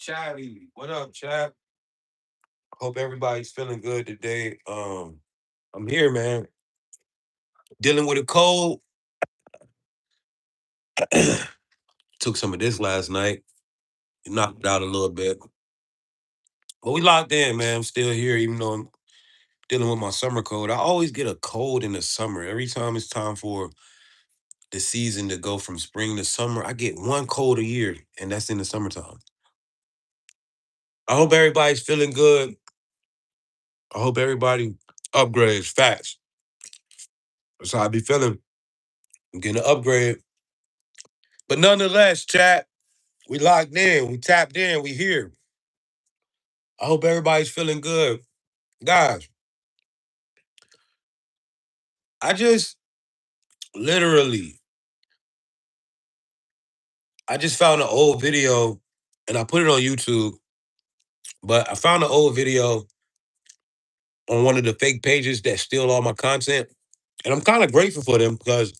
Chatty. What up, chat? Hope everybody's feeling good today. I'm here, man. Dealing with a cold. Took some of this last night. Knocked it out a little bit. But we locked in, man. I'm still here, even though I'm dealing with my summer cold. I always get a cold in the summer. Every time it's time for the season to go from spring to summer, I get one cold a year, and that's in the summertime. I hope everybody's feeling good. I hope everybody upgrades fast. That's how I be feeling. I'm getting an upgrade. But nonetheless, chat, we locked in, we tapped in, we here. I hope everybody's feeling good. Guys, I just literally, I just found an old video and I put it on YouTube, but I found an old video on one of the fake pages that steal all my content. And I'm kind of grateful for them because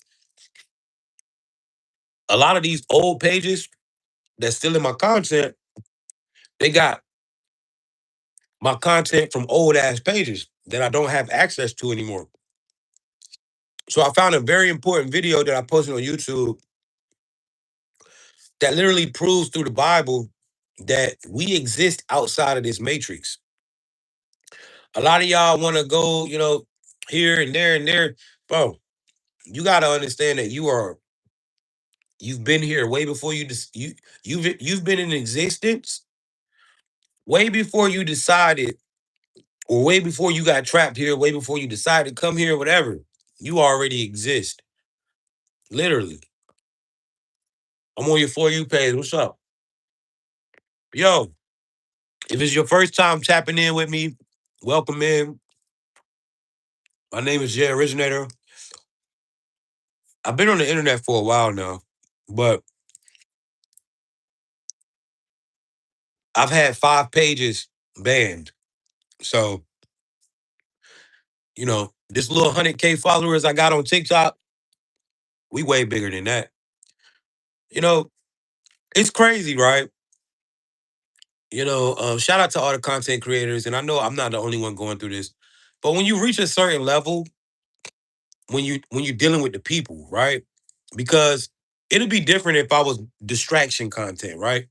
a lot of these old pages that stealing my content, they got my content from old ass pages that I don't have access to anymore. So I found a very important video that I posted on YouTube that literally proves through the Bible that we exist outside of this matrix. A lot of y'all want to go, here and there and there. Bro, you got to understand that you've been here way before you've been in existence way before you decided, or way before you got trapped here, way before you decided to come here, whatever. You already exist. Literally. I'm on your For You page. What's up? Yo, if it's your first time tapping in with me, welcome in. My name is originator. I've been on the internet for a while now, but I've had 5 pages banned. So, this little 100K followers I got on TikTok, we way bigger than that. You know, it's crazy, right? Shout out to all the content creators. And I know I'm not the only one going through this. But when you reach a certain level, when you're dealing with the people, right? Because it'd be different if I was distraction content, right?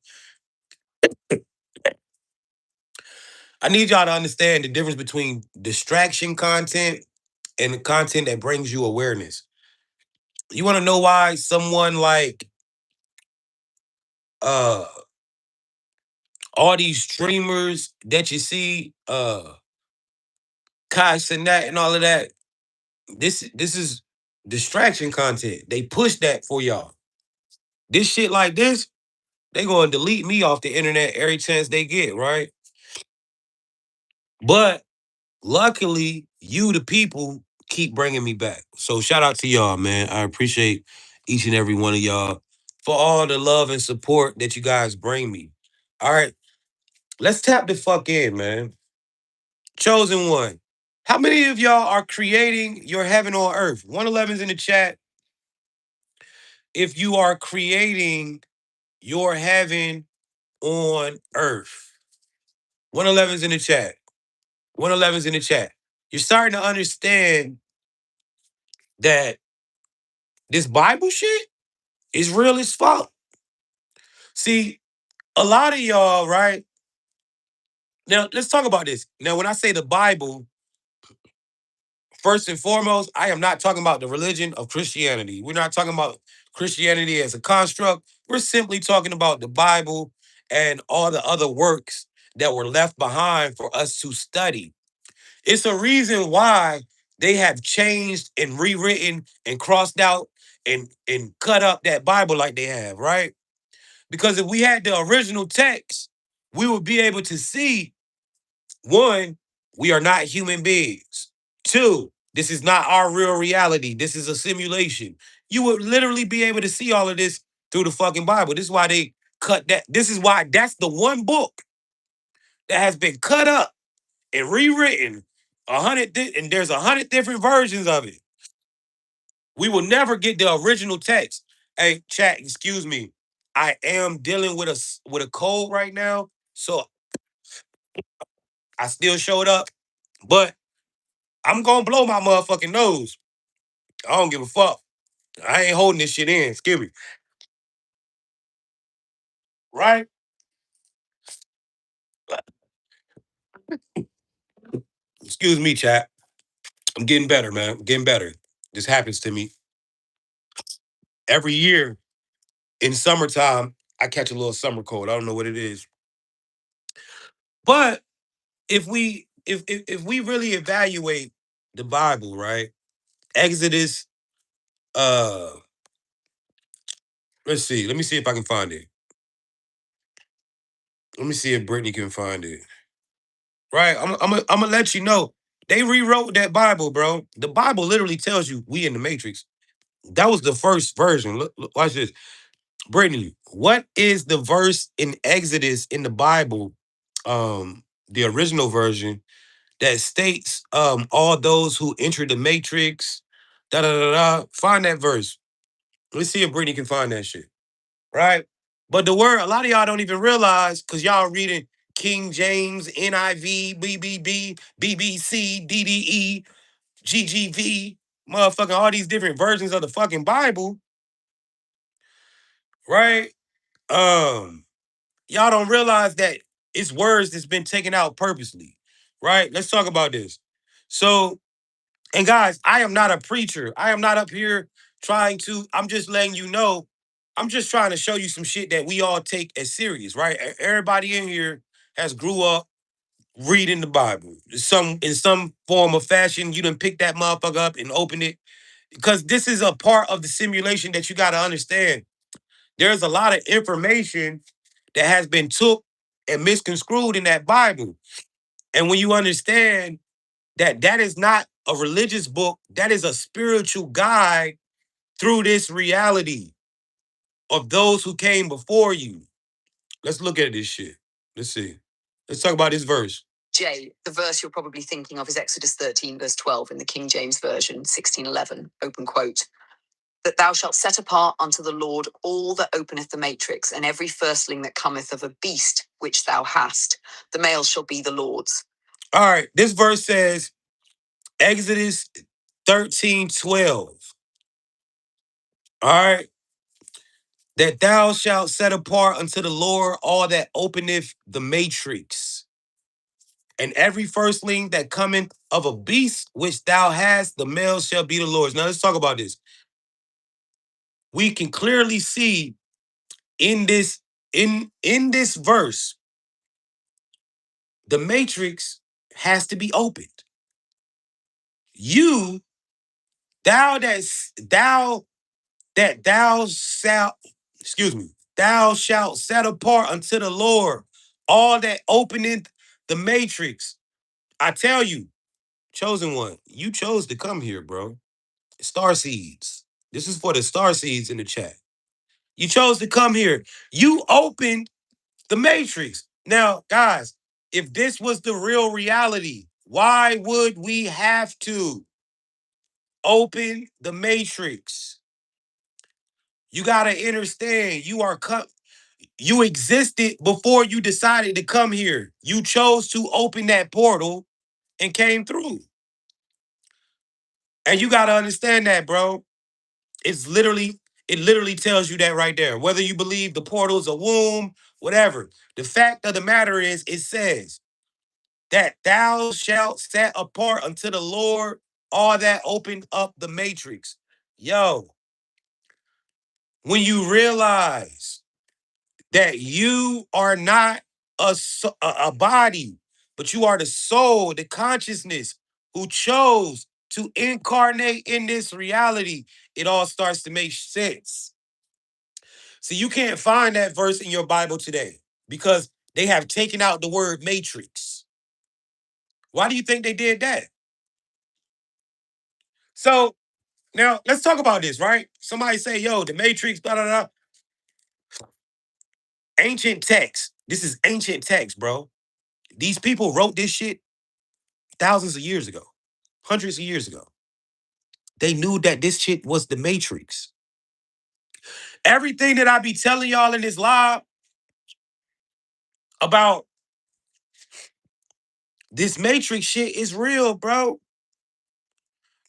I need y'all to understand the difference between distraction content and the content that brings you awareness. You want to know why someone like uh all these streamers that you see, Kai Cenat and all of that, this is distraction content. They push that for y'all. This shit like this, they gonna delete me off the internet every chance they get, right? But luckily, you, the people, keep bringing me back. So shout out to y'all, man. I appreciate each and every one of y'all for all the love and support that you guys bring me. All right, let's tap the fuck in, man. Chosen one. How many of y'all are creating your heaven on earth? 111's in the chat. If you are creating your heaven on earth. 111's in the chat. 111's in the chat. You're starting to understand that this Bible shit is real as fuck. See, a lot of y'all, right? Now, let's talk about this. Now, when I say the Bible, first and foremost, I am not talking about the religion of Christianity. We're not talking about Christianity as a construct. We're simply talking about the Bible and all the other works that were left behind for us to study. It's a reason why they have changed and rewritten and crossed out and cut up that Bible like they have, right? Because if we had the original text, we would be able to see, one, we are not human beings. Two, this is not our real reality. This is a simulation. You would literally be able to see all of this through the fucking Bible. This is why they cut that. This is why that's the one book that has been cut up and rewritten and there's 100 different versions of it. We will never get the original text. Hey, chat, excuse me. I am dealing with a cold right now, So I still showed up, but I'm gonna blow my motherfucking nose. I don't give a fuck. I ain't holding this shit in. Excuse me. Right? Excuse me, chat. I'm getting better, man. I'm getting better. This happens to me every year in summertime. I catch a little summer cold. I don't know what it is. But if we really evaluate the Bible, right? Exodus, uh, let's see. Let me see if I can find it. Let me see if Brittany can find it. Right? I'm gonna let you know. They rewrote that Bible, bro. The Bible literally tells you we in the Matrix. That was the first version. Look, watch this. Brittany, what is the verse in Exodus in the Bible, the original version, that states all those who enter the Matrix, da da da da. Find that verse. Let's see if Brittany can find that shit. Right? But the word, a lot of y'all don't even realize because y'all reading King James, NIV, BBB, BBC, DDE, GGV, motherfucking all these different versions of the fucking Bible, right? Um, y'all don't realize that it's words that's been taken out purposely, right? Let's talk about this. So, and guys, I am not a preacher. I am not up here trying to, I'm just letting you know, I'm just trying to show you some shit that we all take as serious, right? Everybody in here has grew up reading the Bible. In some form or fashion, you done pick that motherfucker up and open it. Because this is a part of the simulation that you got to understand. There's a lot of information that has been took and misconstrued in that Bible. And when you understand that that is not a religious book, that is a spiritual guide through this reality of those who came before you. Let's look at this shit. Let's see. Let's talk about this verse. Jay, the verse you're probably thinking of is Exodus 13, verse 12 in the King James Version, 1611, open quote. That thou shalt set apart unto the Lord all that openeth the matrix, and every firstling that cometh of a beast which thou hast. The male shall be the Lord's. All right, this verse says, Exodus 13:12. All right. That thou shalt set apart unto the Lord all that openeth the matrix. And every firstling that cometh of a beast which thou hast, the male shall be the Lord's. Now let's talk about this. We can clearly see in this verse, the matrix has to be opened. You, thou that thou shalt, excuse me, thou shalt set apart unto the Lord all that openeth the matrix. I tell you, chosen one, you chose to come here, bro. Star seeds. This is for the star seeds in the chat. You chose to come here. You opened the matrix. Now, guys, if this was the real reality, why would we have to open the matrix? You got to understand, you existed before you decided to come here. You chose to open that portal and came through. And you got to understand that, bro. It literally tells you that right there. Whether you believe the portal's a womb, whatever. The fact of the matter is, it says that thou shalt set apart unto the Lord all that opened up the matrix. Yo, when you realize that you are not a body, but you are the soul, the consciousness who chose to incarnate in this reality, it all starts to make sense. See, you can't find that verse in your Bible today because they have taken out the word matrix. Why do you think they did that? So now let's talk about this, right? Somebody say, yo, the matrix, blah, blah, blah. Ancient text. This is ancient text, bro. These people wrote this shit thousands of years ago, hundreds of years ago. They knew that this shit was the matrix. Everything that I be telling y'all in this live about This matrix shit is real, bro.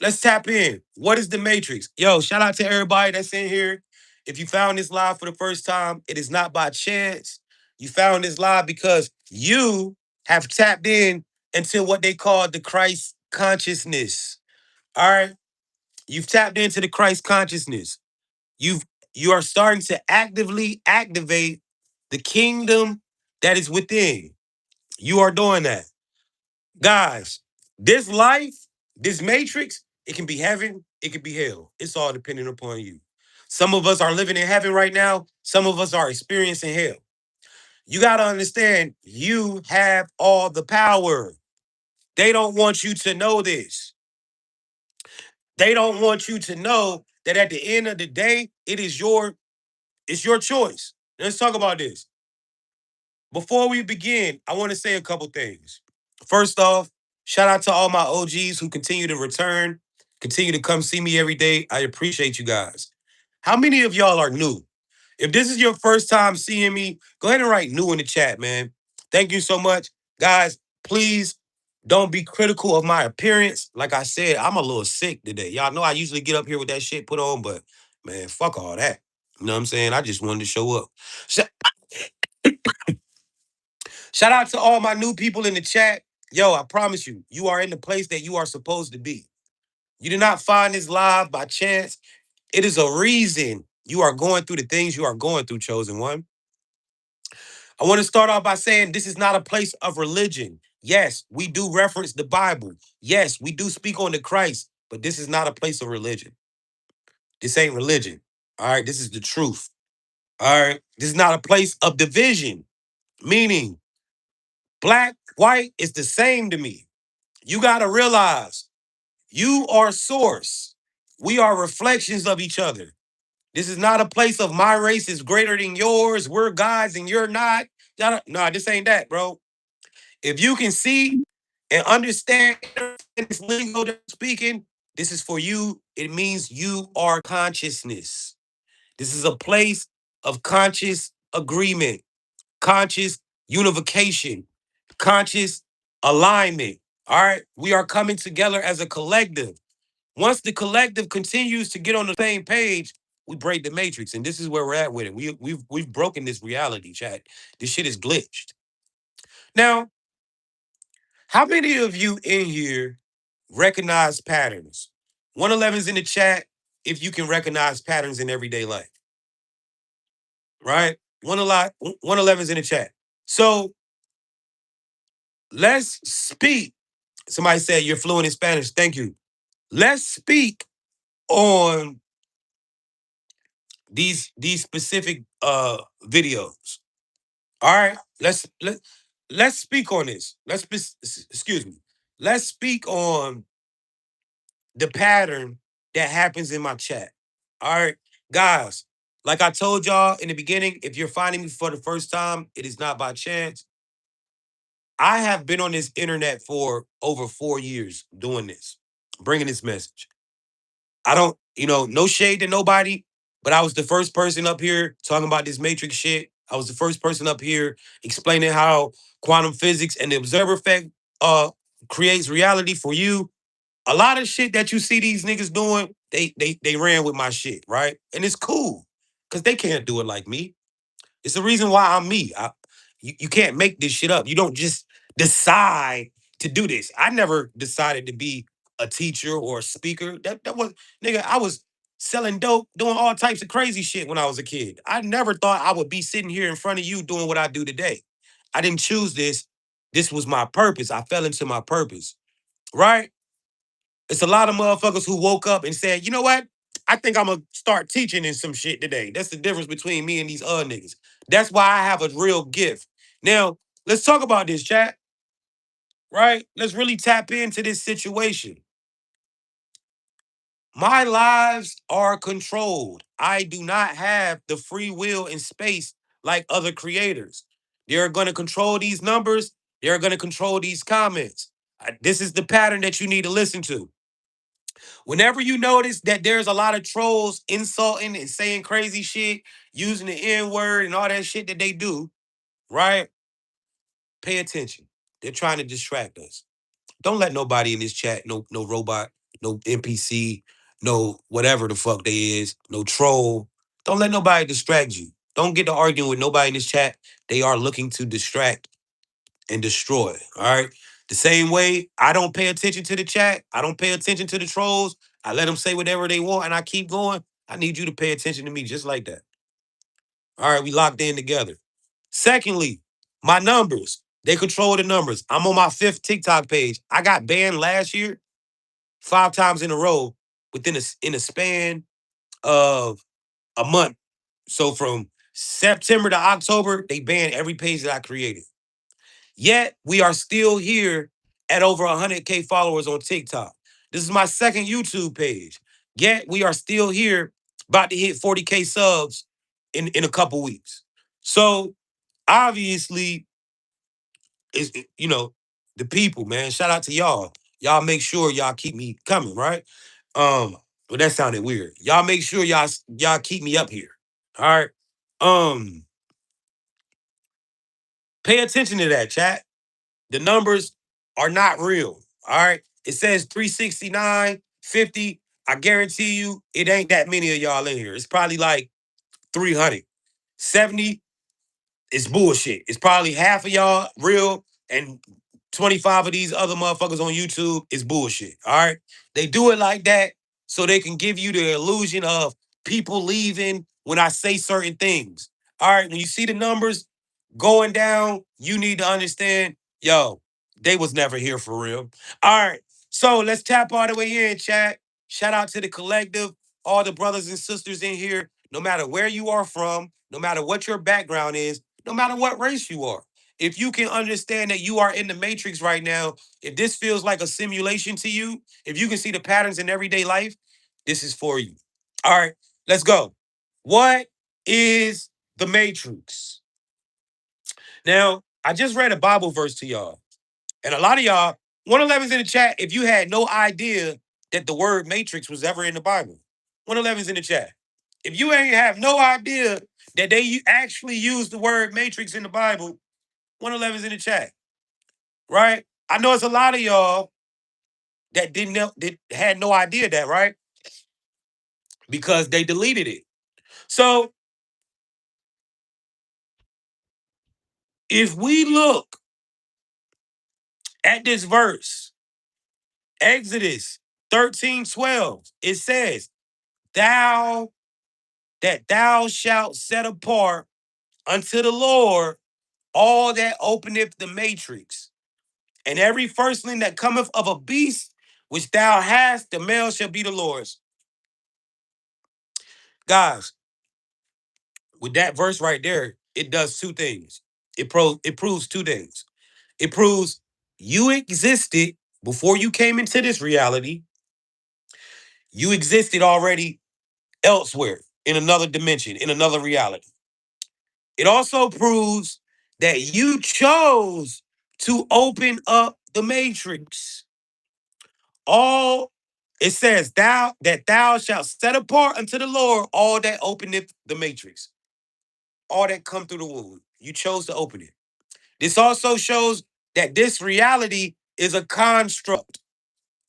Let's tap in. What is the matrix? Yo, shout out to everybody that's in here. If you found this live for the first time, it is not by chance. You found this live because you have tapped in into what they call the Christ consciousness. All right. You've tapped into the Christ consciousness. You've you are starting to actively activate the kingdom that is within. You are doing that. Guys, this life, this matrix, it can be heaven, it can be hell. It's all dependent upon you. Some of us are living in heaven right now, some of us are experiencing hell. You got to understand, you have all the power. They don't want you to know this. They don't want you to know that at the end of the day, it's your choice. Let's talk about this. Before we begin, I want to say a couple things. First off, shout out to all my OGs who continue to return, continue to come see me every day. I appreciate you guys. How many of y'all are new? If this is your first time seeing me, go ahead and write new in the chat, man. Thank you so much. Guys, please don't be critical of my appearance. Like I said, I'm a little sick today. Y'all know I usually get up here with that shit put on, but man, fuck all that. You know what I'm saying? I just wanted to show up. Shout out to all my new people in the chat. Yo, I promise you, you are in the place that you are supposed to be. You did not find this live by chance. It is a reason you are going through the things you are going through, chosen one. I want to start off by saying this is not a place of religion. Yes, we do reference the Bible. Yes, we do speak on the Christ, but this is not a place of religion. This ain't religion. All right, this is the truth. All right, this is not a place of division, meaning black, white is the same to me. You got to realize you are source. We are reflections of each other. This is not a place of my race is greater than yours. We're gods and you're not. No, this ain't that, bro. If you can see and understand this lingo that I'm speaking, this is for you. It means you are consciousness. This is a place of conscious agreement, conscious unification, conscious alignment. All right. We are coming together as a collective. Once the collective continues to get on the same page, we break the matrix. And this is where we're at with it. We've broken this reality, chat. This shit is glitched. Now, how many of you in here recognize patterns? 111's in the chat if you can recognize patterns in everyday life, right? 111's in the chat. So let's speak. Somebody said you're fluent in Spanish. Thank you. Let's speak on these specific videos. All right, let's speak on this. Excuse me. Let's speak on the pattern that happens in my chat. All right, guys. Like I told y'all in the beginning, if you're finding me for the first time, it is not by chance. I have been on this internet for over 4 years doing this, bringing this message. I don't, no shade to nobody, but I was the first person up here talking about this matrix shit. I was the first person up here explaining how quantum physics and the observer effect uh creates reality for you. A lot of shit that you see these niggas doing, they ran with my shit, right? And it's cool because they can't do it like me. It's the reason why I'm me. You can't make this shit up. You don't just decide to do this. I never decided to be a teacher or a speaker. That was nigga. I was selling dope, doing all types of crazy shit when I was a kid. I never thought I would be sitting here in front of you doing what I do today. I didn't choose this. This was my purpose. I fell into my purpose, right? It's a lot of motherfuckers who woke up and said, you know what? I think I'm gonna start teaching in some shit today. That's the difference between me and these other niggas. That's why I have a real gift. Now, let's talk about this, chat, right? Let's really tap into this situation. My lives are controlled. I do not have the free will and space like other creators. They're gonna control these numbers, they're gonna control these comments. This is the pattern that you need to listen to. Whenever you notice that there's a lot of trolls insulting and saying crazy shit, using the N word and all that shit that they do, right? Pay attention. They're trying to distract us. Don't let nobody in this chat, no robot, no NPC, no whatever the fuck they is, no troll. Don't let nobody distract you. Don't get to arguing with nobody in this chat. They are looking to distract and destroy. All right. The same way I don't pay attention to the chat. I don't pay attention to the trolls. I let them say whatever they want and I keep going. I need you to pay attention to me just like that. All right. We locked in together. Secondly, my numbers. They control the numbers. I'm on my fifth TikTok page. I got banned last year 5 times in a row within in a span of a month. So from September to October, they banned every page that I created. Yet we are still here at over 100K followers on TikTok. This is my second YouTube page. Yet we are still here, about to hit 40K subs in a couple weeks. So obviously, it's the people, man. Shout out to y'all. Y'all make sure y'all keep me coming, right? Well, that sounded weird. Y'all make sure y'all keep me up here. All right. Um, Pay attention to that, chat. The numbers are not real. All right. It says 369, 50. I guarantee you it ain't that many of y'all in here. It's probably like 300. 70 is bullshit. It's probably half of y'all real and 25 of these other motherfuckers on YouTube is bullshit. All right. They do it like that so they can give you the illusion of people leaving when I say certain things. All right. When you see the numbers going down, you need to understand, yo, they was never here for real. All right. So let's tap all the way in, chat. Shout out to the collective, all the brothers and sisters in here, no matter where you are from, no matter what your background is, no matter what race you are. If you can understand that you are in the matrix right now, if this feels like a simulation to you, if you can see the patterns in everyday life, this is for you. All right, let's go. What is the matrix? Now, I just read a Bible verse to y'all, and a lot of y'all, 111's in the chat if you had no idea that the word matrix was ever in the Bible. 111's in the chat. If you ain't have no idea that they actually use the word matrix in the Bible, 111's in the chat, right? I know it's a lot of y'all that didn't know, that had no idea that, right? Because they deleted it. So if we look at this verse, Exodus 13:12, it says, Thou that thou shalt set apart unto the Lord all that openeth the matrix, and every firstling that cometh of a beast which thou hast, the male shall be the Lord's. Guys, with that verse right there, it does two things. It proves two things. It proves you existed before you came into this reality. You existed already elsewhere in another dimension, in another reality. It also proves that you chose to open up the matrix. All it says, thou shalt set apart unto the Lord all that openeth the matrix, all that come through the womb. You chose to open it. This also shows that this reality is a construct.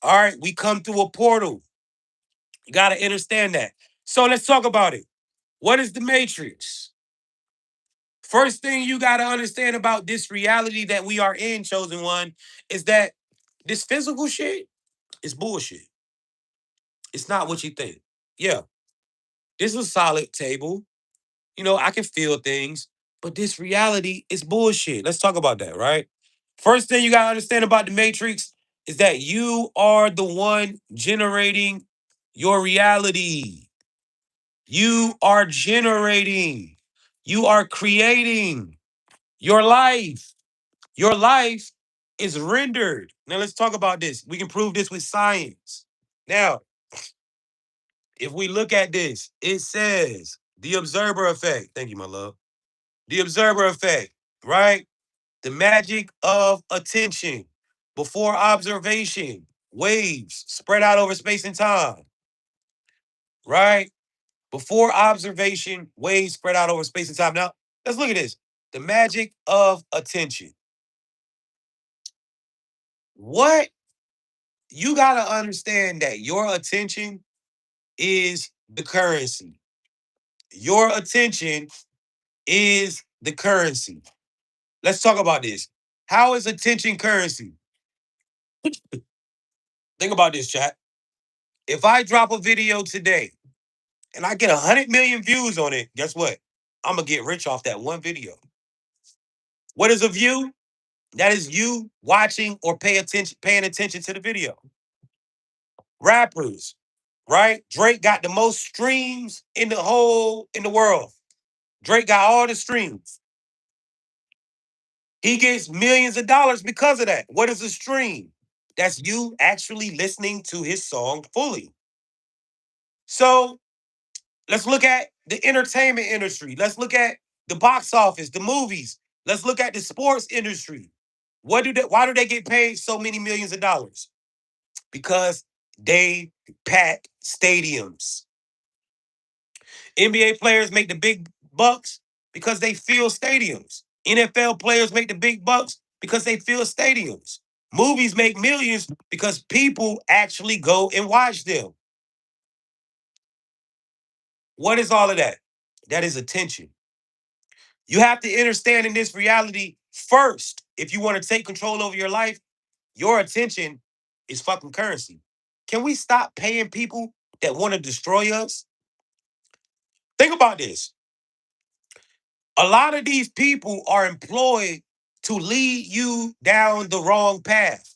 All right, we come through a portal. You got to understand that. So let's talk about it. What is the matrix? First thing you got to understand about this reality that we are in, chosen one, is that this physical shit is bullshit. It's not what you think. Yeah, this is a solid table. I can feel things, but this reality is bullshit. Let's talk about that, right? First thing you got to understand about the matrix is that you are the one generating your reality. You are generating, you are creating your life. Your life is rendered. Now let's talk about this. We can prove this with science. Now, if we look at this, it says the observer effect. Thank you, my love. The observer effect, right? The magic of attention before observation, waves spread out over space and time, right? Before observation, waves spread out over space and time. Now, let's look at this. The magic of attention. What you gotta understand that your attention is the currency. Your attention is the currency. Let's talk about this. How is attention currency? Think about this, chat. If I drop a video today and I get 100 million views on it, guess what? I'm gonna get rich off that one video. What is a view? That is you watching or paying attention to the video. Rappers, right? Drake got the most streams in the world. Drake got all the streams. He gets millions of dollars because of that. What is a stream? That's you actually listening to his song fully. So let's look at the entertainment industry. Let's look at the box office, the movies. Let's look at the sports industry. Why do they get paid so many millions of dollars? Because they pack stadiums. NBA players make the big bucks because they fill stadiums. NFL players make the big bucks because they fill stadiums. Movies make millions because people actually go and watch them. What is all of that? That is attention. You have to understand in this reality first, if you want to take control over your life, your attention is fucking currency. Can we stop paying people that want to destroy us? Think about this. A lot of these people are employed to lead you down the wrong path.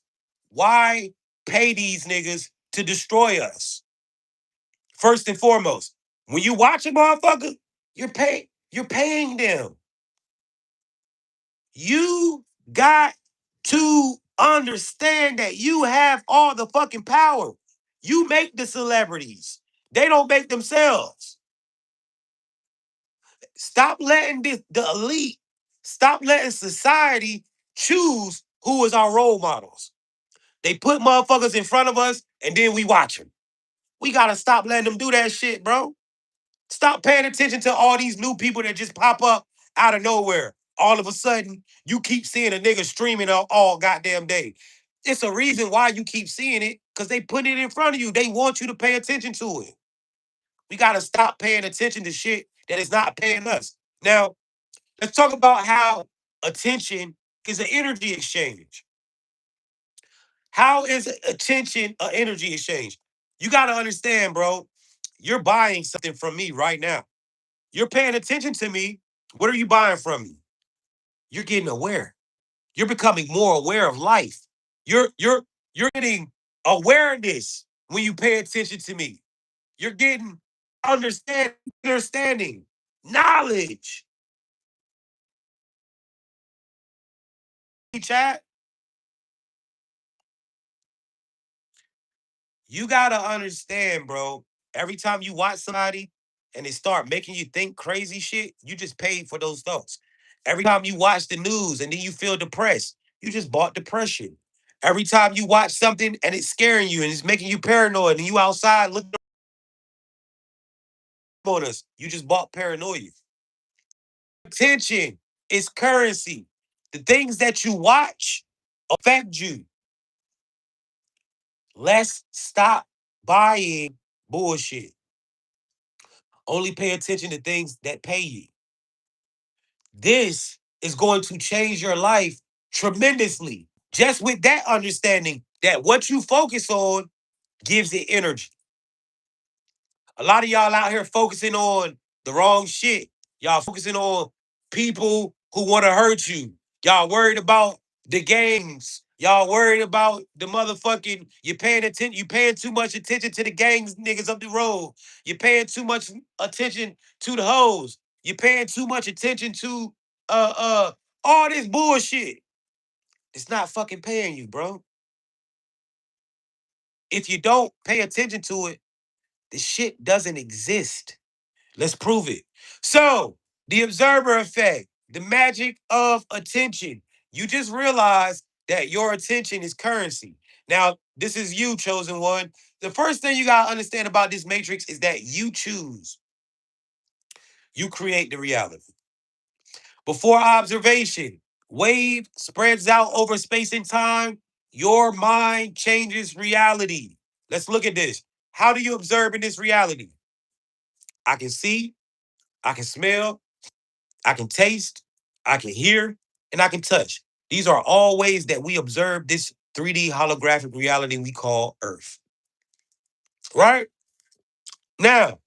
Why pay these niggas to destroy us? First and foremost, when you watch a motherfucker, you're paying them. You got to understand that you have all the fucking power. You make the celebrities. They don't make themselves. Stop letting the elite, stop letting society choose who is our role models. They put motherfuckers in front of us and then we watch them. We gotta stop letting them do that shit, bro. Stop paying attention to all these new people that just pop up out of nowhere. All of a sudden, you keep seeing a nigga streaming all goddamn day. It's a reason why you keep seeing it, because they put it in front of you. They want you to pay attention to it. We gotta stop paying attention to shit that is not paying us. Now, let's talk about how attention is an energy exchange. How is attention an energy exchange? You gotta understand, bro. You're buying something from me right now. You're paying attention to me. What are you buying from me? You're getting aware. You're becoming more aware of life. You're getting awareness when you pay attention to me. You're getting understanding, knowledge. Chat. You gotta understand, bro. Every time you watch somebody and they start making you think crazy shit, you just paid for those thoughts. Every time you watch the news and then you feel depressed, you just bought depression. Every time you watch something and it's scaring you and it's making you paranoid and you outside looking on us, you just bought paranoia. Attention is currency. The things that you watch affect you. Let's stop buying bullshit. Only pay attention to things that pay you. This is going to change your life tremendously. Just with that understanding that what you focus on gives it energy. A lot of y'all out here focusing on the wrong shit. Y'all focusing on people who want to hurt you. Y'all worried about the gangs. Y'all worried about the motherfucking, you paying too much attention to the gangs niggas up the road. You're paying too much attention to the hoes. You're paying too much attention to uh uh all this bullshit. It's not fucking paying you, bro. If you don't pay attention to it, the shit doesn't exist. Let's prove it. So, the observer effect, the magic of attention. You just realized that your attention is currency. Now, this is you, chosen one. The first thing you got to understand about this matrix is that you choose, you create the reality. Before observation, wave spreads out over space and time. Your mind changes reality. Let's look at this. How do you observe in this reality? I can see, I can smell, I can taste, I can hear, and I can touch. These are all ways that we observe this 3D holographic reality we call Earth. Right? Now,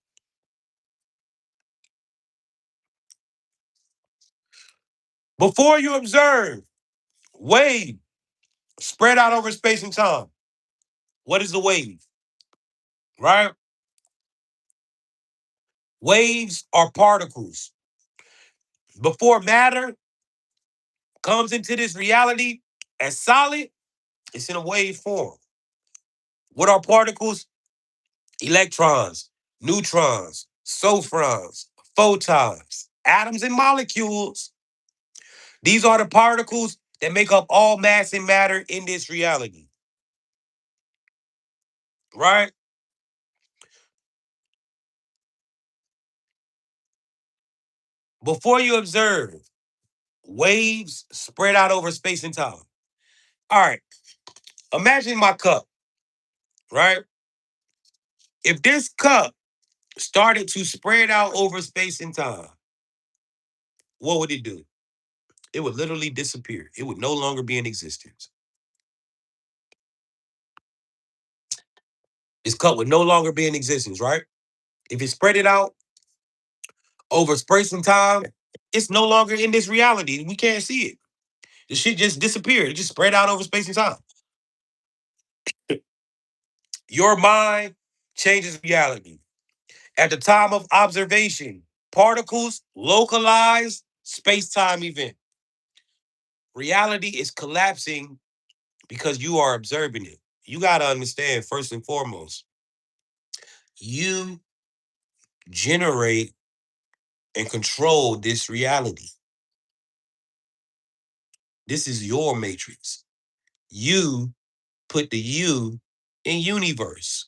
before you observe wave spread out over space and time, what is a wave? Right? Waves are particles. Before matter comes into this reality as solid, it's in a wave form. What are particles? Electrons, neutrons, sophrons, photons, atoms, and molecules. These are the particles that make up all mass and matter in this reality. Right? Before you observe waves spread out over space and time. All right. Imagine my cup, right? If this cup started to spread out over space and time, what would it do? It would literally disappear. It would no longer be in existence. This cup would no longer be in existence, right? If it spread it out over space and time, it's no longer in this reality. We can't see it. The shit just disappeared. It just spread out over space and time. Your mind changes reality. At the time of observation, particles localize space-time event. Reality is collapsing because you are observing it. You got to understand, first and foremost, you generate and control this reality. This is your matrix. You put the you in universe.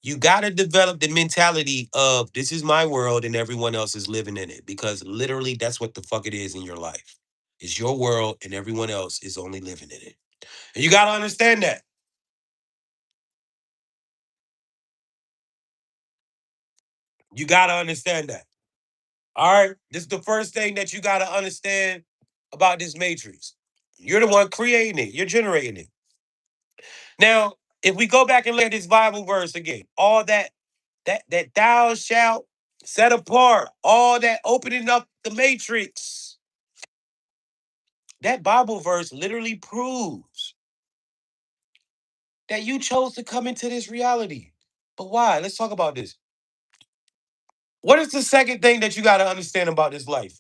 You got to develop the mentality of this is my world and everyone else is living in it, because literally that's what the fuck it is in your life. It's your world and everyone else is only living in it. And you got to understand that. You got to understand that. All right. This is the first thing that you got to understand about this matrix. You're the one creating it, you're generating it. Now, if we go back and look at this Bible verse again, all that thou shalt set apart, all that opening up the matrix, that Bible verse literally proves that you chose to come into this reality. But why? Let's talk about this. What is the second thing that you got to understand about this life?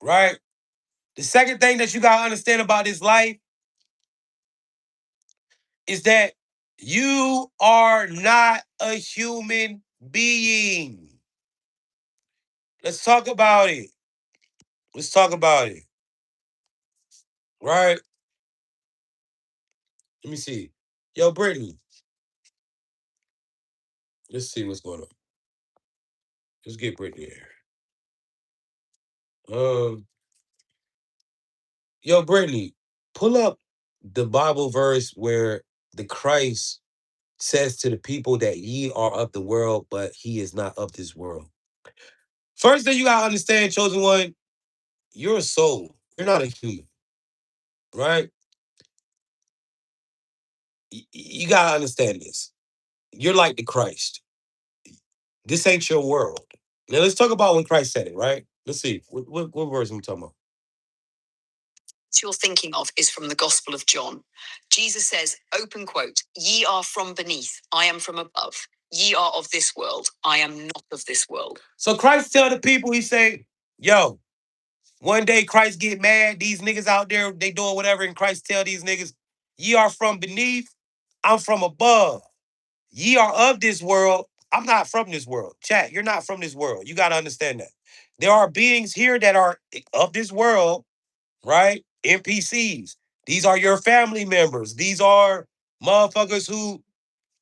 Right? The second thing that you got to understand about this life is that you are not a human being. Let's talk about it. Let's talk about it. Right? Let me see. Yo, Brittany, let's see what's going on. Let's get Brittany here. Um, yo, Brittany, pull up the Bible verse where the Christ says to the people that ye are of the world, but he is not of this world. First thing you gotta understand, chosen one, you're a soul. You're not a human, right? You gotta understand this. You're like the Christ. This ain't your world. Now let's talk about when Christ said it, right? Let's see. What verse am I talking about? You're thinking of is from the Gospel of John. Jesus says, open quote, ye are from beneath, I am from above. Ye are of this world, I am not of this world. So Christ tell the people, he say, yo, one day Christ get mad, these niggas out there, they doing whatever, and Christ tell these niggas, ye are from beneath, I'm from above. Ye are of this world, I'm not from this world. Chat, you're not from this world. You got to understand that. There are beings here that are of this world, right? NPCs. These are your family members. These are motherfuckers who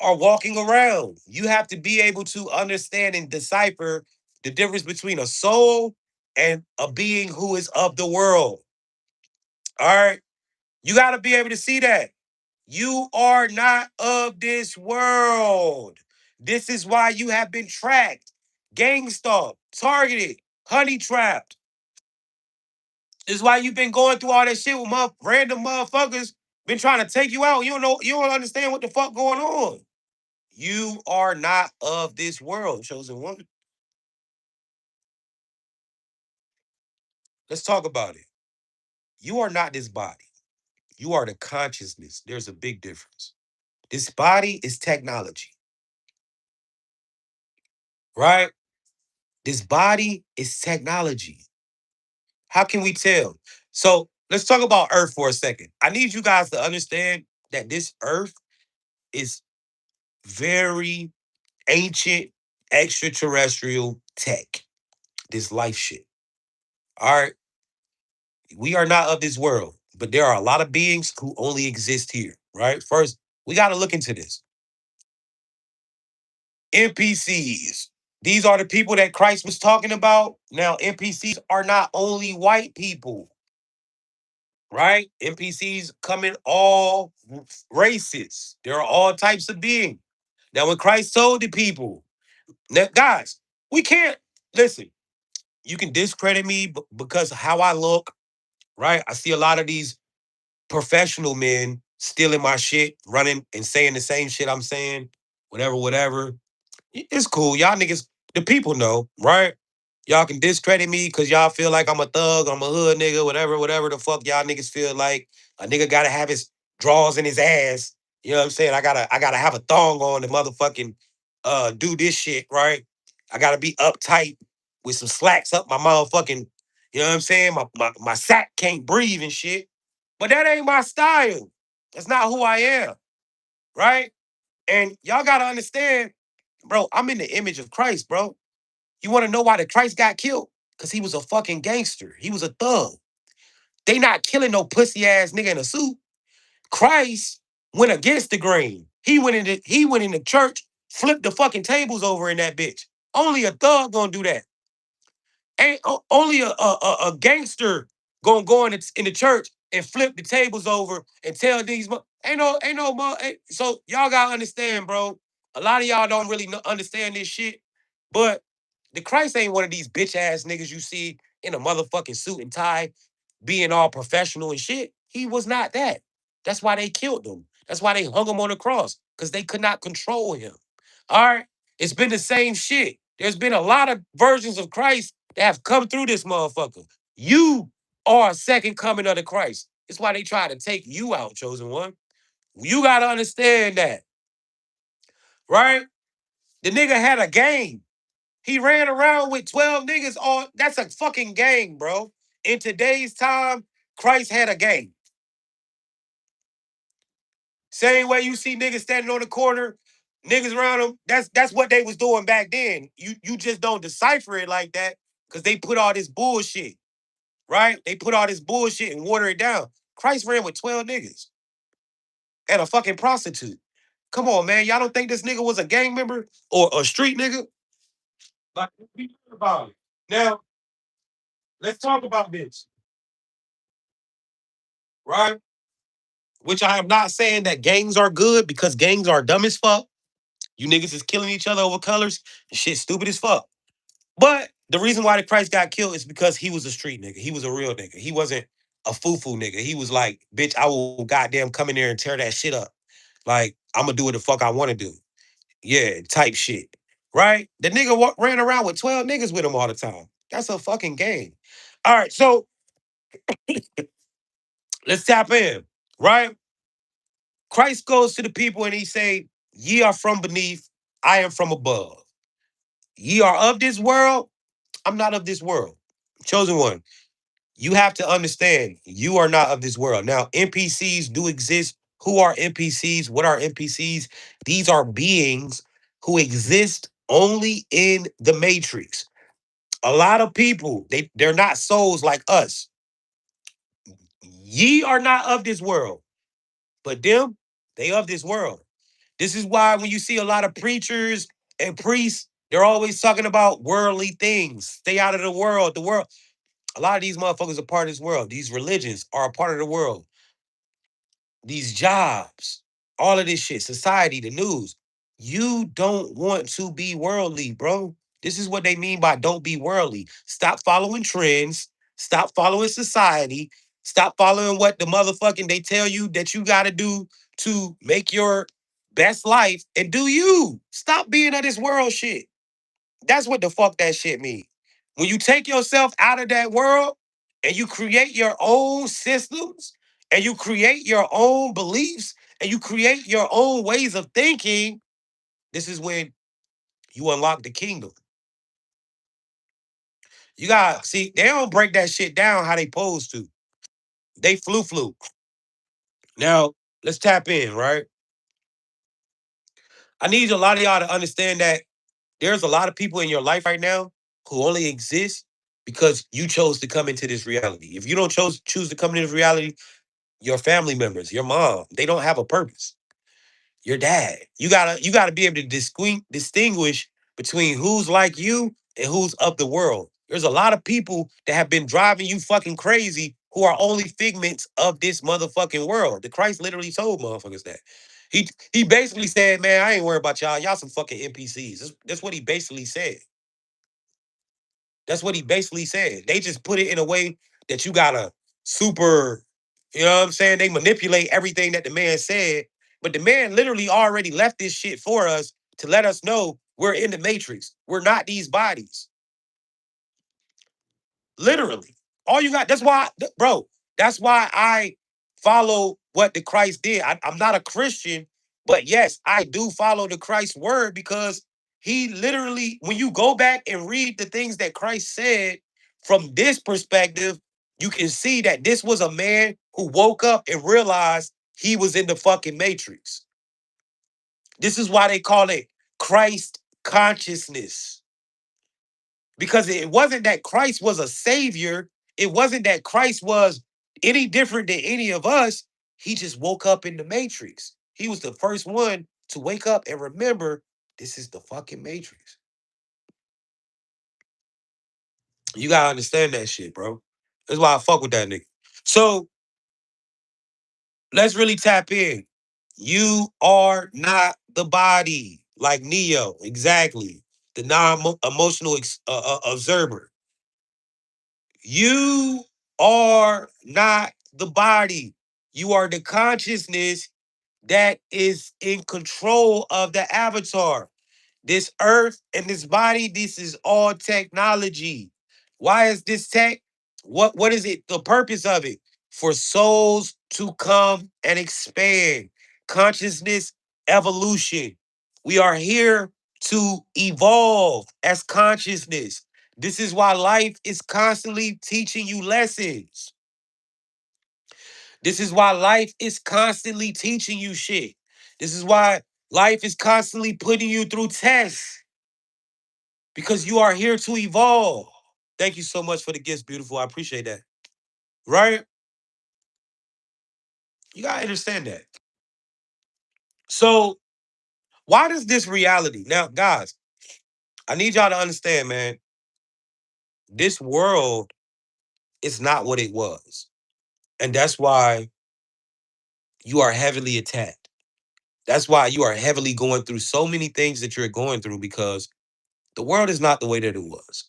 are walking around. You have to be able to understand and decipher the difference between a soul and a being who is of the world. All right. You got to be able to see that. You are not of this world. This is why you have been tracked, gang stalked, targeted, honey trapped. This is why you've been going through all that shit with random motherfuckers been trying to take you out. You don't know, you don't understand what the fuck going on. You are not of this world, chosen one. Let's talk about it. You are not this body. You are the consciousness. There's a big difference. This body is technology, right? This body is technology. How can we tell? So let's talk about Earth for a second. I need you guys to understand that this Earth is very ancient extraterrestrial tech. This life shit. All right. We are not of this world, but there are a lot of beings who only exist here, right? First, we got to look into this. NPCs. These are the people that Christ was talking about. Now, NPCs are not only white people, right? NPCs come in all races. There are all types of beings. Now, when Christ told the people, now, guys, we can't listen. You can discredit me because of how I look, right? I see a lot of these professional men stealing my shit, running and saying the same shit I'm saying, whatever, whatever. It's cool. Y'all niggas, the people know, right? Y'all can discredit me because y'all feel like I'm a thug, I'm a hood nigga, whatever, whatever the fuck y'all niggas feel like. A nigga gotta have his drawers in his ass. You know what I'm saying? I gotta have a thong on to motherfucking do this shit, right? I gotta be uptight with some slacks up my motherfucking, you know what I'm saying? My sack can't breathe and shit. But that ain't my style. That's not who I am, right? And y'all gotta understand, bro, I'm in the image of Christ, bro. You wanna know why the Christ got killed? Because he was a fucking gangster. He was a thug. They not killing no pussy ass nigga in a suit. Christ went against the grain. He went in the church, flipped the fucking tables over in that bitch. Only a thug gonna do that. Ain't only a gangster gonna go in the church and flip the tables over and tell these so y'all gotta understand, bro. A lot of y'all don't really understand this shit, but the Christ ain't one of these bitch ass niggas you see in a motherfucking suit and tie, being all professional and shit. He was not that. That's why they killed him. That's why they hung him on the cross because they could not control him. All right, it's been the same shit. There's been a lot of versions of Christ that have come through this motherfucker. You are a second coming of the Christ. It's why they try to take you out, chosen one. You gotta understand that, right? The nigga had a gang. He ran around with 12 niggas on. That's a fucking gang, bro. In today's time, Christ had a gang. Same way you see niggas standing on the corner, niggas around them. That's what they was doing back then. You just don't decipher it like that because they put all this bullshit, right? They put all this bullshit and water it down. Christ ran with 12 niggas and a fucking prostitute. Come on, man. Y'all don't think this nigga was a gang member or a street nigga? Like, be clear about it. Now, let's talk about this, right? Which I am not saying that gangs are good because gangs are dumb as fuck. You niggas is killing each other over colors. Shit stupid as fuck. But the reason why the Christ got killed is because he was a street nigga. He was a real nigga. He wasn't a foo-foo nigga. He was like, bitch, I will goddamn come in there and tear that shit up. Like, I'm gonna do what the fuck I want to do. Yeah, type shit. Right? The nigga ran around with 12 niggas with him all the time. That's a fucking game. All right, so let's tap in. Right? Christ goes to the people and he say, ye are from beneath, I am from above. Ye are of this world, I'm not of this world. Chosen one. You have to understand you are not of this world. Now, NPCs do exist. Who are NPCs? What are NPCs? These are beings who exist only in the matrix. A lot of people, they're not souls like us. Ye are not of this world, but them, they of this world. This is why when you see a lot of preachers and priests, they're always talking about worldly things. Stay out of the world. The world. A lot of these motherfuckers are part of this world. These religions are a part of the world. these jobs, all of this shit, society, the news. You don't want to be worldly, bro. This is what they mean by don't be worldly. Stop following trends. Stop following society. Stop following what the motherfucking they tell you that you got to do to make your best life and do you. Stop being of this world shit. That's what the fuck that shit mean. When you take yourself out of that world and you create your own systems and you create your own beliefs and you create your own ways of thinking, this is when you unlock the kingdom. You got see, they don't break that shit down how they supposed to. They flu. Now, let's tap in, right? I need a lot of y'all to understand that there's a lot of people in your life right now who only exist because you chose to come into this reality. If you don't choose to come into this reality, your family members, your mom, they don't have a purpose. Your dad. You gotta be able to distinguish between who's like you and who's of the world. There's a lot of people that have been driving you fucking crazy who are only figments of this motherfucking world. The Christ literally told motherfuckers that. He basically said, man, I ain't worried about y'all. Y'all some fucking NPCs. That's what he basically said. That's what he basically said. They just put it in a way that you gotta super, you know what I'm saying? They manipulate everything that the man said. But the man literally already left this shit for us to let us know we're in the matrix. We're not these bodies. Literally. All you got, that's why, bro, that's why I follow what the Christ did. I'm not a Christian, but yes, I do follow the Christ word because he literally, when you go back and read the things that Christ said from this perspective, you can see that this was a man who woke up and realized he was in the fucking matrix. This is why they call it Christ consciousness because it wasn't that Christ was a savior. It wasn't that Christ was any different than any of us. He just woke up in the matrix. He was the first one to wake up and remember this is the fucking matrix. You gotta understand that shit, bro. That's why I fuck with that nigga. So let's really tap in. You are not the body, like Neo, exactly. The non-emotional observer. You are not the body. You are the consciousness that is in control of the avatar. This earth and this body, this is all technology. Why is this tech? What is it? The purpose of it? For souls to come and expand. Consciousness evolution. We are here to evolve as consciousness. This is why life is constantly teaching you lessons. This is why life is constantly teaching you shit. This is why life is constantly putting you through tests because you are here to evolve. Thank you so much for the gifts, beautiful. I appreciate that. Right? You gotta understand that. So, why does this reality now, guys? I need y'all to understand, man. This world is not what it was, and that's why you are heavily attacked. That's why you are heavily going through so many things that you're going through because the world is not the way that it was.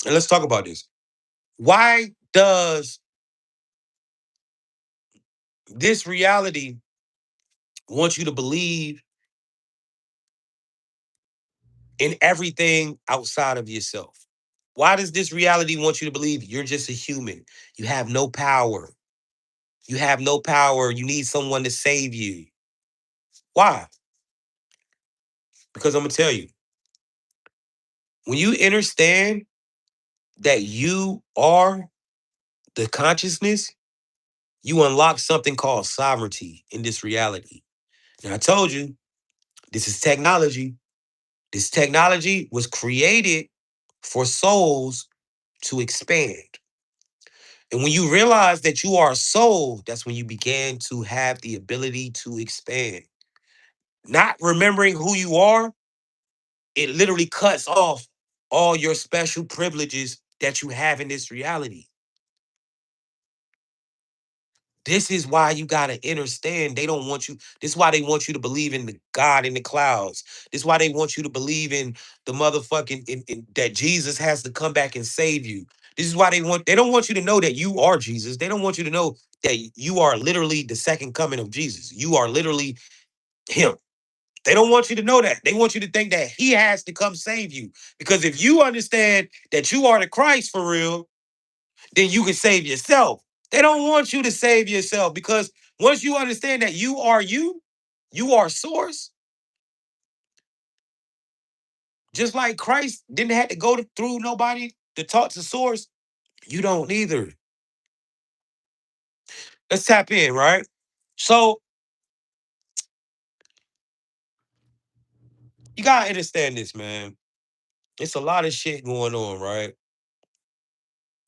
And let's talk about this. Why does this reality want you to believe in everything outside of yourself? Why does this reality want you to believe you're just a human? You have no power. You have no power. You need someone to save you. Why? Because I'm going to tell you, when you understand that you are the consciousness, you unlock something called sovereignty in this reality. And I told you, this is technology. This technology was created for souls to expand. And when you realize that you are a soul, that's when you began to have the ability to expand. Not remembering who you are, it literally cuts off all your special privileges that you have in this reality. This is why you gotta understand. They don't want you. This is why they want you to believe in the God in the clouds. This is why they want you to believe in the motherfucking that Jesus has to come back and save you. This is why they don't want you to know that you are Jesus. They don't want you to know that you are literally the second coming of Jesus. You are literally him. They don't want you to know that. They want you to think that he has to come save you. Because if you understand that you are the Christ for real, then you can save yourself. They don't want you to save yourself because once you understand that you are source, just like Christ didn't have to go through nobody to talk to source, you don't either. Let's tap in, right? So you gotta understand this, man. It's a lot of shit going on, right?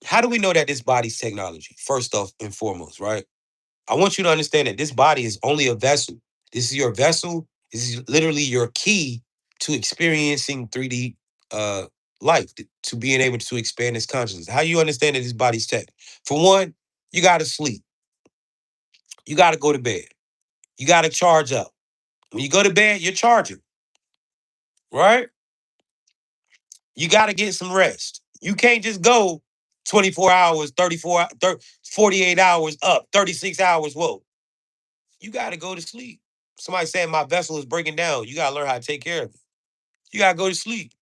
How do we know that this body's technology? First off and foremost, right? I want you to understand that this body is only a vessel. This is your vessel. This is literally your key to experiencing 3D uh, life, to being able to expand this consciousness. How you understand that this body's tech? For one, you got to sleep. You got to go to bed. You got to charge up. When you go to bed, you're charging, right? You got to get some rest. You can't just go 24 hours, 48 hours up, 36 hours. Whoa. You got to go to sleep. Somebody saying my vessel is breaking down. You got to learn how to take care of it. You got to go to sleep.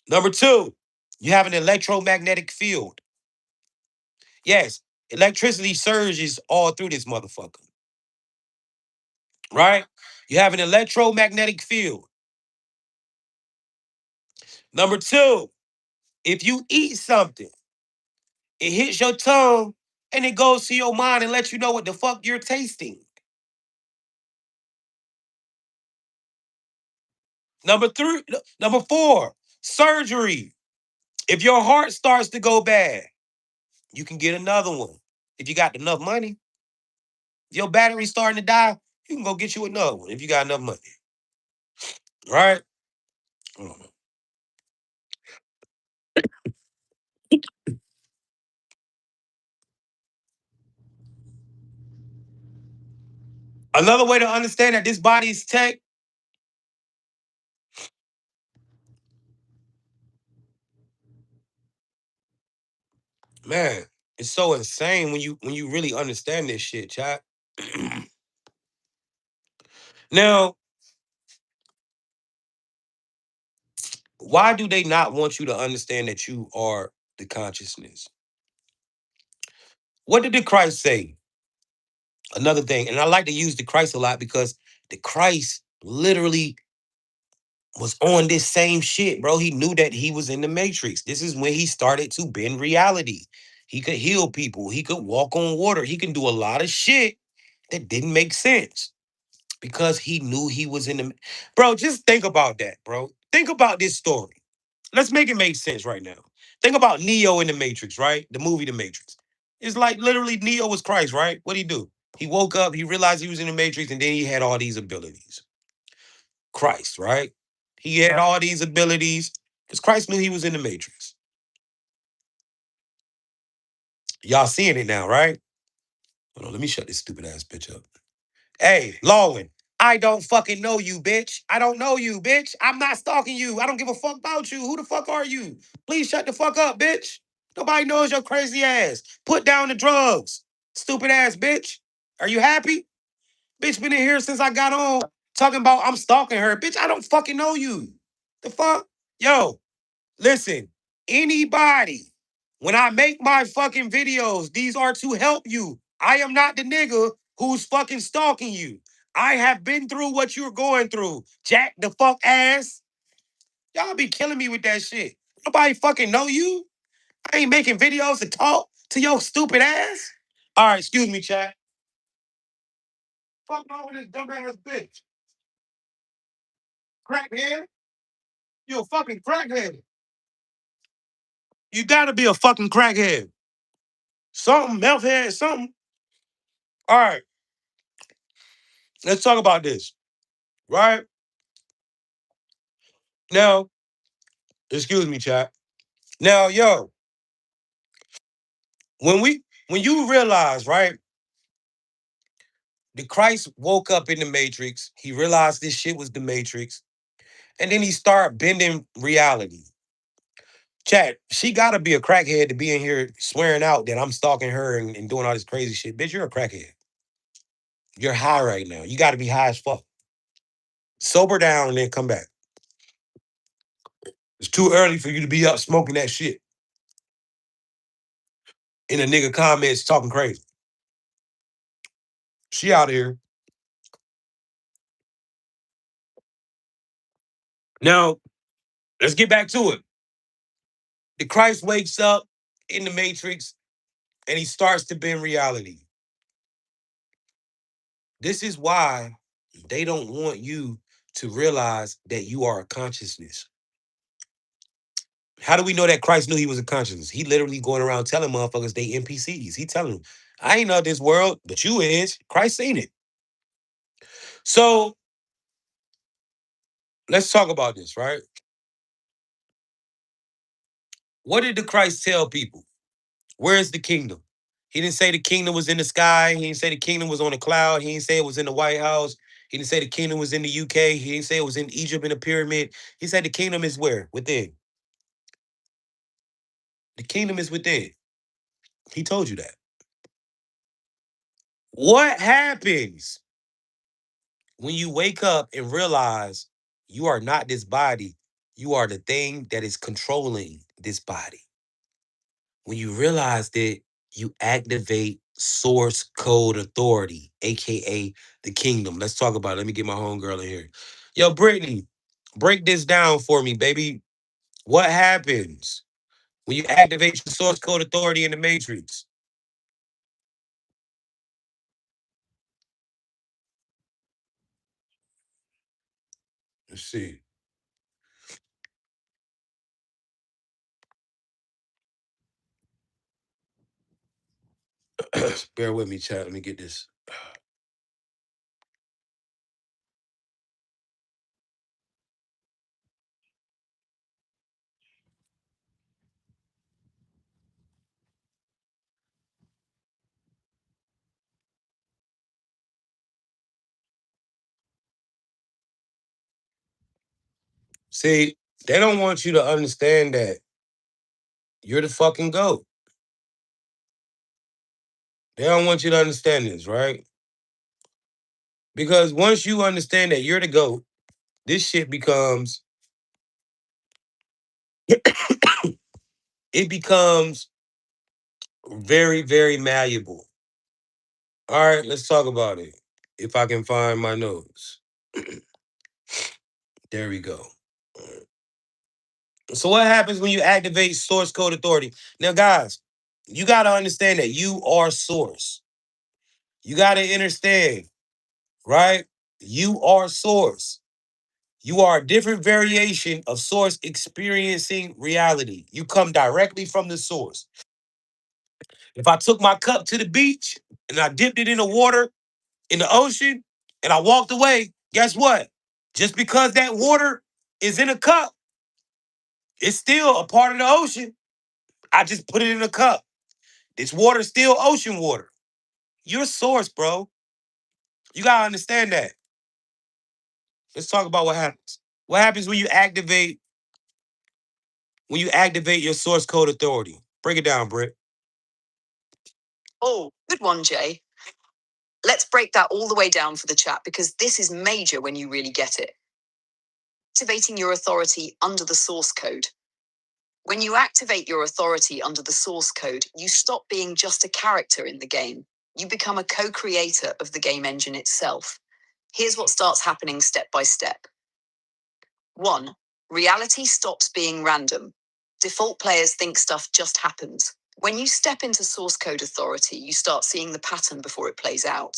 Number two, you have an electromagnetic field. Yes, electricity surges all through this motherfucker, right? You have an electromagnetic field. Number two, if you eat something, it hits your tongue and it goes to your mind and lets you know what the fuck you're tasting. Number four, surgery. If your heart starts to go bad, you can get another one. If you got enough money, if your battery's starting to die, you can go get you another one if you got enough money. Right? Mm. Another way to understand that this body is tech, man, it's so insane when you really understand this shit, chat. Now, why do they not want you to understand that you are the consciousness? What did the Christ say? Another thing, and I like to use the Christ a lot because the Christ literally was on this same shit, bro. He knew that he was in the matrix. This is when he started to bend reality. He could heal people. He could walk on water. He can do a lot of shit that didn't make sense because he knew he was in the. Bro, just think about that, bro. Think about this story. Let's make it make sense right now. Think about Neo in the Matrix, right? The movie The Matrix. It's like literally Neo was Christ, right? What'd he do? He woke up, he realized he was in the Matrix, and then he had all these abilities. Christ, right? He had all these abilities because Christ knew he was in the Matrix. Y'all seeing it now, right? Hold on, let me shut this stupid ass bitch up. Hey, Lawin, I don't fucking know you, bitch. I don't know you, bitch. I'm not stalking you. I don't give a fuck about you. Who the fuck are you? Please shut the fuck up, bitch. Nobody knows your crazy ass. Put down the drugs. Stupid ass bitch. Are you happy? Bitch been in here since I got on talking about I'm stalking her. Bitch, I don't fucking know you. The fuck? Yo, listen, anybody, when I make my fucking videos, these are to help you. I am not the nigga who's fucking stalking you. I have been through what you're going through. Jack the fuck ass. Y'all be killing me with that shit. Nobody fucking know you. I ain't making videos to talk to your stupid ass. All right, excuse me, chat. Fuck wrong with this dumb ass bitch. Crackhead. You a fucking crackhead. You gotta be a fucking crackhead. Something, meth head, something. All right, let's talk about this. Right? Now, excuse me, chat. Now, yo, when you realize, right? The Christ woke up in the Matrix. He realized this shit was the Matrix. And then he started bending reality. Chat, she gotta be a crackhead to be in here swearing out that I'm stalking her and doing all this crazy shit. Bitch, you're a crackhead. You're high right now. You gotta be high as fuck. Sober down and then come back. It's too early for you to be up smoking that shit. In a nigga comments talking crazy. She out here. Now, let's get back to it. The Christ wakes up in the Matrix and he starts to bend reality. This is why they don't want you to realize that you are a consciousness. How do we know that Christ knew he was a consciousness? He literally going around telling motherfuckers they NPCs. He telling them, I ain't of this world, but you is. Christ seen it. So let's talk about this, right? What did the Christ tell people? Where is the kingdom? He didn't say the kingdom was in the sky. He didn't say the kingdom was on the cloud. He didn't say it was in the White House. He didn't say the kingdom was in the UK. He didn't say it was in Egypt in the pyramid. He said the kingdom is where? Within. The kingdom is within. He told you that. What happens when you wake up and realize you are not this body? You are the thing that is controlling this body. When you realize that, you activate source code authority, aka the kingdom. Let's talk about it. Let me get my homegirl in here. Yo, Brittany, break this down for me, baby. What happens when you activate your source code authority in the matrix? Let's see. Bear with me, chat. Let me get this. See, they don't want you to understand that you're the fucking GOAT. They don't want you to understand this, right? Because once you understand that you're the GOAT, this shit becomes, it becomes very, very malleable. All right, let's talk about it. If I can find my notes. There we go. So what happens when you activate source code authority? Now, guys, you got to understand that you are source. You got to understand, right? You are source. You are a different variation of source experiencing reality. You come directly from the source. If I took my cup to the beach and I dipped it in the water, in the ocean, and I walked away, guess what? Just because that water is in a cup, it's still a part of the ocean. I just put it in a cup. This water is still ocean water. You're a source, bro. You gotta understand that. Let's talk about what happens. What happens when you activate your source code authority? Break it down, Britt. Oh, good one, Jay. Let's break that all the way down for the chat because this is major when you really get it. Activating your authority under the source code. When you activate your authority under the source code, you stop being just a character in the game. You become a co-creator of the game engine itself. Here's what starts happening step by step. 1. Reality stops being random. Default players think stuff just happens. When you step into source code authority, you start seeing the pattern before it plays out.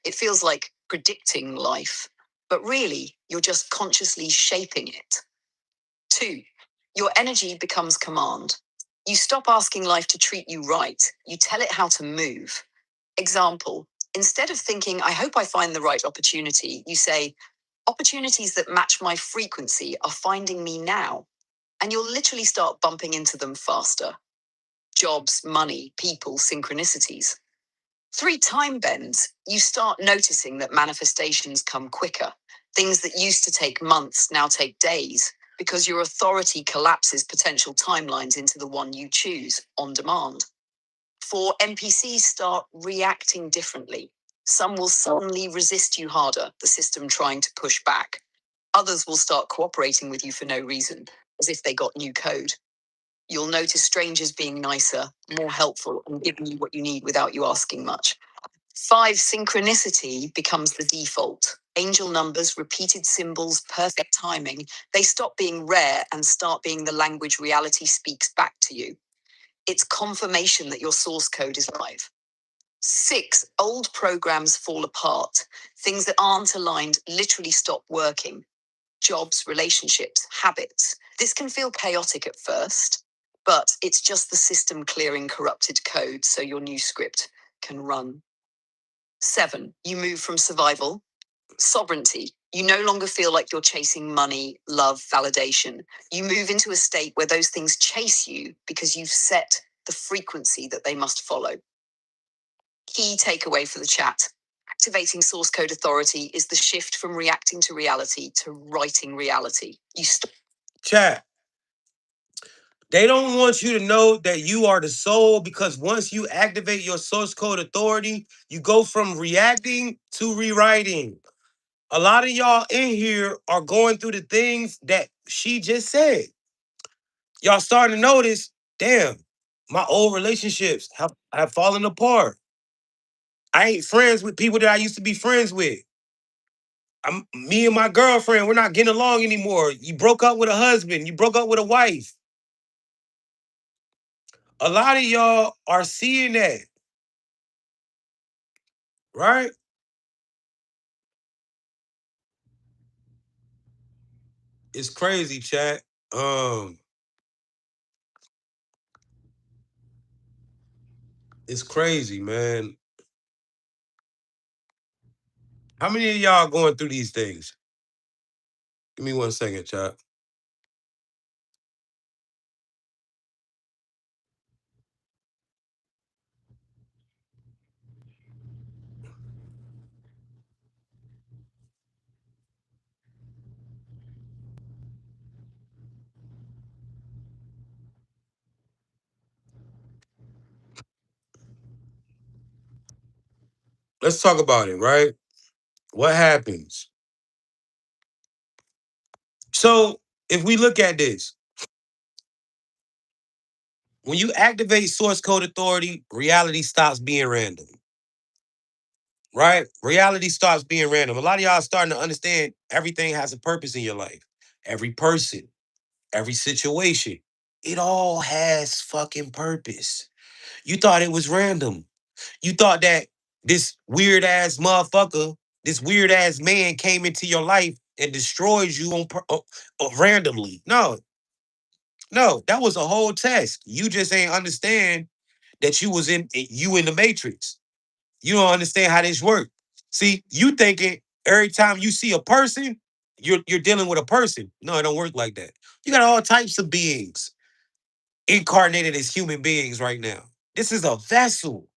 It feels like predicting life, but really, you're just consciously shaping it. 2. Your energy becomes command. You stop asking life to treat you right, you tell it how to move. Example, instead of thinking, I hope I find the right opportunity, you say, opportunities that match my frequency are finding me now. And you'll literally start bumping into them faster. Jobs, money, people, synchronicities. Three time bends, you start noticing that manifestations come quicker. Things that used to take months now take days because your authority collapses potential timelines into the one you choose on demand. Four, NPCs start reacting differently. Some will suddenly resist you harder, the system trying to push back. Others will start cooperating with you for no reason, as if they got new code. You'll notice strangers being nicer, more helpful, and giving you what you need without you asking much. Five, synchronicity becomes the default. Angel numbers, repeated symbols, perfect timing, they stop being rare and start being the language reality speaks back to you. It's confirmation that your source code is live. Six, old programs fall apart. Things that aren't aligned literally stop working. Jobs, relationships, habits. This can feel chaotic at first, but it's just the system clearing corrupted code so your new script can run. Seven, you move from survival, sovereignty. You no longer feel like you're chasing money, love, validation. You move into a state where those things chase you because you've set the frequency that they must follow. Key takeaway for the chat. Activating source code authority is the shift from reacting to reality to writing reality. Chat. They don't want you to know that you are the soul because once you activate your source code authority, you go from reacting to rewriting. A lot of y'all in here are going through the things that she just said. Y'all starting to notice, damn, my old relationships have fallen apart. I ain't friends with people that I used to be friends with. Me and my girlfriend, we're not getting along anymore. You broke up with a husband, you broke up with a wife. A lot of y'all are seeing that, right? It's crazy, chat. Um, it's crazy, man. How many of y'all going through these things? Give me 1 second, chat. Let's talk about it, right? What happens? So, if we look at this, when you activate source code authority, reality stops being random, right? Reality stops being random. A lot of y'all are starting to understand everything has a purpose in your life. Every person, every situation, it all has fucking purpose. You thought it was random. You thought that this weird ass motherfucker, this weird ass man came into your life and destroyed you randomly. No, no, that was a whole test. You just ain't understand that you in the matrix. You don't understand how this works. See, you thinking every time you see a person, you're dealing with a person. No, it don't work like that. You got all types of beings incarnated as human beings right now. This is a vessel.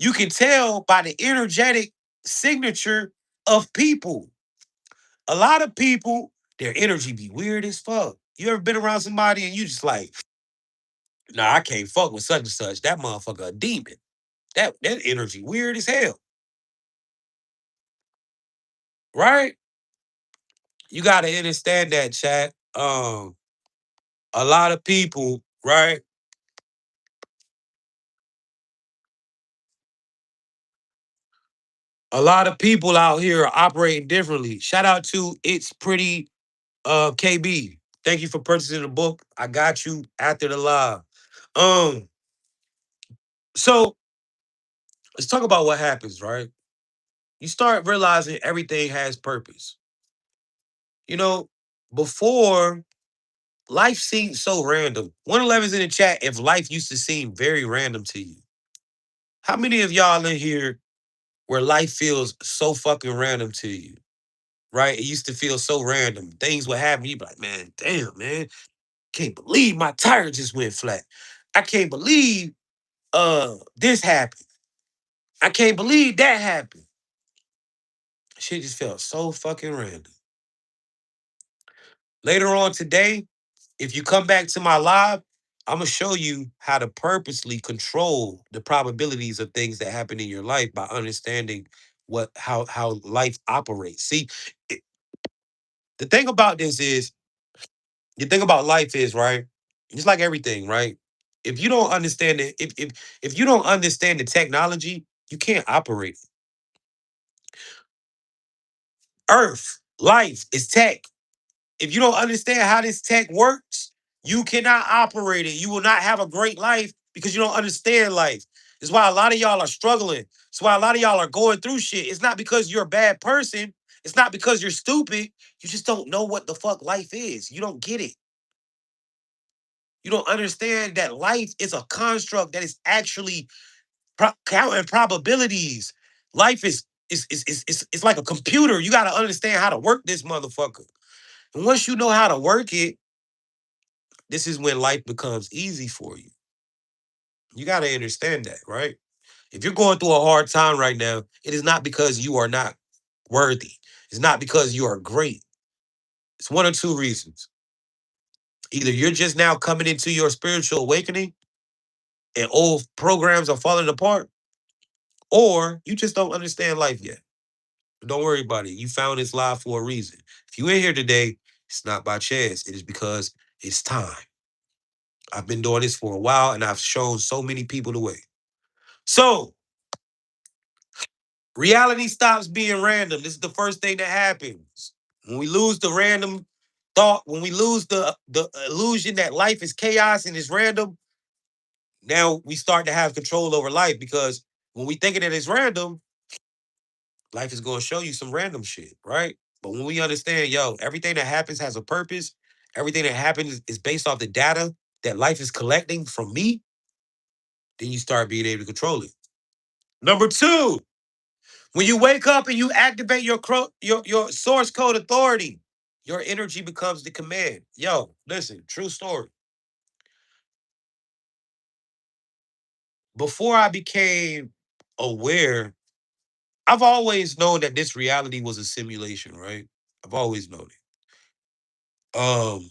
You can tell by the energetic signature of people. A lot of people, their energy be weird as fuck. You ever been around somebody and you just like, nah, I can't fuck with such and such. That motherfucker a demon. That energy weird as hell, right? You gotta understand that, chat. A lot of people, right? A lot of people out here are operating differently. Shout out to It's Pretty KB. Thank you for purchasing the book. I got you after the live. Um, so let's talk about what happens, right? You start realizing everything has purpose. You know, before life seemed so random. 111's in the chat if life used to seem very random to you. How many of y'all in here where life feels so fucking random to you? Right? It used to feel so random. Things would happen. You'd be like, man, damn, man. Can't believe my tire just went flat. I can't believe this happened. I can't believe that happened. Shit just felt so fucking random. Later on today, if you come back to my live, I'm gonna show you how to purposely control the probabilities of things that happen in your life by understanding how life operates. See, it- the thing about this is, the thing about life is, right? It's like everything, right? If you don't understand it, if you don't understand the technology, you can't operate it. Earth, life is tech. If you don't understand how this tech works, you cannot operate it. You will not have a great life because you don't understand life. It's why a lot of y'all are struggling. It's why a lot of y'all are going through shit. It's not because you're a bad person. It's not because you're stupid. You just don't know what the fuck life is. You don't get it. You don't understand that life is a construct that is actually counting probabilities. Life is like a computer. You got to understand how to work this motherfucker. And once you know how to work it, this is when life becomes easy for you. You got to understand that, right? If you're going through a hard time right now, it is not because you are not worthy. It's not because you are great. It's one or two reasons. Either you're just now coming into your spiritual awakening and old programs are falling apart, or you just don't understand life yet. But don't worry about it. You found this live for a reason. If you in here today, it's not by chance. It is because it's time. I've been doing this for a while and I've shown so many people the way. So, reality stops being random. This is the first thing that happens. When we lose the random thought, when we lose the illusion that life is chaos and is random, now we start to have control over life because when we thinking that it's random, life is going to show you some random shit, right? But when we understand, yo, everything that happens has a purpose, everything that happens is based off the data that life is collecting from me, then you start being able to control it. Number two, when you wake up and you activate your source code authority, your energy becomes the command. Yo, listen, true story. Before I became aware, I've always known that this reality was a simulation, right? I've always known it.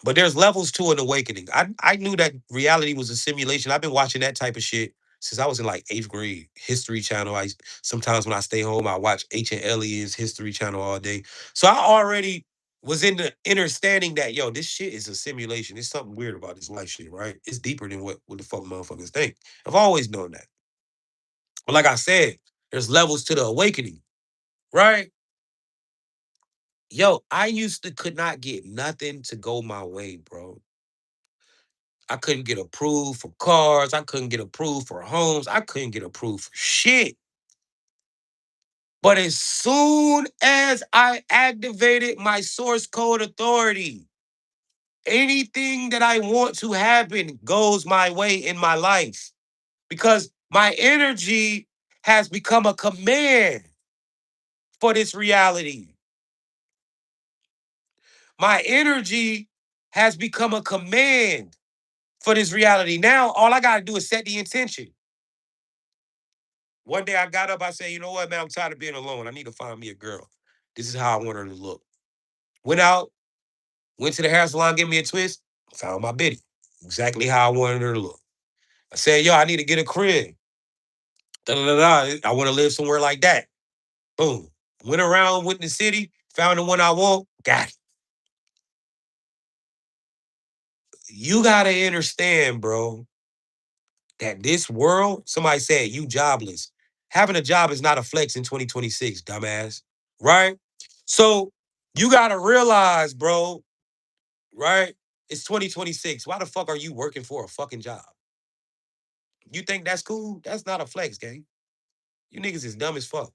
But there's levels to an awakening. I knew that reality was a simulation. I've been watching that type of shit since I was in like 8th grade. History Channel. Sometimes when I stay home, I watch Ancient Aliens History Channel all day. So I already was in the understanding that yo, this shit is a simulation. There's something weird about this life shit, right? It's deeper than what the fuck motherfuckers think. I've always known that. But like I said, there's levels to the awakening, right? Yo, I used to could not get nothing to go my way, bro. I couldn't get approved for cars. I couldn't get approved for homes. I couldn't get approved for shit. But as soon as I activated my source code authority, anything that I want to happen goes my way in my life because my energy has become a command for this reality. My energy has become a command for this reality. Now, all I got to do is set the intention. One day I got up, I said, you know what, man, I'm tired of being alone. I need to find me a girl. This is how I want her to look. Went out, went to the hair salon, get me a twist, found my Biddy. Exactly how I wanted her to look. I said, yo, I need to get a crib. Da-da-da-da. I want to live somewhere like that. Boom. Went around, went in the city, found the one I want, got it. You gotta understand, bro, that this world, somebody said you jobless. Having a job is not a flex in 2026, dumbass. Right? So you gotta realize, bro, right? It's 2026. Why the fuck are you working for a fucking job? You think that's cool? That's not a flex, gang. You niggas is dumb as fuck.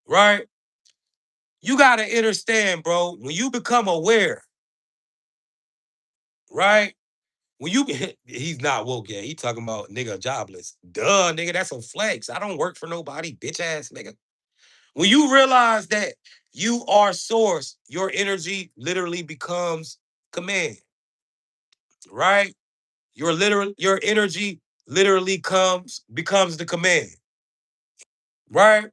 Right? You gotta understand, bro, when you become aware, right? When you he's not woke yet. He talking about nigga jobless. Duh, nigga, that's a flex. I don't work for nobody, bitch ass nigga. When you realize that you are source, your energy literally becomes command, right? Your energy literally becomes the command. right?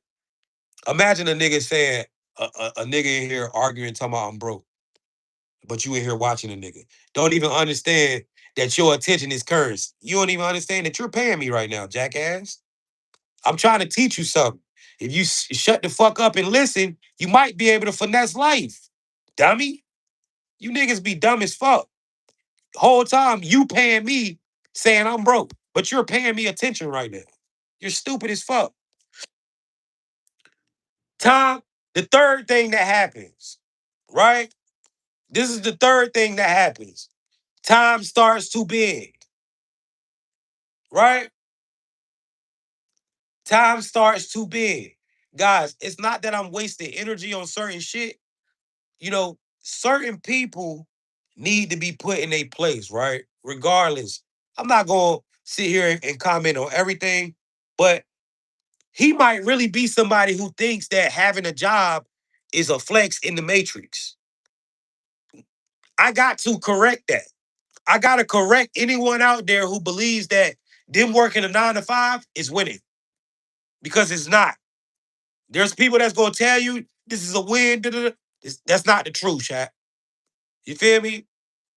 Imagine a nigga saying, a nigga in here arguing, talking about I'm broke, but you in here watching a nigga. Don't even understand that your attention is cursed. You don't even understand that you're paying me right now, jackass. I'm trying to teach you something. If you shut the fuck up and listen, you might be able to finesse life, dummy. You niggas be dumb as fuck. Whole time you paying me saying I'm broke, but you're paying me attention right now. You're stupid as fuck. Tom, the third thing that happens, right? This is the third thing that happens. Time starts to bend, right? Time starts to bend. Guys, it's not that I'm wasting energy on certain shit. Certain people need to be put in a place, right? Regardless. I'm not going to sit here and comment on everything, but he might really be somebody who thinks that having a job is a flex in the matrix. I got to correct that. I got to correct anyone out there who believes that them working a 9 to 5 is winning, because it's not. There's people that's going to tell you this is a win. Da, da, da. That's not the truth, chat. You feel me?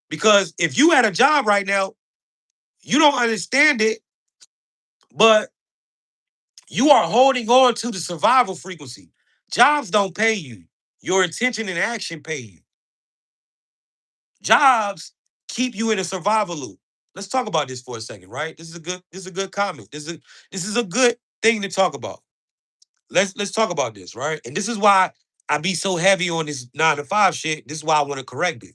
Because if you had a job right now, you don't understand it, but you are holding on to the survival frequency. Jobs don't pay you. Your intention and action pay you. Jobs keep you in a survival loop. Let's talk about this for a second, right? This is a good comment. This is a good thing to talk about. Let's talk about this, right? And this is why I be so heavy on this 9 to 5 shit. This is why I want to correct it.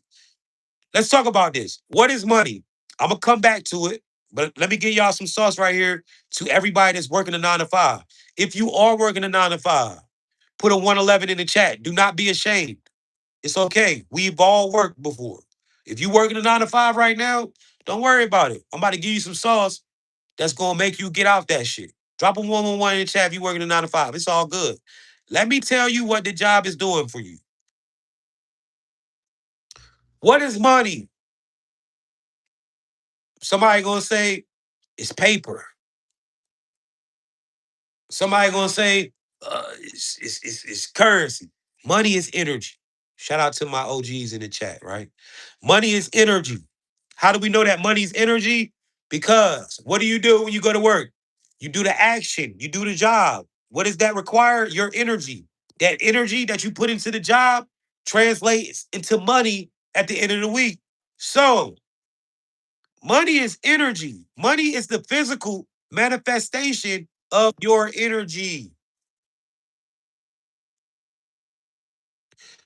Let's talk about this. What is money? I'm gonna come back to it, but let me give y'all some sauce right here to everybody that's working a 9 to 5. If you are working a 9 to 5, put a 111 in the chat. Do not be ashamed. It's okay. We've all worked before. If you working a 9 to 5 right now, don't worry about it. I'm about to give you some sauce that's gonna make you get off that shit. Drop a 111 in the chat if you working a 9 to 5. It's all good. Let me tell you what the job is doing for you. What is money? Somebody gonna say it's paper. Somebody gonna say it's currency. Money is energy. Shout out to my OGs in the chat, right? Money is energy. How do we know that money is energy? Because what do you do when you go to work? You do the action, you do the job. What does that require? Your energy. That energy that you put into the job translates into money at the end of the week. So, money is energy. Money is the physical manifestation of your energy.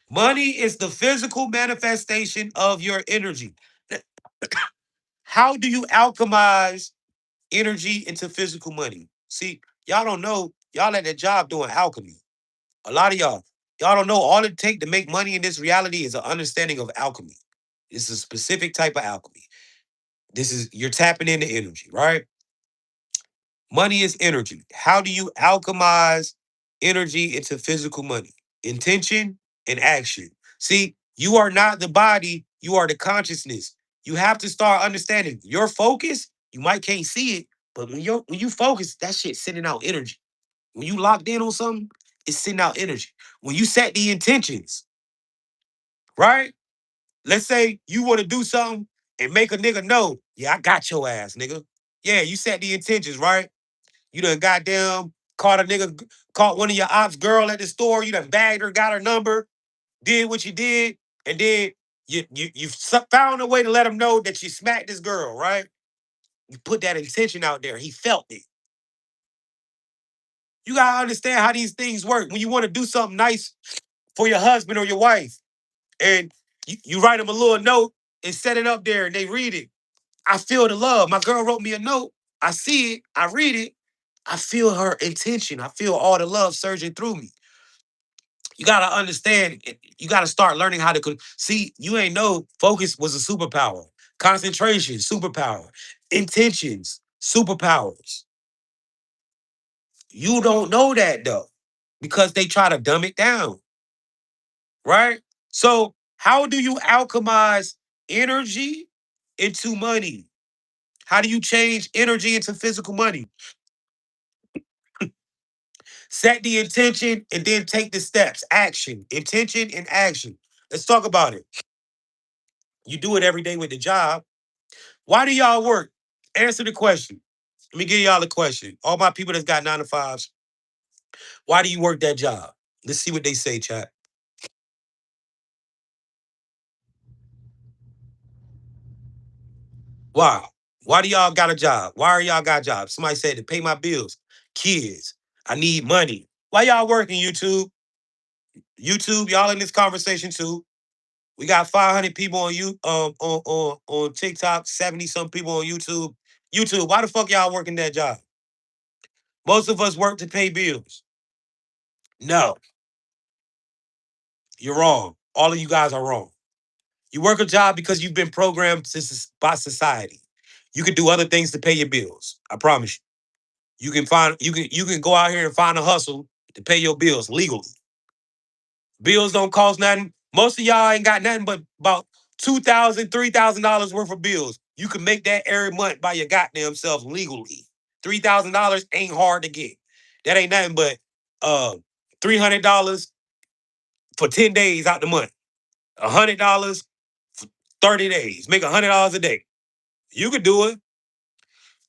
Money is the physical manifestation of your energy. How do you alchemize energy into physical money? See, y'all don't know. Y'all at that job doing alchemy. A lot of y'all don't know. All it take to make money in this reality is an understanding of alchemy. It's a specific type of alchemy. You're tapping into energy, right? Money is energy. How do you alchemize energy into physical money? Intention and action. See, you are not the body, you are the consciousness. You have to start understanding your focus. You might can't see it, but when you focus, that shit's sending out energy. When you locked in on something, it's sending out energy. When you set the intentions, right? Let's say you want to do something and make a nigga know, yeah, I got your ass, nigga. Yeah, you set the intentions, right? You done goddamn caught one of your ops girl at the store. You done bagged her, got her number, did what you did, and then you found a way to let him know that you smacked this girl, right? You put that intention out there. He felt it. You gotta understand how these things work. When you want to do something nice for your husband or your wife, and you write them a little note and set it up there, and they read it. I feel the love. My girl wrote me a note. I see it. I read it. I feel her intention. I feel all the love surging through me. You gotta understand. You gotta start learning how to see. You ain't know focus was a superpower. Concentration, superpower. Intentions, superpowers. You don't know that though, because they try to dumb it down, right? So how do you alchemize energy into money? How do you change energy into physical money? Set the intention and then take the steps. Action, intention, and action. Let's talk about it. You do it every day with the job. Why do y'all work? Answer the question. Let me give y'all a question. All my people that's got 9 to 5s, why do you work that job? Let's see what they say, chat. Why? Why do y'all got a job? Why are y'all got jobs? Somebody said to pay my bills, kids. I need money. Why y'all working, YouTube? YouTube, y'all in this conversation too. We got 500 people on you on TikTok, 70 some people on YouTube. YouTube, why the fuck y'all working that job? Most of us work to pay bills. No, you're wrong. All of you guys are wrong. You work a job because you've been programmed by society. You can do other things to pay your bills. I promise you. You can go out here and find a hustle to pay your bills legally. Bills don't cost nothing. Most of y'all ain't got nothing but about $2,000, $3,000 worth of bills. You can make that every month by your goddamn self legally. $3,000 ain't hard to get. That ain't nothing but $300 for 10 days out the month. $100 for 30 days. Make $100 a day. You could do it.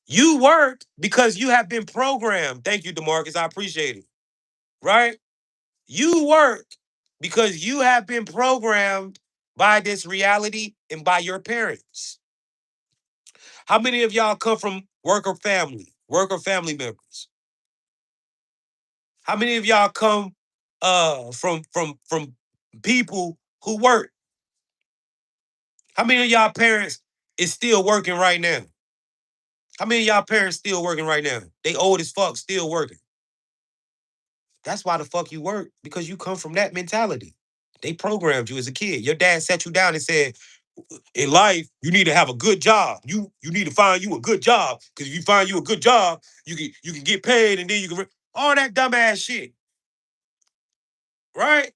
You work because you have been programmed. Thank you, DeMarcus. I appreciate it. Right? You work because you have been programmed by this reality and by your parents. How many of y'all come from work or family members? How many of y'all come from people who work? How many of y'all parents is still working right now? How many of y'all parents still working right now? They old as fuck, still working. That's why the fuck you work, because you come from that mentality. They programmed you as a kid. Your dad sat you down and said, in life, you need to have a good job. You need to find you a good job. Because if you find you a good job, you can get paid and then you can all that dumbass shit. Right?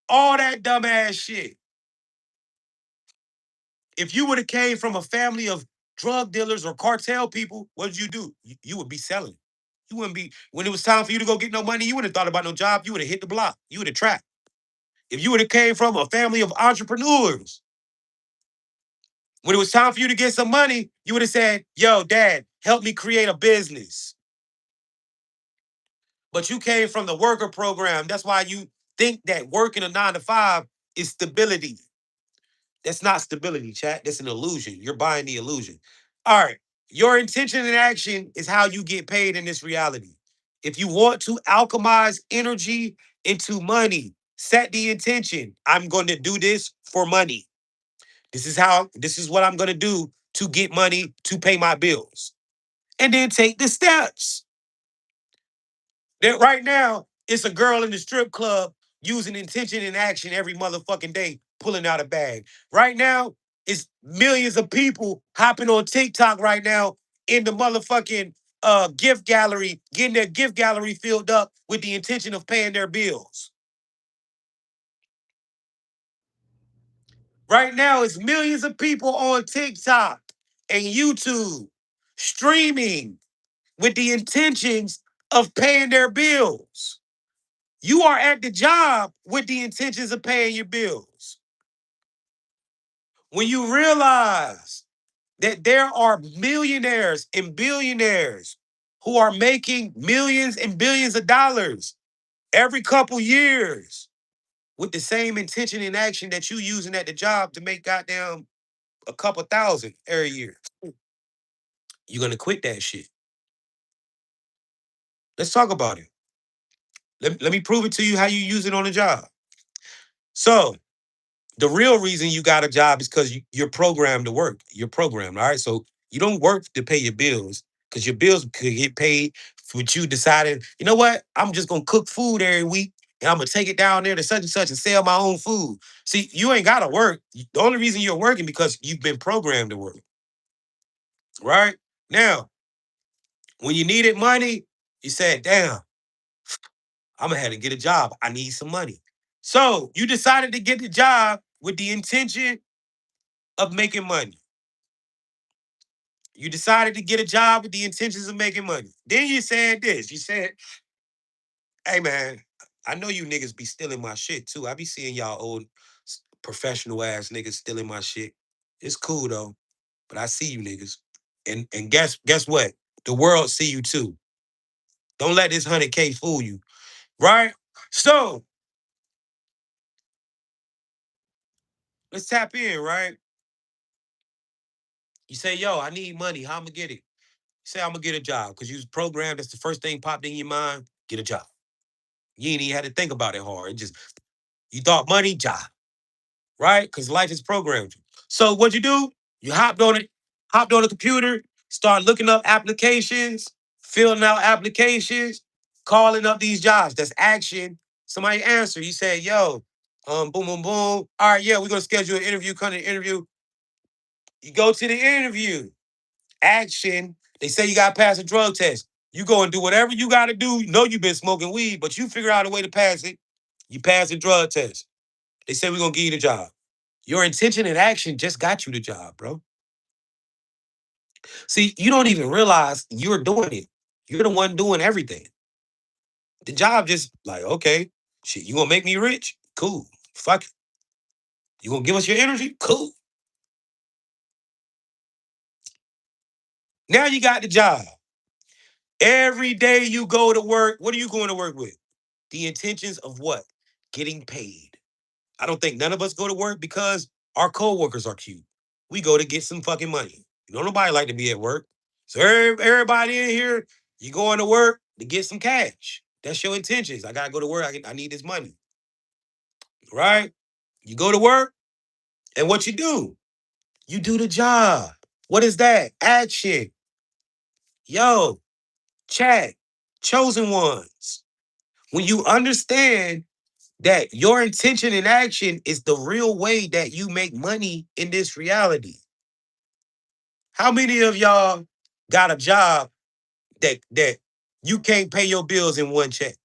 All that dumbass shit. If you would have came from a family of drug dealers or cartel people, what would you do? You would be selling. You wouldn't be, when it was time for you to go get no money, you wouldn't have thought about no job. You would have hit the block. You would have trapped. If you would have came from a family of entrepreneurs, when it was time for you to get some money, you would have said, yo, dad, help me create a business. But you came from the worker program. That's why you think that working a 9 to 5 is stability. That's not stability, chat. That's an illusion. You're buying the illusion. All right. Your intention and action is how you get paid in this reality. If you want to alchemize energy into money, set the intention. I'm going to do this for money. This is what I'm going to do to get money to pay my bills. And then take the steps. That right now, it's a girl in the strip club using intention and action every motherfucking day, pulling out a bag. Right now, it's millions of people hopping on TikTok right now in the motherfucking gift gallery, getting their gift gallery filled up with the intention of paying their bills. Right now, it's millions of people on TikTok and YouTube streaming with the intentions of paying their bills. You are at the job with the intentions of paying your bills. When you realize that there are millionaires and billionaires who are making millions and billions of dollars every couple years with the same intention and action that you using at the job to make goddamn a couple thousand every year, you're gonna quit that shit. Let's talk about it. Let me prove it to you how you use it on the job. So the real reason you got a job is because you're programmed to work. You're programmed, all right? So you don't work to pay your bills because your bills could get paid with you deciding, you know what? I'm just gonna cook food every week and I'm gonna take it down there to such and such and sell my own food. See, you ain't gotta work. The only reason you're working because you've been programmed to work, right? Now, when you needed money, you said, damn, I'm gonna have to get a job. I need some money. So you decided to get the job with the intention of making money. You decided to get a job with the intentions of making money. Then you said this. You said, hey man, I know you niggas be stealing my shit too. I be seeing y'all old professional ass niggas stealing my shit. It's cool though, but I see you niggas. And guess what? The world see you too. Don't let this 100K fool you, right? So let's tap in, right? You say, yo, I need money. How I'm gonna get it? You say, I'm gonna get a job because you was programmed. That's the first thing popped in your mind. Get a job. You ain't even had to think about it hard. It just you thought money, job, right? Because life is programmed you. So what you do? You hopped on the computer, start looking up applications, filling out applications, calling up these jobs. That's action. Somebody answer. You say, yo, boom, boom, boom. All right, yeah, we're gonna schedule an interview. Come to the interview. You go to the interview. Action. They say you gotta pass a drug test. You go and do whatever you gotta do. You know you've been smoking weed, but you figure out a way to pass it. You pass the drug test. They say we're gonna give you the job. Your intention and action just got you the job, bro. See, you don't even realize you're doing it. You're the one doing everything. The job just like, okay, shit, you gonna make me rich? Cool. Fuck it. You gonna give us your energy? Cool. Now you got the job. Every day you go to work, what are you going to work with? The intentions of what? Getting paid. I don't think none of us go to work because our coworkers are cute. We go to get some fucking money. You know, nobody like to be at work. So everybody in here, you going to work to get some cash. That's your intentions. I gotta go to work. I need this money. Right? You go to work, and what you do? You do the job. What is that? Action. Yo, chat. Chosen ones. When you understand that your intention and action is the real way that you make money in this reality. How many of y'all got a job that you can't pay your bills in one check?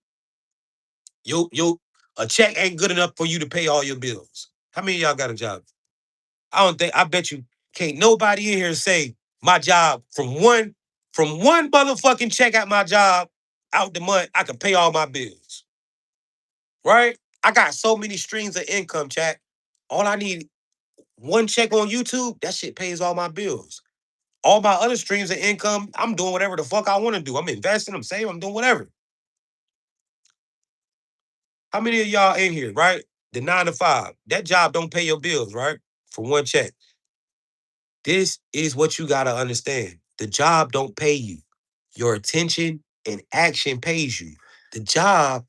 You a check ain't good enough for you to pay all your bills. How many of y'all got a job? I bet you can't nobody in here say my job from one motherfucking check at my job out the month, I can pay all my bills. Right? I got so many streams of income, chat. All I need one check on YouTube, that shit pays all my bills. All my other streams of income, I'm doing whatever the fuck I want to do. I'm investing, I'm saving, I'm doing whatever. How many of y'all in here, right? The 9 to 5, that job don't pay your bills, right? For one check. This is what you gotta understand. The job don't pay you. Your attention and action pays you. The job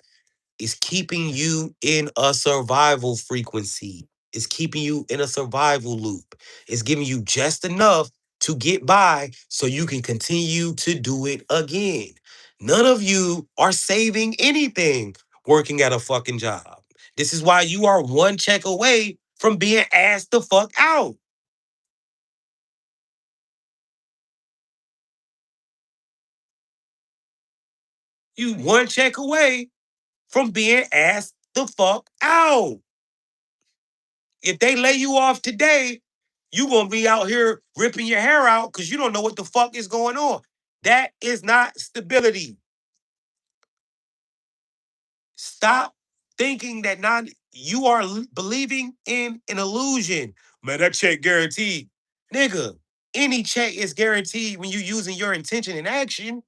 is keeping you in a survival frequency. It's keeping you in a survival loop. It's giving you just enough to get by so you can continue to do it again. None of you are saving anything working at a fucking job. This is why you are one check away from being asked the fuck out. You one check away from being asked the fuck out. If they lay you off today, you gonna be out here ripping your hair out because you don't know what the fuck is going on. That is not stability. Stop thinking that not you are believing in an illusion. Man, that check guaranteed. Nigga, any check is guaranteed when you're using your intention and action.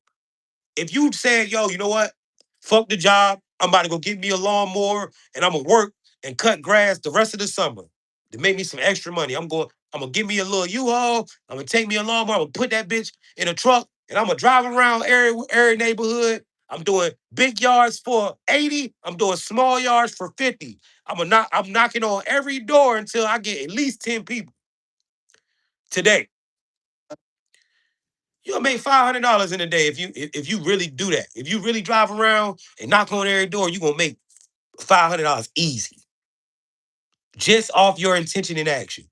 If you said, yo, you know what? Fuck the job. I'm about to go get me a lawnmower and I'm gonna work and cut grass the rest of the summer to make me some extra money. I'm gonna give me a little U-Haul. I'm gonna take me a lawnmower. I'm gonna put that bitch in a truck and I'm gonna drive around every neighborhood. I'm doing big yards for 80. I'm doing small yards for 50. I'm knocking on every door until I get at least 10 people today. You'll make $500 in a day if you really do that. If you really drive around and knock on every door, you're gonna make $500 easy. Just off your intention and action.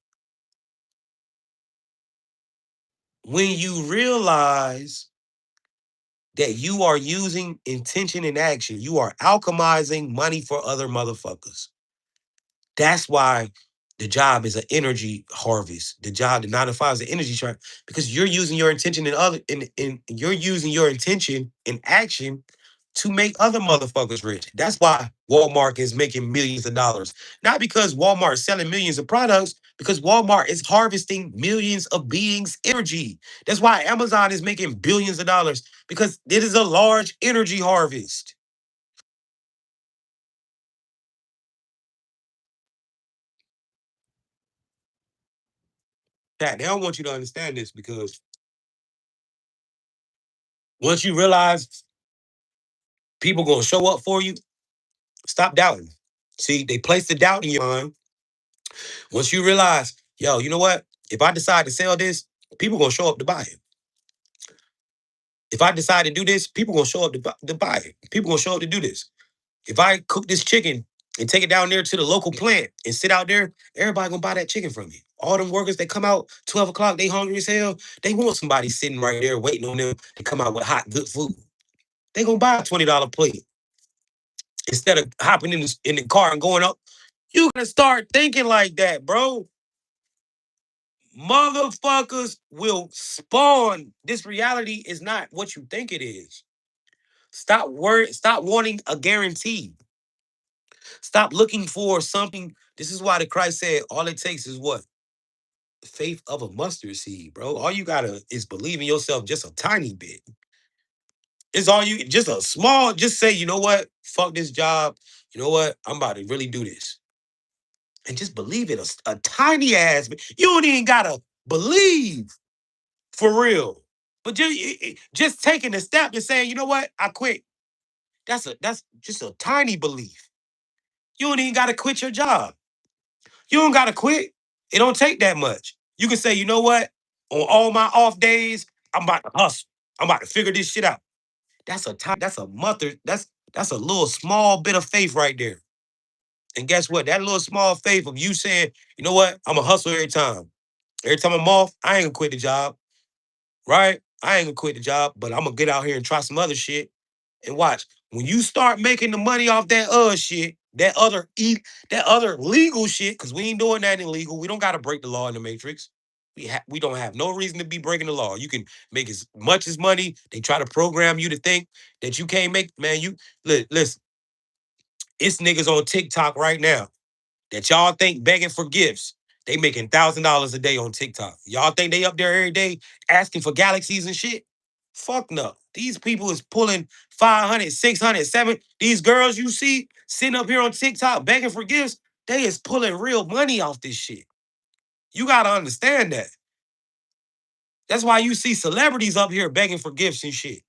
When you realize that you are using intention and action, you are alchemizing money for other motherfuckers. That's why The job is an energy harvest. The job, the 9 to 5 is an energy chart because you're using your intention and other in you're using your intention and action to make other motherfuckers rich. That's why Walmart is making millions of dollars. Not because Walmart's selling millions of products, because Walmart is harvesting millions of beings' energy. That's why Amazon is making billions of dollars because it is a large energy harvest. Pat, they don't want you to understand this because once you realize people gonna show up for you, stop doubting. See, they place the doubt in your mind. Once you realize, yo, you know what? If I decide to sell this, people gonna show up to buy it. If I decide to do this, people gonna show up to buy it. People gonna show up to do this. If I cook this chicken and take it down there to the local plant and sit out there, everybody gonna buy that chicken from me. All them workers that come out 12 o'clock, they hungry as hell. They want somebody sitting right there waiting on them to come out with hot, good food. They gonna buy a $20 plate instead of hopping in the car and going up. You gotta start thinking like that, bro. Motherfuckers will spawn. This reality is not what you think it is. Stop wanting a guarantee. Stop looking for something. This is why the Christ said all it takes is what? Faith of a mustard seed, bro. All you gotta is believe in yourself just a tiny bit. It's all you just a small, just say, you know what? Fuck this job. You know what? I'm about to really do this. And just believe it. A tiny ass. You don't even gotta believe for real. But just taking a step and saying, you know what? I quit. That's just a tiny belief. You don't even gotta quit your job. You don't gotta quit. It don't take that much. You can say, you know what? On all my off days, I'm about to hustle. I'm about to figure this shit out. That's a mother. That's a little small bit of faith right there. And guess what? That little small faith of you saying, you know what? I'm a hustle every time. Every time I'm off, I ain't gonna quit the job, right? I ain't gonna quit the job, but I'm gonna get out here and try some other shit. And watch, when you start making the money off that shit, that other legal shit, because we ain't doing that illegal. We don't gotta break the law in the matrix. We don't have no reason to be breaking the law. You can make as much as money. They try to program you to think that you can't make, man. Listen, it's niggas on TikTok right now that y'all think begging for gifts. They making $1,000 a day on TikTok. Y'all think they up there every day asking for galaxies and shit? Fuck no. These people is pulling 500, 600, 700. These girls you see sitting up here on TikTok begging for gifts, they is pulling real money off this shit. You gotta understand that. That's why you see celebrities up here begging for gifts and shit.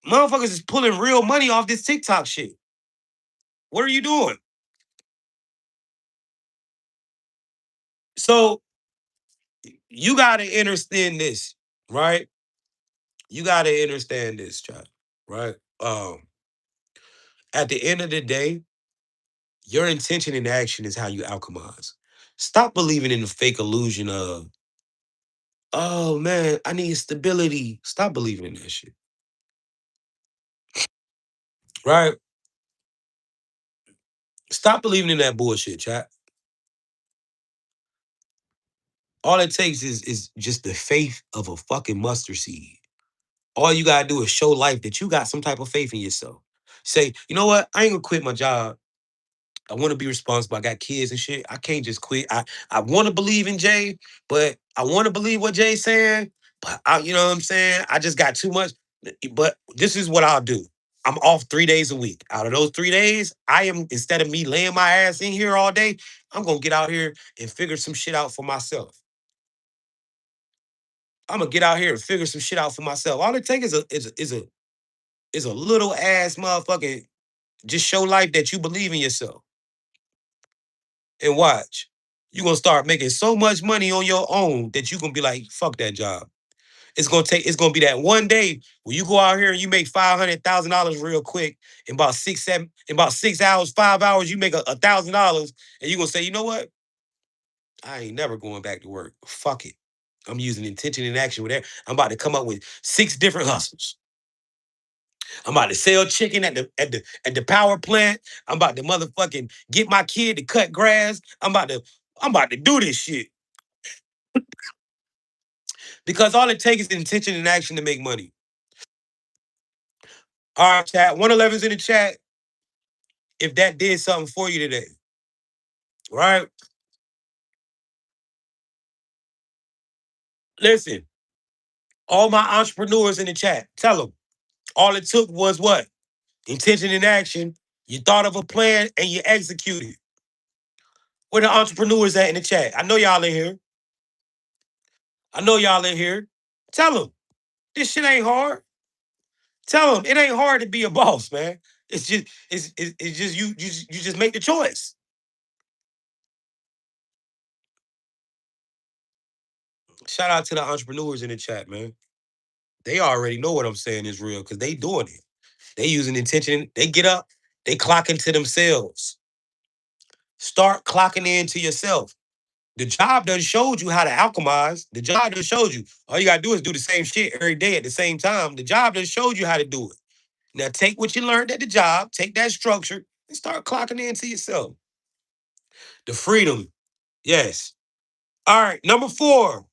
Motherfuckers is pulling real money off this TikTok shit. What are you doing? So you gotta understand this, right? You gotta understand this, child, right? At the end of the day, your intention and action is how you alchemize. Stop believing in the fake illusion of, oh man, I need stability. Stop believing in that shit. Right? Stop believing in that bullshit, chat. All it takes is just the faith of a fucking mustard seed. All you gotta do is show life that you got some type of faith in yourself. Say, you know what? I ain't gonna quit my job. I want to be responsible. I got kids and shit. I can't just quit. I want to believe in Jay, but I want to believe what Jay's saying. But you know what I'm saying? I just got too much. But this is what I'll do. I'm off 3 days a week. Out of those 3 days, I am, instead of me laying my ass in here all day, I'm gonna get out here and figure some shit out for myself. I'm gonna get out here and figure some shit out for myself. All it takes is a little ass motherfucking just show life that you believe in yourself. And watch. You're gonna start making so much money on your own that you're gonna be like, fuck that job. It's gonna be that one day where you go out here and you make $500,000 real quick in about 6 hours, 5 hours, you make $1,000, and you're gonna say, you know what? I ain't never going back to work. Fuck it. I'm using intention and action with that. I'm about to come up with 6 different hustles. I'm about to sell chicken at the power plant. I'm about to motherfucking get my kid to cut grass. I'm about to I'm about to do this shit. Because all it takes is intention and action to make money. All right, chat. 111's in the chat if that did something for you today. Right? Listen, all my entrepreneurs in the chat, tell them all it took was what? Intention and action. You thought of a plan and you executed. Where the entrepreneurs at in the chat? I know y'all in here. I know y'all in here. Tell them this shit ain't hard. Tell them it ain't hard to be a boss, man. It's just you just make the choice. Shout out to the entrepreneurs in the chat, man. They already know what I'm saying is real because they doing it. They using intention. They get up. They clock into themselves. Start clocking into yourself. The job done showed you how to alchemize. The job done showed you. All you gotta do is do the same shit every day at the same time. The job done showed you how to do it. Now take what you learned at the job, take that structure, and start clocking into yourself. The freedom. Yes. All right. Number 4.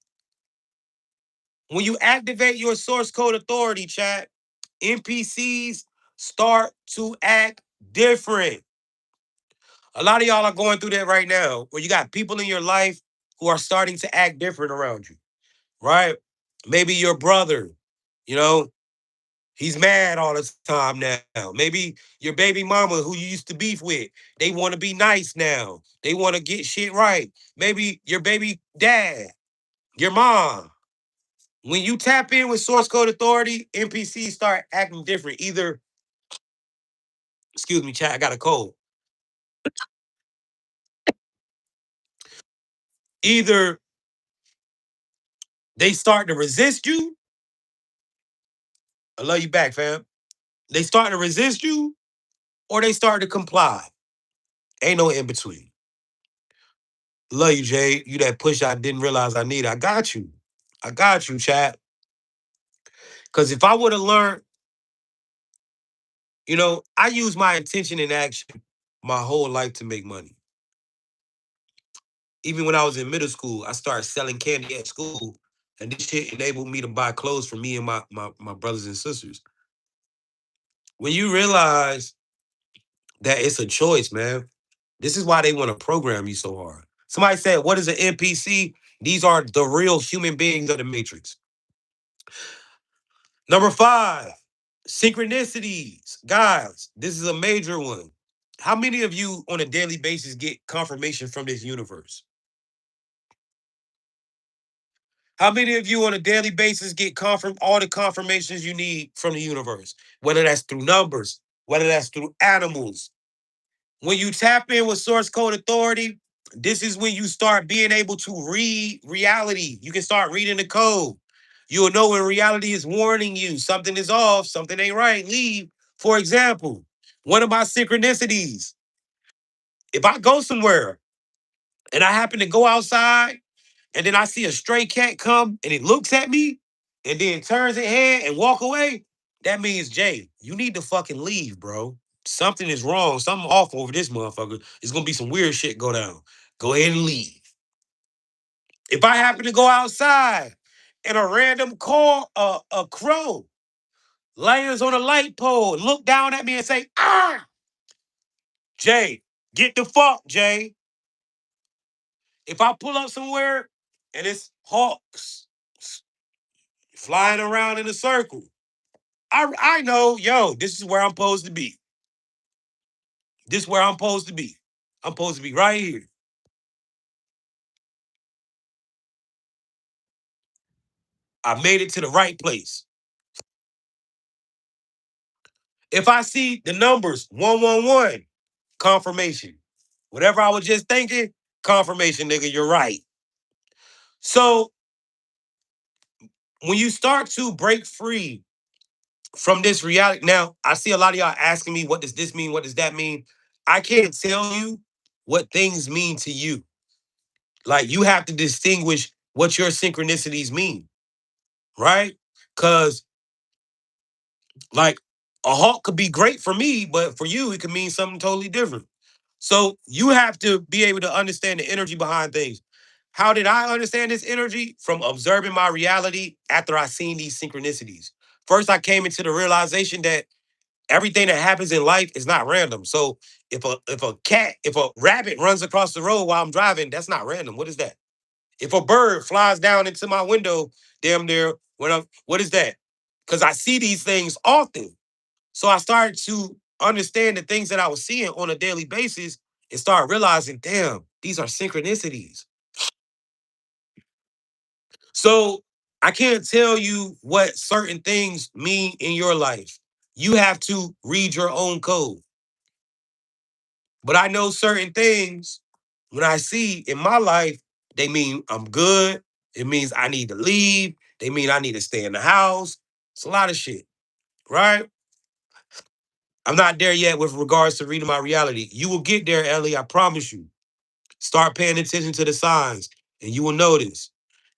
When you activate your source code authority, chat, NPCs start to act different. A lot of y'all are going through that right now, where you got people in your life who are starting to act different around you, right? Maybe your brother, you know, he's mad all the time now. Maybe your baby mama who you used to beef with, they want to be nice now. They want to get shit right. Maybe your baby dad, your mom. When you tap in with source code authority, NPCs start acting different. Either, excuse me, chat, I got a cold. Either they start to resist you. I love you back, fam. They start to resist you, or they start to comply. Ain't no in between. Love you, Jay. You that push I didn't realize I need. I got you. I got you, chat. Because if I would have learned, I use my intention and action my whole life to make money. Even when I was in middle school, I started selling candy at school. And this shit enabled me to buy clothes for me and my brothers and sisters. When you realize that it's a choice, man, this is why they want to program you so hard. Somebody said, what is an NPC? These are the real human beings of the Matrix. Number 5, synchronicities. Guys, this is a major one. How many of you on a daily basis get confirmation from this universe? How many of you on a daily basis get all the confirmations you need from the universe? Whether that's through numbers, whether that's through animals. When you tap in with source code authority, this is when you start being able to read reality. You can start reading the code. You'll know when reality is warning you something is off, something ain't right, leave. For example, one of my synchronicities, if I go somewhere and I happen to go outside and then I see a stray cat come and it looks at me and then turns its head and walk away, that means, Jay, you need to fucking leave, bro. Something is wrong. Something off over this motherfucker. It's gonna be some weird shit go down. Go ahead and leave. If I happen to go outside and a random call, a crow lands on a light pole and look down at me and say, ah, Jay, get the fuck, Jay. If I pull up somewhere and it's hawks flying around in a circle, I know, yo, this is where I'm supposed to be. This is where I'm supposed to be. I'm supposed to be right here. I made it to the right place. If I see the numbers 111, confirmation. Whatever I was just thinking, confirmation, nigga, you're right. So when you start to break free from this reality, now I see a lot of y'all asking me, what does this mean? What does that mean? I can't tell you what things mean to you. Like you have to distinguish what your synchronicities mean, right? Because like a hawk could be great for me, but for you, it could mean something totally different. So you have to be able to understand the energy behind things. How did I understand this energy? From observing my reality after I seen these synchronicities. First, I came into the realization that everything that happens in life is not random. So if a rabbit runs across the road while I'm driving, that's not random. What is that? If a bird flies down into my window, damn near, what is that? Because I see these things often. So I started to understand the things that I was seeing on a daily basis and start realizing, damn, these are synchronicities. So I can't tell you what certain things mean in your life. You have to read your own code. But I know certain things when I see in my life, they mean I'm good. It means I need to leave. They mean I need to stay in the house. It's a lot of shit, right? I'm not there yet with regards to reading my reality. You will get there, Ellie. I promise you. Start paying attention to the signs and you will notice.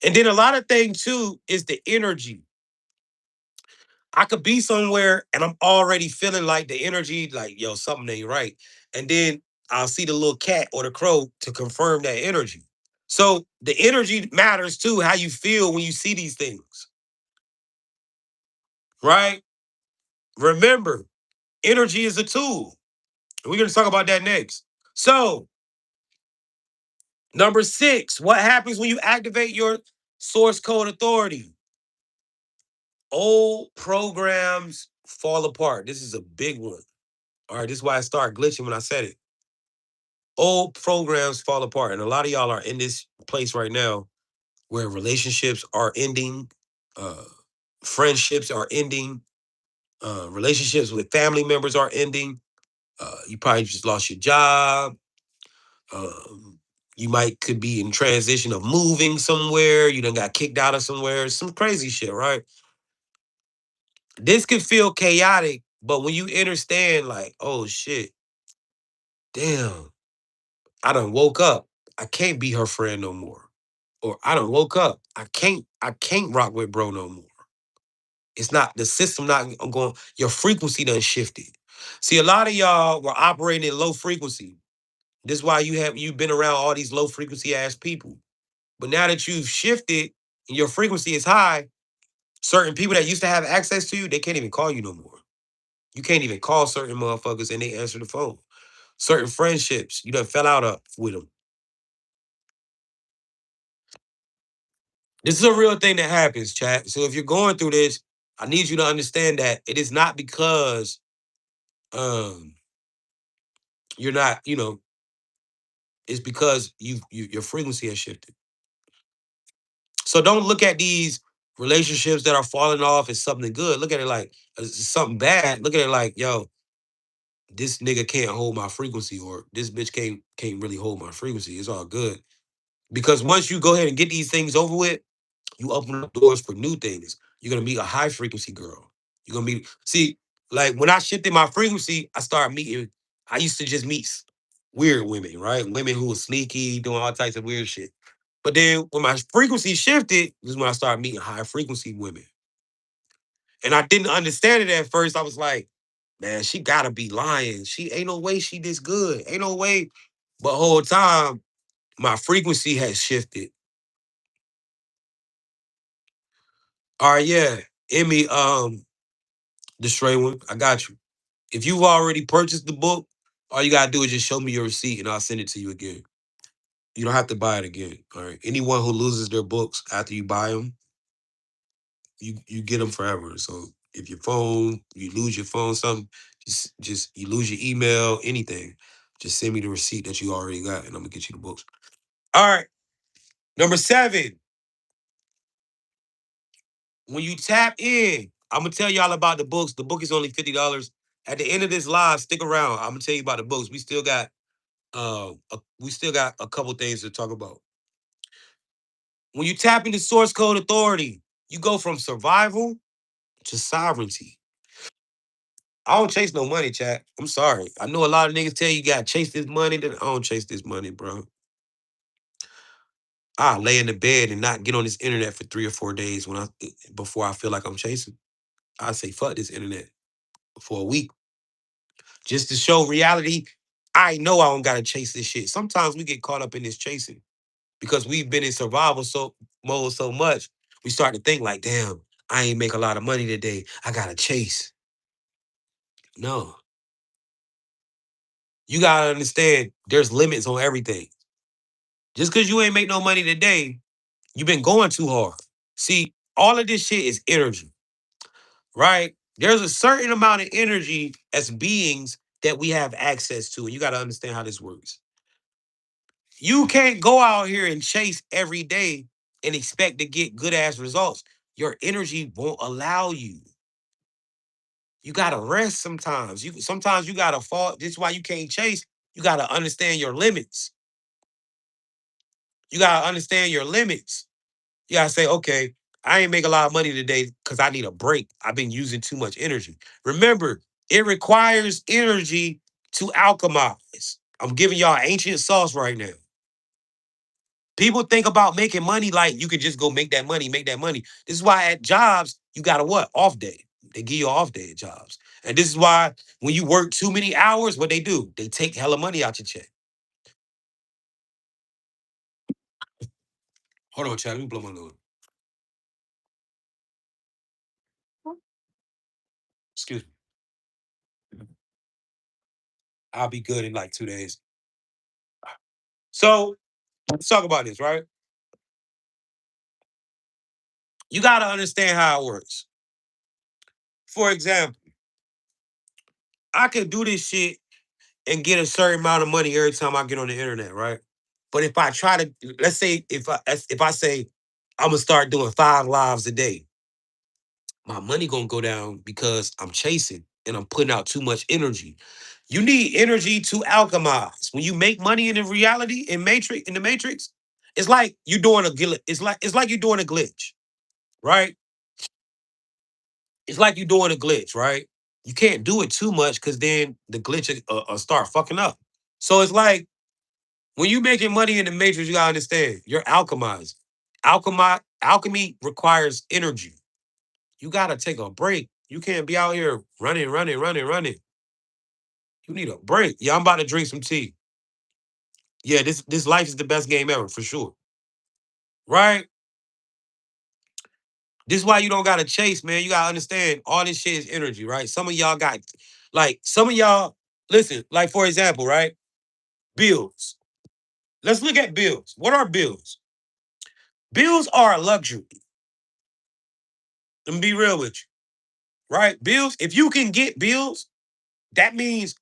And then a lot of things too is the energy. I could be somewhere and I'm already feeling like the energy, like, yo, something ain't right. And then I'll see the little cat or the crow to confirm that energy. So the energy matters too, how you feel when you see these things, right? Remember, energy is a tool. We're going to talk about that next. So, number 6, what happens when you activate your source code authority? Old programs fall apart. This is a big one. All right, this is why I started glitching when I said it. Old programs fall apart. And a lot of y'all are in this place right now where relationships are ending, uh, friendships are ending, relationships with family members are ending. You probably just lost your job. Um, you might could be in transition of moving somewhere. You done got kicked out of somewhere. Some crazy shit, right? This could feel chaotic, but when you understand, like, oh shit, damn, I done woke up. I can't be her friend no more. Or I done woke up. I can't rock with bro no more. It's not the system not going, your frequency done shifted. See, a lot of y'all were operating in low frequency. This is why you've been around all these low frequency ass people. But now that you've shifted and your frequency is high, certain people that used to have access to you, they can't even call you no more. You can't even call certain motherfuckers and they answer the phone. Certain friendships, you done fell out of with them. This is a real thing that happens, chat. So if you're going through this, I need you to understand that it is not because um you're not, it's because your frequency has shifted. So don't look at these relationships that are falling off as something good. Look at it like something bad. Look at it like, yo, this nigga can't hold my frequency, or this bitch can't really hold my frequency. It's all good. Because once you go ahead and get these things over with, you open up doors for new things. You're gonna meet a high frequency girl. You're gonna meet, see, like when I shifted my frequency, I started meeting, I used to just meet weird women, right? Women who were sneaky, doing all types of weird shit. But then when my frequency shifted, this is when I started meeting high frequency women. And I didn't understand it at first. I was like, man, she gotta be lying. She ain't no way she this good. Ain't no way. But whole time, my frequency has shifted. All right, yeah. Emmy, the stray one, I got you. If you've already purchased the book, all you gotta do is just show me your receipt and I'll send it to you again. You don't have to buy it again. All right. Anyone who loses their books after you buy them, you get them forever. So if you lose your phone, something, just you lose your email, anything, just send me the receipt that you already got, and I'm gonna get you the books. All right. Number 7, when you tap in, I'm gonna tell y'all about the books. The book is only $50. At the end of this live, stick around. I'm gonna tell you about the books. We still got a couple things to talk about. When you tap into source code authority, you go from survival to sovereignty. I don't chase no money, chat. I'm sorry. I know a lot of niggas tell you gotta chase this money. Then I don't chase this money, bro. I lay in the bed and not get on this internet for 3 or 4 days before I feel like I'm chasing. I say fuck this internet for a week just to show reality. I know I don't gotta chase this shit. Sometimes we get caught up in this chasing because we've been in survival mode so much. We start to think like, damn, I ain't make a lot of money today. I gotta chase. No, you gotta understand there's limits on everything. Just because you ain't make no money today, you've been going too hard. See, all of this shit is energy, right? There's a certain amount of energy as beings that we have access to, and you got to understand how this works. You can't go out here and chase every day and expect to get good ass results. Your energy won't allow you. You gotta rest sometimes. Sometimes you gotta fall. This is why you can't chase. You gotta understand your limits. You gotta understand your limits. You gotta say, okay, I ain't make a lot of money today because I need a break. I've been using too much energy. Remember, it requires energy to alchemize. I'm giving y'all ancient sauce right now. People think about making money like you could just go make that money, make that money. This is why at jobs, you got a what? Off day. They give you an off day at jobs. And this is why when you work too many hours, what they do? They take hella money out your check. Hold on, Chad. Let me blow my nose. Excuse me. I'll be good in like 2 days. So let's talk about this, right? You got to understand how it works. For example, I can do this shit and get a certain amount of money every time I get on the internet, right? But if I try to, let's say, if I say I'm gonna start doing 5 lives a day, my money gonna go down because I'm chasing and I'm putting out too much energy. You need energy to alchemize. When you make money in the reality in the matrix, it's like you doing a glitch. It's like you're doing a glitch, right? It's like you're doing a glitch, right? You can't do it too much because then the glitch start fucking up. So it's like when you making money in the matrix, you gotta understand you're alchemizing. Alchemy requires energy. You gotta take a break. You can't be out here running, running, running, running. You need a break. Yeah, I'm about to drink some tea. Yeah, this life is the best game ever for sure. Right? This is why you don't gotta chase, man. You gotta understand all this shit is energy, right? Some of y'all got some of y'all, listen, like for example, right? Bills. Let's look at bills. What are bills? Bills are a luxury. Let me be real with you, right? Bills, if you can get bills, that means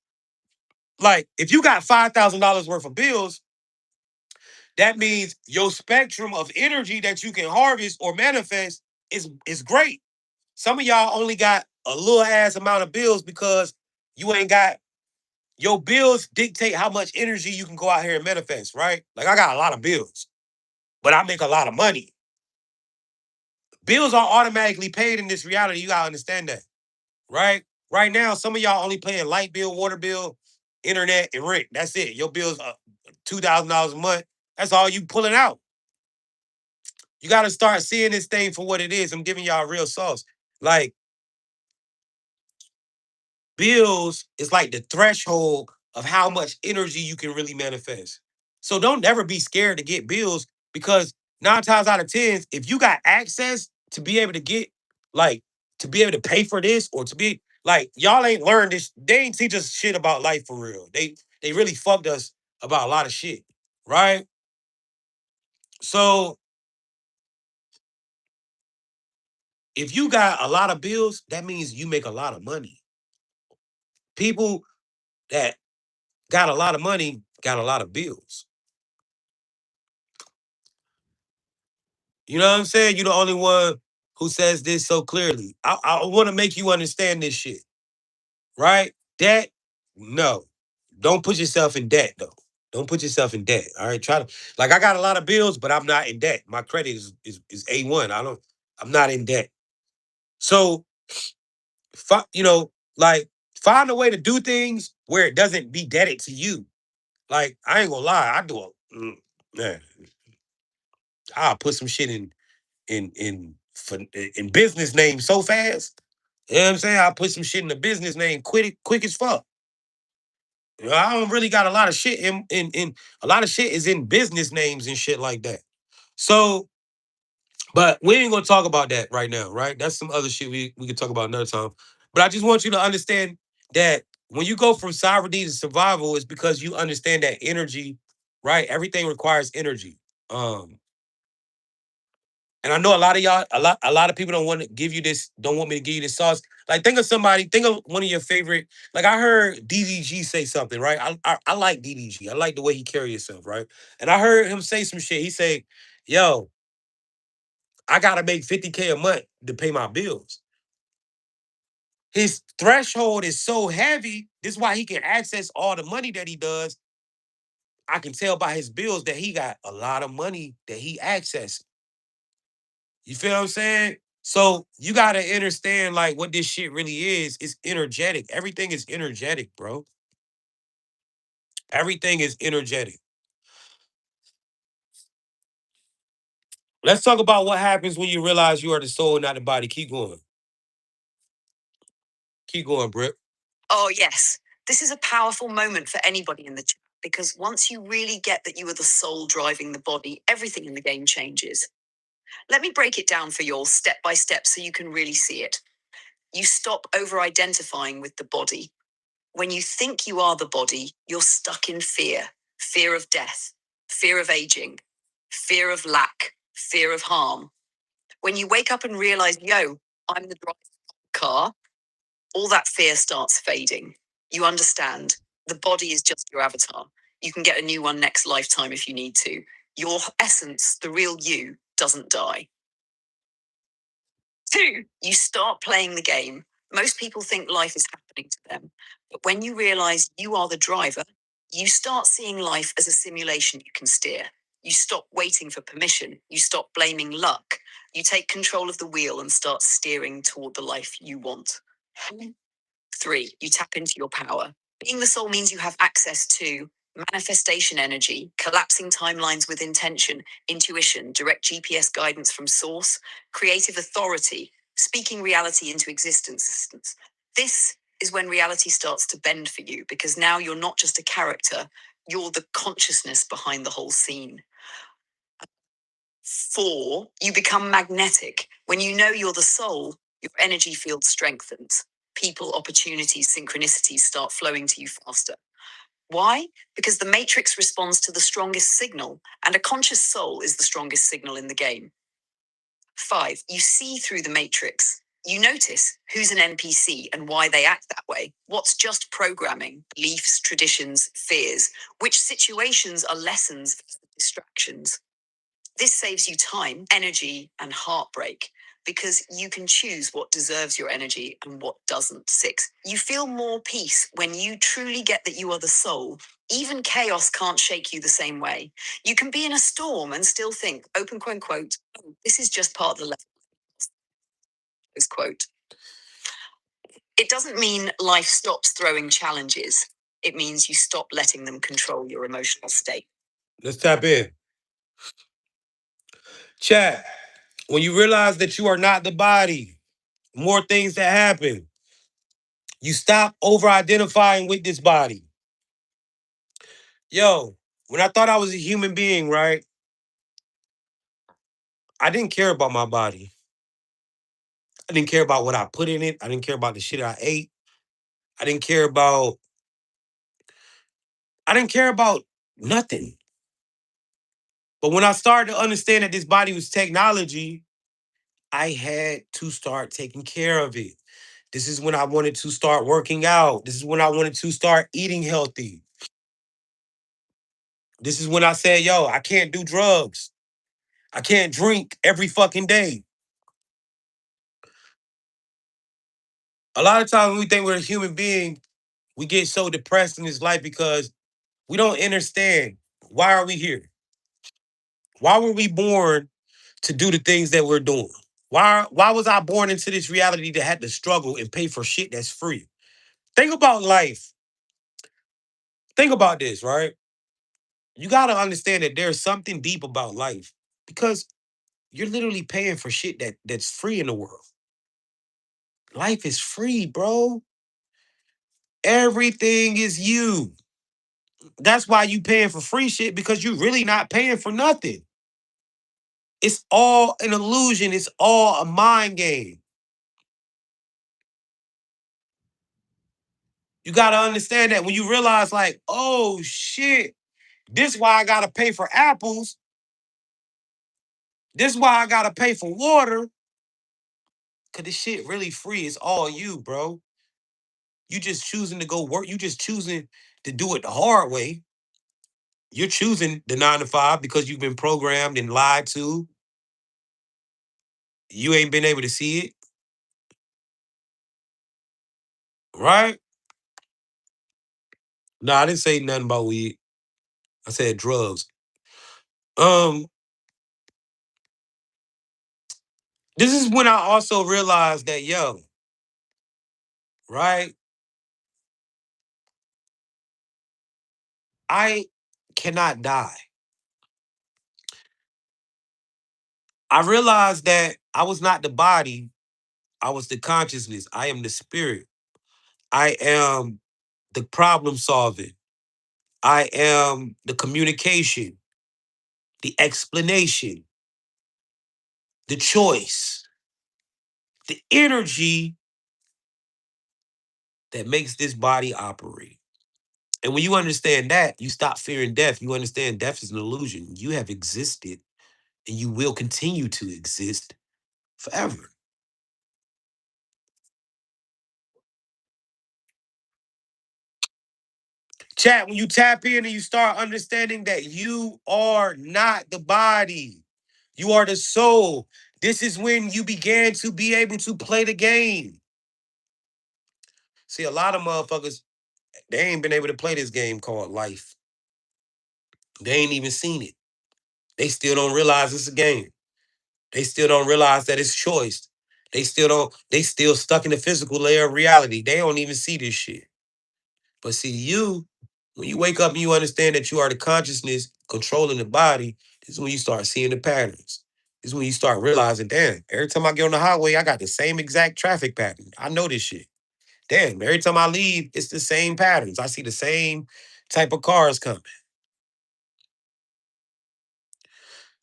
like if you got $5,000 worth of bills, that means your spectrum of energy that you can harvest or manifest is great. Some of y'all only got a little ass amount of bills because you ain't got your bills dictate how much energy you can go out here and manifest, right? Like I got a lot of bills, but I make a lot of money. Bills are automatically paid in this reality. You gotta understand that, right? Right now, some of y'all only paying light bill, water bill, internet, and rent. That's it. Your bills are $2,000 a month. That's all you pulling out. You got to start seeing this thing for what it is. I'm giving y'all real sauce. Like bills is like the threshold of how much energy you can really manifest. So don't never be scared to get bills because 9 times out of 10, if you got access to be able to get like to be able to pay for this or to be like y'all ain't learned this, they ain't teach us shit about life for real. They really fucked us about a lot of shit, right? So if you got a lot of bills, that means you make a lot of money. People that got a lot of money got a lot of bills. You know what I'm saying? You're the only one who says this so clearly. I want to make you understand this shit, right? Debt, no. Don't put yourself in debt, though. Don't put yourself in debt. All right. Try to like I got a lot of bills, but I'm not in debt. My credit is A1. I'm not in debt. So like find a way to do things where it doesn't be debted to you. Like, I ain't gonna lie, I do man, I'll put some shit in business name so fast. You know what I'm saying? I'll put some shit in the business name quick as fuck. I don't really got a lot of shit in a lot of shit is in business names and shit like that. So, but we ain't gonna talk about that right now, right? That's some other shit we can talk about another time. But I just want you to understand that when you go from sovereignty to survival, it's because you understand that energy, right? Everything requires energy. Um, and I know a lot of y'all, a lot of people don't want to give you this, don't want me to give you this sauce. Like, think of somebody, think of one of your favorite. Like, I heard DDG say something, right? I like DDG. I like the way he carry himself, right? And I heard him say some shit. He say, "Yo, I gotta make 50K a month to pay my bills." His threshold is so heavy. This is why he can access all the money that he does. I can tell by his bills that he got a lot of money that he accesses. You feel what I'm saying? So you gotta understand like what this shit really is. It's energetic. Everything is energetic, bro. Everything is energetic. Let's talk about what happens when you realize you are the soul, not the body. Keep going. Keep going, Britt. Oh, yes. This is a powerful moment for anybody in the chat because once you really get that you are the soul driving the body, everything in the game changes. Let me break it down for you all step by step so you can really see it. You stop over identifying with the body. When you think you are the body, you're stuck in fear, fear of death, fear of aging, fear of lack, fear of harm. When you wake up and realize, yo, I'm the driver of the car, all that fear starts fading. You understand the body is just your avatar. You can get a new one next lifetime if you need to. Your essence, the real you, doesn't die. Two, you start playing the game. Most people think life is happening to them. But when you realize you are the driver, you start seeing life as a simulation you can steer. You stop waiting for permission. You stop blaming luck. You take control of the wheel and start steering toward the life you want. Three, you tap into your power. Being the soul means you have access to manifestation energy, collapsing timelines with intention, intuition, direct GPS guidance from source, creative authority, speaking reality into existence. This is when reality starts to bend for you because now you're not just a character, you're the consciousness behind the whole scene. Four, you become magnetic. When you know you're the soul, your energy field strengthens. People, opportunities, synchronicities start flowing to you faster. Why? Because the matrix responds to the strongest signal, and a conscious soul is the strongest signal in the game. Five, you see through the matrix. You notice who's an NPC and why they act that way. What's just programming, beliefs, traditions, fears? Which situations are lessons, distractions? This saves you time, energy, and heartbreak because you can choose what deserves your energy and what doesn't. Six, you feel more peace when you truly get that you are the soul. Even chaos can't shake you the same way. You can be in a storm and still think, open quote, "Oh, this is just part of the level," close quote. It doesn't mean life stops throwing challenges. It means you stop letting them control your emotional state. Let's tap in. Chat. When you realize that you are not the body, more things that happen. You stop over identifying with this body. Yo, when I thought I was a human being, right? I didn't care about my body. I didn't care about what I put in it. I didn't care about the shit I ate. I didn't care about I didn't care about nothing. But when I started to understand that this body was technology, I had to start taking care of it. This is when I wanted to start working out. This is when I wanted to start eating healthy. This is when I said, yo, I can't do drugs. I can't drink every fucking day. A lot of times when we think we're a human being, we get so depressed in this life because we don't understand why are we here? Why were we born to do the things that we're doing? Why was I born into this reality that had to struggle and pay for shit that's free? Think about life. Think about this, right? You gotta understand that there's something deep about life because you're literally paying for shit that's free in the world. Life is free, bro. Everything is you. That's why you paying for free shit, because you really not paying for nothing. It's all an illusion. It's all a mind game. You got to understand that when you realize, like, oh shit, this is why I got to pay for apples. This is why I got to pay for water. Because this shit really free. It's all you, bro. You just choosing to go work. You just choosing to do it the hard way. You're choosing the 9 to 5 because you've been programmed and lied to. You ain't been able to see it, right? No, I didn't say nothing about weed. I said drugs. Um, this is when I also realized that, yo, right? I cannot die. I realized that I was not the body, I was the consciousness. I am the spirit. I am the problem solving. I am the communication, the explanation, the choice, the energy that makes this body operate. And when you understand that, you stop fearing death. You understand death is an illusion. You have existed and you will continue to exist forever. Chat, when you tap in and you start understanding that you are not the body, you are the soul. This is when you began to be able to play the game. See, a lot of motherfuckers, they ain't been able to play this game called life. They ain't even seen it. They still don't realize it's a game. They still don't realize that it's choice. They still stuck in the physical layer of reality. They don't even see this shit. But see, you, when you wake up and you understand that you are the consciousness controlling the body, this is when you start seeing the patterns. This is when you start realizing, damn, every time I get on the highway, I got the same exact traffic pattern. I know this shit. Damn, every time I leave, it's the same patterns. I see the same type of cars coming.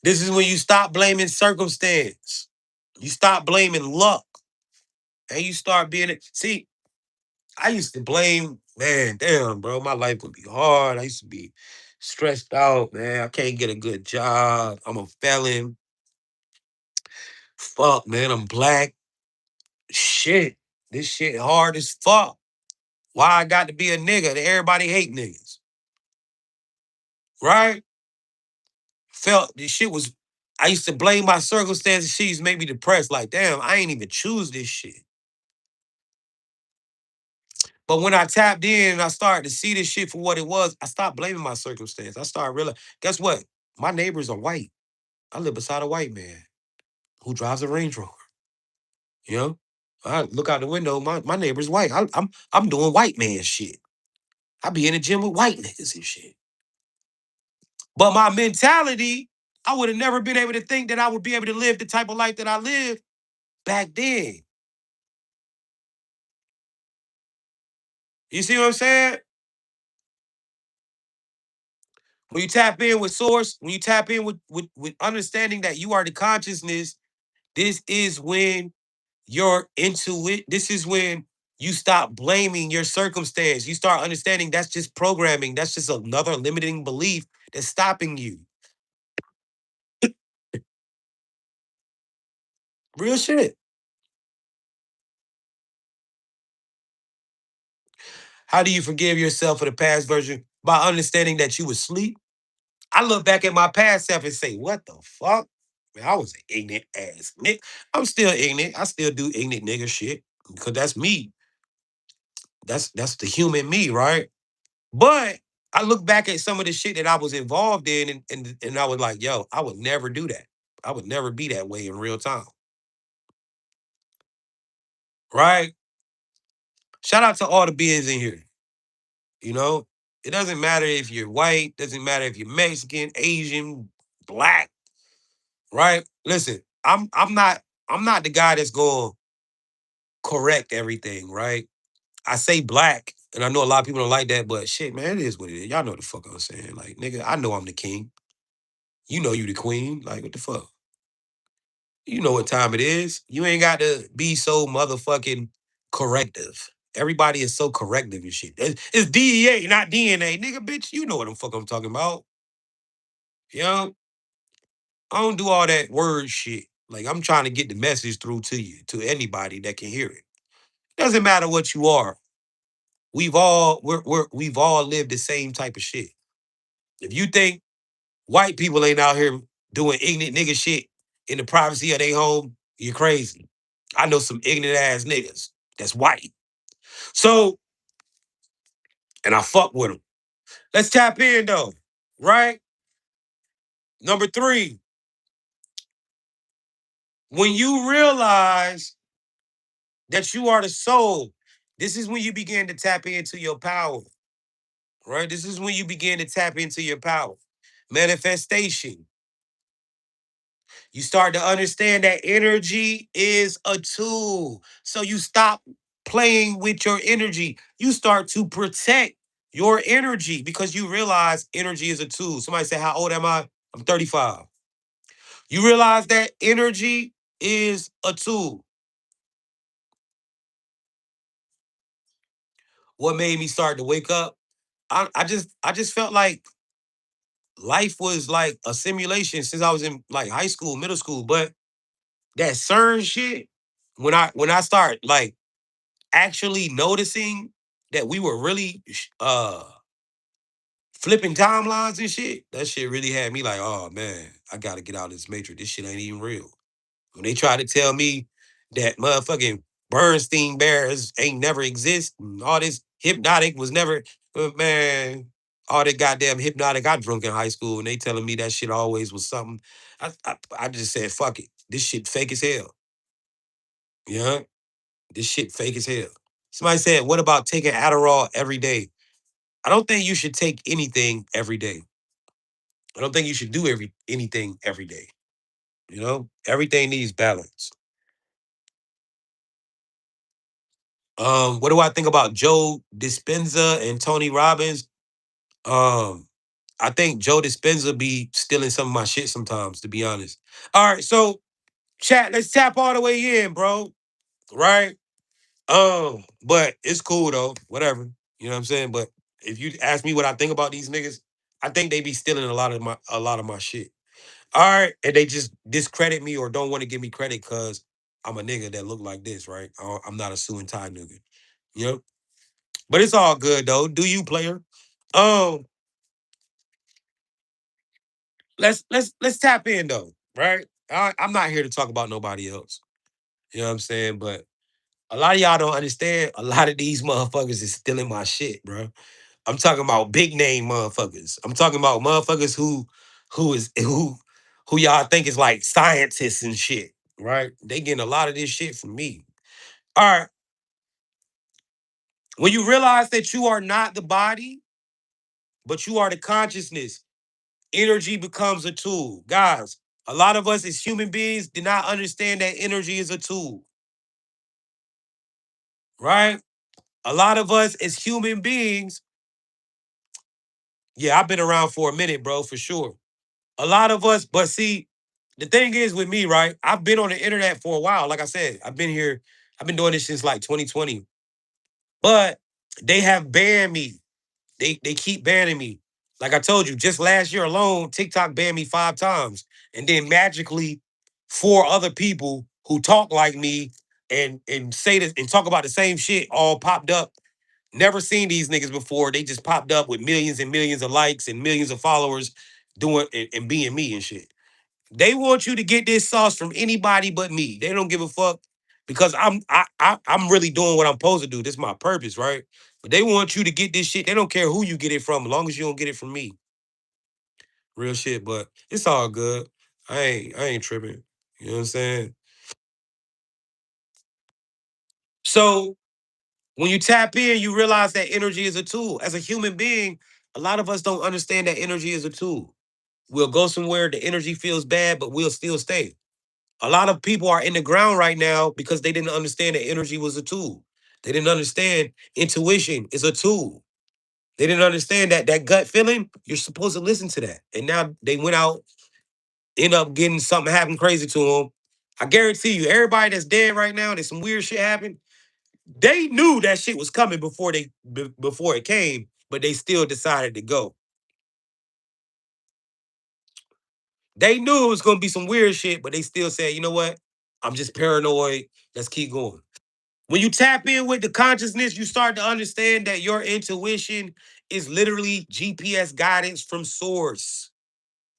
This is when you stop blaming circumstance. You stop blaming luck. And you start being it. See, I used to blame, man, damn, bro, my life would be hard. I used to be stressed out, man. I can't get a good job. I'm a felon. Fuck, man, I'm black. Shit, this shit hard as fuck. Why I got to be a nigga? That everybody hate niggas, right? Felt this shit was. I used to blame my circumstances. She's made me depressed. Like, damn, I ain't even choose this shit. But when I tapped in and I started to see this shit for what it was, I stopped blaming my circumstance. I started realizing, guess what? My neighbors are white. I live beside a white man who drives a Range Rover. You know, I look out the window. My neighbor's white. I'm doing white man shit. I be in the gym with white niggas and shit. But my mentality, I would have never been able to think that I would be able to live the type of life that I lived back then. You see what I'm saying? When you tap in with source, when you tap in with understanding that you are the consciousness, this is when you're into it. This is when you stop blaming your circumstance. You start understanding that's just programming. That's just another limiting belief that's stopping you. Real shit. How do you forgive yourself for the past version? By understanding that you was asleep. I look back at my past self and say, what the fuck? Man, I was an ignorant ass nigga. I'm still ignorant. I still do ignorant nigga shit. Because that's me. That's the human me, right? But I look back at some of the shit that I was involved in, and I was like, yo, I would never do that. I would never be that way in real time. Right? Shout out to all the beings in here. You know, it doesn't matter if you're white, doesn't matter if you're Mexican, Asian, black, right? Listen, I'm not the guy that's going to correct everything, right? I say black. And I know a lot of people don't like that, but shit, man, it is what it is. Y'all know what the fuck I'm saying. Like, nigga, I know I'm the king. You know you the queen. Like, what the fuck? You know what time it is. You ain't got to be so motherfucking corrective. Everybody is so corrective and shit. It's DEA, not DNA. Nigga, bitch, you know what the fuck I'm talking about. You know? I don't do all that word shit. Like, I'm trying to get the message through to you, to anybody that can hear it. Doesn't matter what you are. We've all lived the same type of shit. If you think white people ain't out here doing ignorant nigga shit in the privacy of their home, you're crazy. I know some ignorant ass niggas that's white. So, and I fuck with them. Let's tap in though, right? Number three, when you realize that you are the soul, this is when you begin to tap into your power, right? This is when you begin to tap into your power. Manifestation. You start to understand that energy is a tool. So you stop playing with your energy. You start to protect your energy because you realize energy is a tool. Somebody say, how old am I? I'm 35. You realize that energy is a tool. What made me start to wake up? I just felt like life was like a simulation since I was in like high school, middle school. But that CERN shit, when I start like actually noticing that we were really flipping timelines and shit, that shit really had me like, oh man, I gotta get out of this matrix. This shit ain't even real. When they try to tell me that motherfucking Bernstein Bears ain't never exist, and all this hypnotic was never, man, all that goddamn hypnotic I drunk in high school, and they telling me that shit always was something. I just said, fuck it. This shit fake as hell. Yeah, this shit fake as hell. Somebody said, what about taking Adderall every day? I don't think you should take anything every day. I don't think you should do anything every day. You know, everything needs balance. What do I think about Joe Dispenza and Tony Robbins? Um, I think Joe Dispenza be stealing some of my shit sometimes, to be honest. All right, so chat, let's tap all the way in, bro. Right? But it's cool though. Whatever. You know what I'm saying? But if you ask me what I think about these niggas, I think they be stealing a lot of my shit. All right, and they just discredit me or don't want to give me credit because I'm a nigga that look like this, right? I'm not a suit and tie nigga. You know? But it's all good though. Do you, player? Um, let's tap in though, right? I'm not here to talk about nobody else. You know what I'm saying? But a lot of y'all don't understand. A lot of these motherfuckers is stealing my shit, bro. I'm talking about big name motherfuckers. I'm talking about motherfuckers who y'all think is like scientists and shit, right? They getting a lot of this shit from me. All right. When you realize that you are not the body, but you are the consciousness, energy becomes a tool. Guys, a lot of us as human beings did not understand that energy is a tool, right? A lot of us as human beings, yeah, I've been around for a minute, bro, for sure. A lot of us, but see, the thing is with me, right? I've been on the internet for a while. Like I said, I've been doing this since like 2020. But they have banned me. They keep banning me. Like I told you, just last year alone, TikTok banned me 5 times. And then magically, 4 other people who talk like me and say this and talk about the same shit all popped up. Never seen these niggas before. They just popped up with millions and millions of likes and millions of followers doing and being me and shit. They want you to get this sauce from anybody but me. They don't give a fuck because I'm really doing what I'm supposed to do. This is my purpose, right? But they want you to get this shit. They don't care who you get it from, as long as you don't get it from me. Real shit, but it's all good. I ain't tripping. You know what I'm saying? So when you tap in, you realize that energy is a tool. As a human being, a lot of us don't understand that energy is a tool. We'll go somewhere, the energy feels bad, but we'll still stay. A lot of people are in the ground right now because they didn't understand that energy was a tool. They didn't understand intuition is a tool. They didn't understand that that gut feeling, you're supposed to listen to that. And now they went out, end up getting something happen crazy to them. I guarantee you, everybody that's dead right now, there's some weird shit happened. They knew that shit was coming before it came, but they still decided to go. They knew it was gonna be some weird shit, but they still said, you know what? I'm just paranoid. Let's keep going. When you tap in with the consciousness, you start to understand that your intuition is literally GPS guidance from source.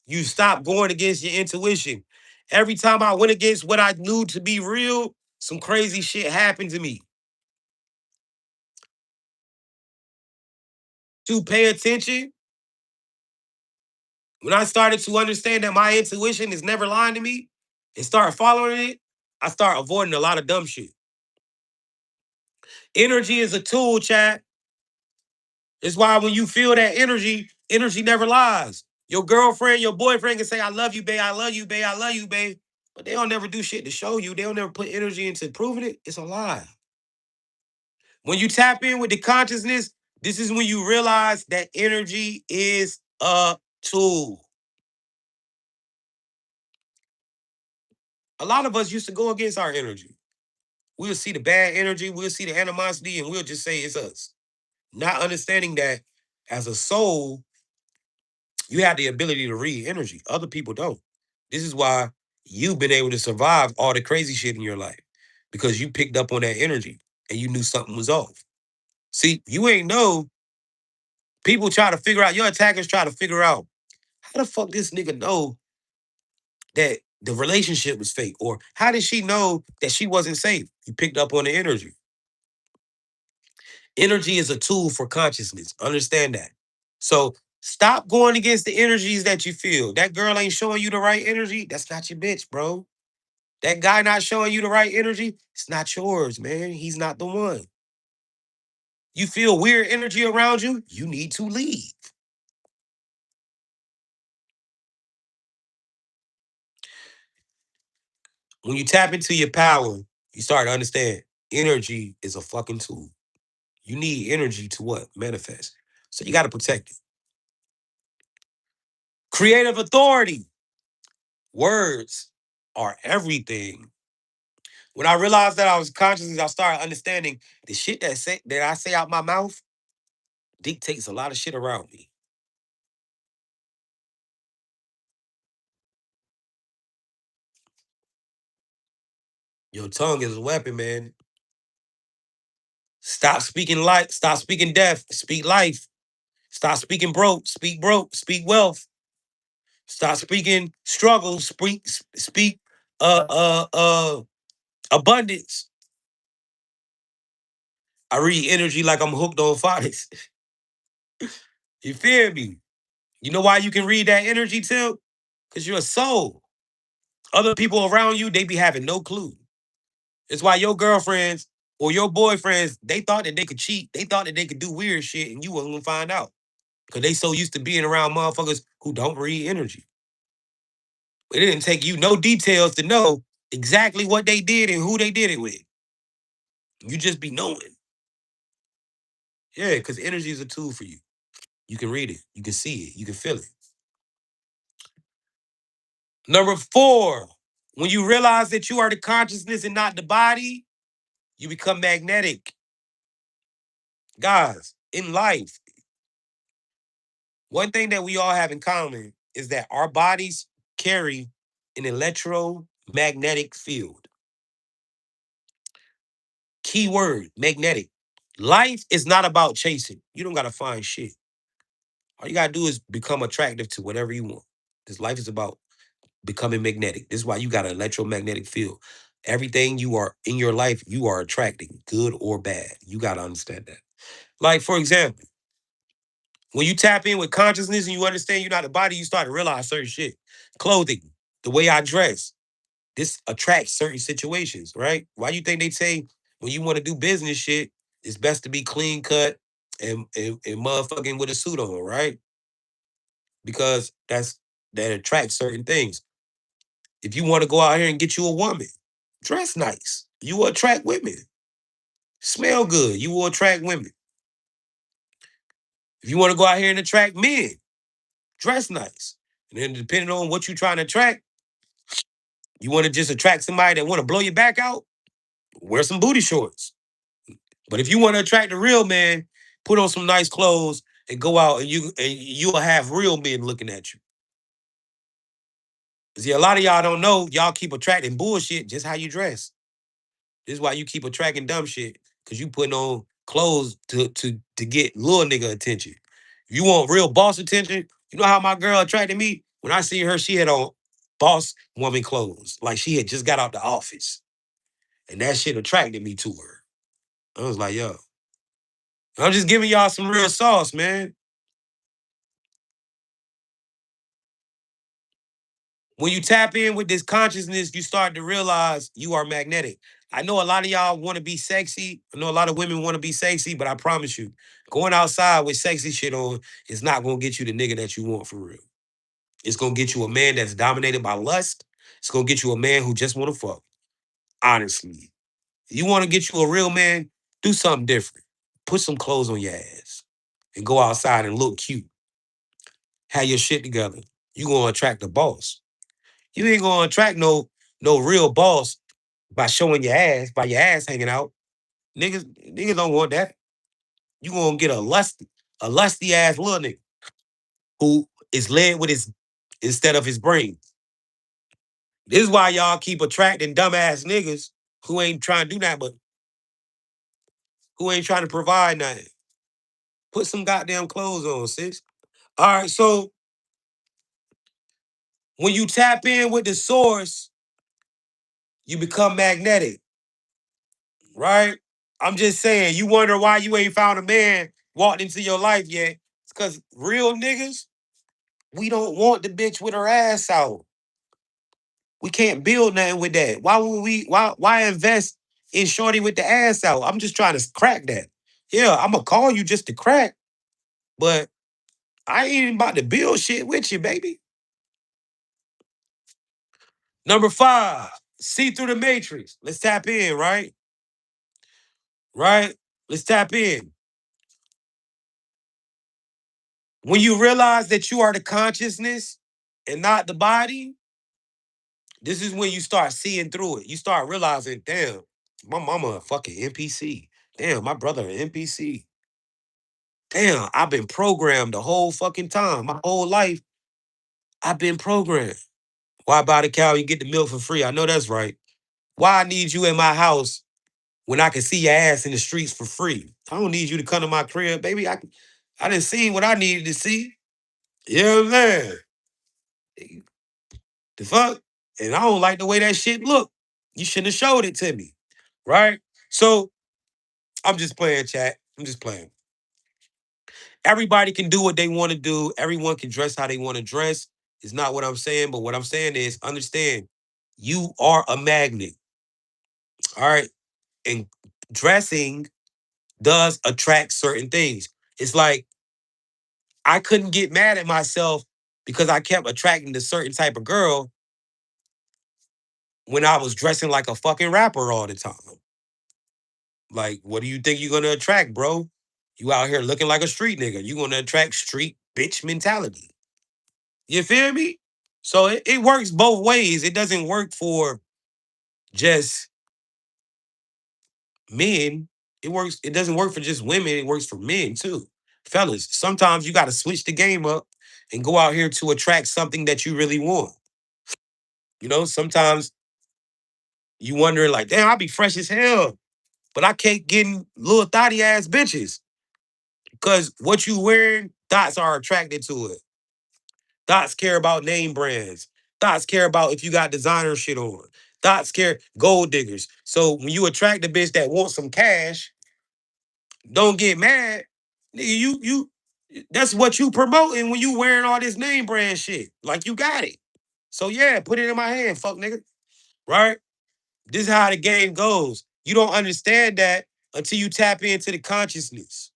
You stop going against your intuition. Every time I went against what I knew to be real, some crazy shit happened to me. To pay attention, when I started to understand that my intuition is never lying to me and start following it, I start avoiding a lot of dumb shit. Energy is a tool, chat. It's why when you feel that energy, energy never lies. Your girlfriend, your boyfriend can say, I love you, babe, I love you, babe, I love you, babe. But they don't never do shit to show you. They don't never put energy into proving it. It's a lie. When you tap in with the consciousness, this is when you realize that energy is a tool. A lot of us used to go against our energy. We'll see the bad energy, we'll see the animosity, and we'll just say it's us. Not understanding that as a soul, you have the ability to read energy. Other people don't. This is why you've been able to survive all the crazy shit in your life because you picked up on that energy and you knew something was off. See, you ain't know. People try to figure out, your attackers try to figure out how the fuck this nigga know that the relationship was fake? Or how did she know that she wasn't safe? You picked up on the energy. Energy is a tool for consciousness. Understand that. So stop going against the energies that you feel. That girl ain't showing you the right energy. That's not your bitch, bro. That guy not showing you the right energy. It's not yours, man. He's not the one. You feel weird energy around you. You need to leave. When you tap into your power, you start to understand energy is a fucking tool. You need energy to what? Manifest. So you got to protect it. Creative authority. Words are everything. When I realized that I was conscious, I started understanding the shit that I say out my mouth dictates a lot of shit around me. Your tongue is a weapon, man. Stop speaking life. Stop speaking death. Speak life. Stop speaking broke. Speak wealth. Stop speaking struggle. Speak uh uh uh abundance. I read energy like I'm hooked on phonics. You feel me? You know why you can read that energy, Tim? Because you're a soul. Other people around you, they be having no clue. It's why your girlfriends or your boyfriends, they thought that they could cheat. They thought that they could do weird shit and you wasn't gonna find out. Because they so used to being around motherfuckers who don't read energy. It didn't take you no details to know exactly what they did and who they did it with. You just be knowing. Yeah, because energy is a tool for you. You can read it, you can see it, you can feel it. Number 4, when you realize that you are the consciousness and not the body, you become magnetic. Guys, in life, one thing that we all have in common is that our bodies carry an electromagnetic field. Key word, magnetic. Life is not about chasing. You don't got to find shit. All you got to do is become attractive to whatever you want. This life is about becoming magnetic. This is why you got an electromagnetic field. Everything you are in your life, you are attracting, good or bad. You got to understand that. Like, for example, when you tap in with consciousness and you understand you're not the body, you start to realize certain shit. Clothing, the way I dress, this attracts certain situations, right? Why you think they say when you want to do business shit, it's best to be clean cut and motherfucking with a suit on, right? Because that attracts certain things. If you want to go out here and get you a woman, dress nice. You will attract women. Smell good, you will attract women. If you want to go out here and attract men, dress nice. And then depending on what you're trying to attract, you want to just attract somebody that want to blow your back out, wear some booty shorts. But if you want to attract a real man, put on some nice clothes and go out and you'll have real men looking at you. See, a lot of y'all don't know, y'all keep attracting bullshit just how you dress. This is why you keep attracting dumb shit, because you putting on clothes to get little nigga attention. You want real boss attention? You know how my girl attracted me? When I see her, she had on boss woman clothes, like she had just got out the office. And that shit attracted me to her. I was like, yo, I'm just giving y'all some real sauce, man. When you tap in with this consciousness, you start to realize you are magnetic. I know a lot of y'all want to be sexy. I know a lot of women want to be sexy, but I promise you, going outside with sexy shit on is not going to get you the nigga that you want for real. It's going to get you a man that's dominated by lust. It's going to get you a man who just want to fuck. Honestly. You want to get you a real man, do something different. Put some clothes on your ass and go outside and look cute. Have your shit together. You going to attract the boss. You ain't gonna attract no real boss by showing your ass, by your ass hanging out. Niggas don't want that. You gonna get a lusty ass little nigga who is led with his instead of his brain. This is why y'all keep attracting dumbass niggas who ain't trying to do that, but who ain't trying to provide nothing. Put some goddamn clothes on, sis. All right, so when you tap in with the source, you become magnetic. Right? I'm just saying, you wonder why you ain't found a man walked into your life yet. It's because real niggas, we don't want the bitch with her ass out. We can't build nothing with that. Why would we, why invest in shorty with the ass out? I'm just trying to crack that. Yeah, I'm gonna call you just to crack, but I ain't even about to build shit with you, baby. Number 5, see through the matrix. Let's tap in, right? Right? Let's tap in. When you realize that you are the consciousness and not the body, this is when you start seeing through it. You start realizing, damn, my mama a fucking NPC. Damn, my brother an NPC. Damn, I've been programmed the whole fucking time. My whole life, I've been programmed. Why buy the cow? You get the milk for free. I know that's right. Why I need you in my house when I can see your ass in the streets for free? I don't need you to come to my crib, baby. I didn't see what I needed to see. You know what I'm saying? The fuck? And I don't like the way that shit look. You shouldn't have showed it to me. Right? So I'm just playing, chat. I'm just playing. Everybody can do what they want to do. Everyone can dress how they want to dress. It's not what I'm saying, but what I'm saying is understand you are a magnet. All right. And dressing does attract certain things. It's like I couldn't get mad at myself because I kept attracting a certain type of girl when I was dressing like a fucking rapper all the time. Like, what do you think you're gonna attract, bro? You out here looking like a street nigga. You're gonna attract street bitch mentality. You feel me? So it works both ways. It doesn't work for just men. It doesn't work for just women, it works for men too. Fellas, sometimes you gotta switch the game up and go out here to attract something that you really want. You know, sometimes you wondering like, damn, I be fresh as hell, but I can't get little thotty ass bitches. Because what you wearing, dots are attracted to it. Dots care about name brands. Dots care about if you got designer shit on. Dots care gold diggers. So when you attract a bitch that wants some cash, don't get mad. Nigga, you that's what you promoting when you wearing all this name brand shit. Like you got it. So yeah, put it in my hand, fuck nigga. Right? This is how the game goes. You don't understand that until you tap into the consciousness.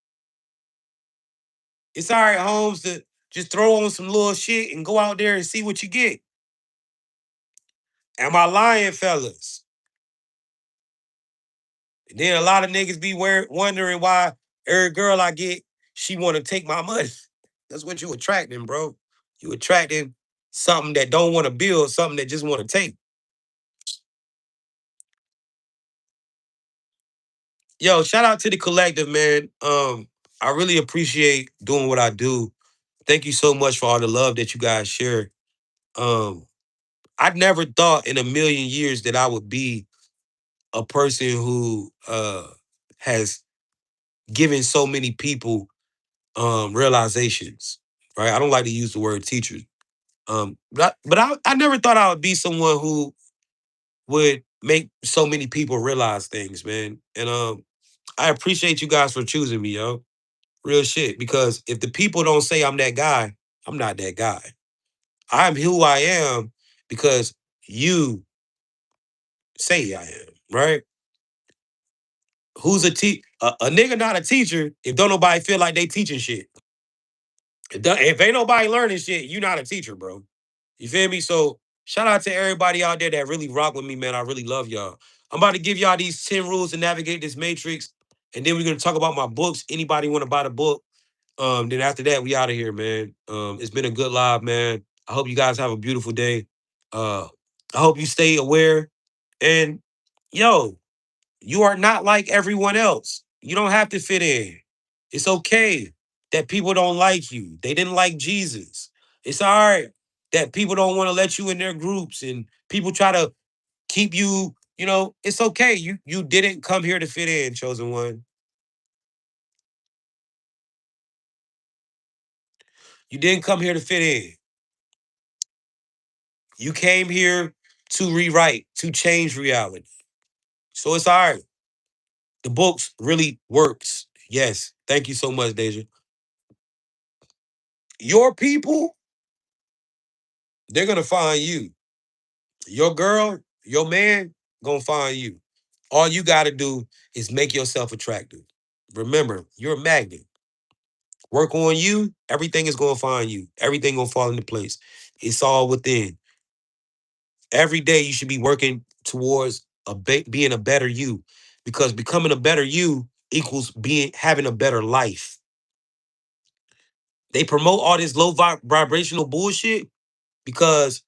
It's all right, Holmes, to just throw on some little shit and go out there and see what you get. Am I lying, fellas? And then a lot of niggas be wondering why every girl I get, she want to take my money. That's what you attracting, bro. You attracting something that don't want to build, something that just want to take. Yo, shout out to the collective, man. I really appreciate doing what I do. Thank you so much for all the love that you guys share. Um, I never thought in a million years that I would be a person who has given so many people realizations. Right? I don't like to use the word teacher. But I never thought I would be someone who would make so many people realize things, man. And I appreciate you guys for choosing me, yo. Real shit. Because if the people don't say I'm that guy, I'm not that guy. I'm who I am because you say I am, right? Who's a nigga not a teacher if don't nobody feel like they teaching shit. If ain't nobody learning shit, you not a teacher, bro. You feel me? So shout out to everybody out there that really rock with me, man. I really love y'all. I'm about to give y'all these 10 rules to navigate this matrix. And then we're gonna talk about my books. Anybody want to buy the book? Then after that, we out of here, man. It's been a good live, man. I hope you guys have a beautiful day. Uh, I hope you stay aware. And yo, you are not like everyone else. You don't have to fit in. It's okay that people don't like you. They didn't like Jesus. It's all right that people don't want to let you in their groups and people try to keep you, it's okay. You didn't come here to fit in, chosen one. You didn't come here to fit in. You came here to rewrite, to change reality. So it's all right. The books really works. Yes. Thank you so much, Deja. Your people, they're gonna find you. Your girl, your man, gonna find you. All you gotta do is make yourself attractive. Remember, you're a magnet. Work on you, everything is gonna find you. Everything gonna fall into place. It's all within. Every day you should be working towards being a better you, because becoming a better you equals being having a better life. They promote all this low vibrational bullshit because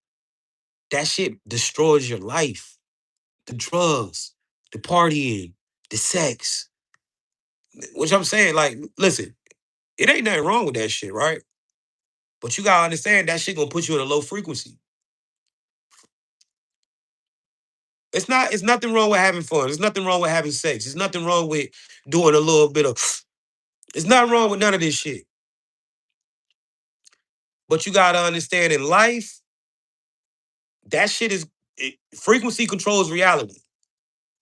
that shit destroys your life. The drugs, the partying, the sex. Which I'm saying, like, listen, it ain't nothing wrong with that shit, right? But you gotta understand that shit gonna put you in a low frequency. It's nothing wrong with having fun. There's nothing wrong with having sex. There's nothing wrong with doing a little bit of there's nothing wrong with none of this shit. But you gotta understand in life, that shit frequency controls reality.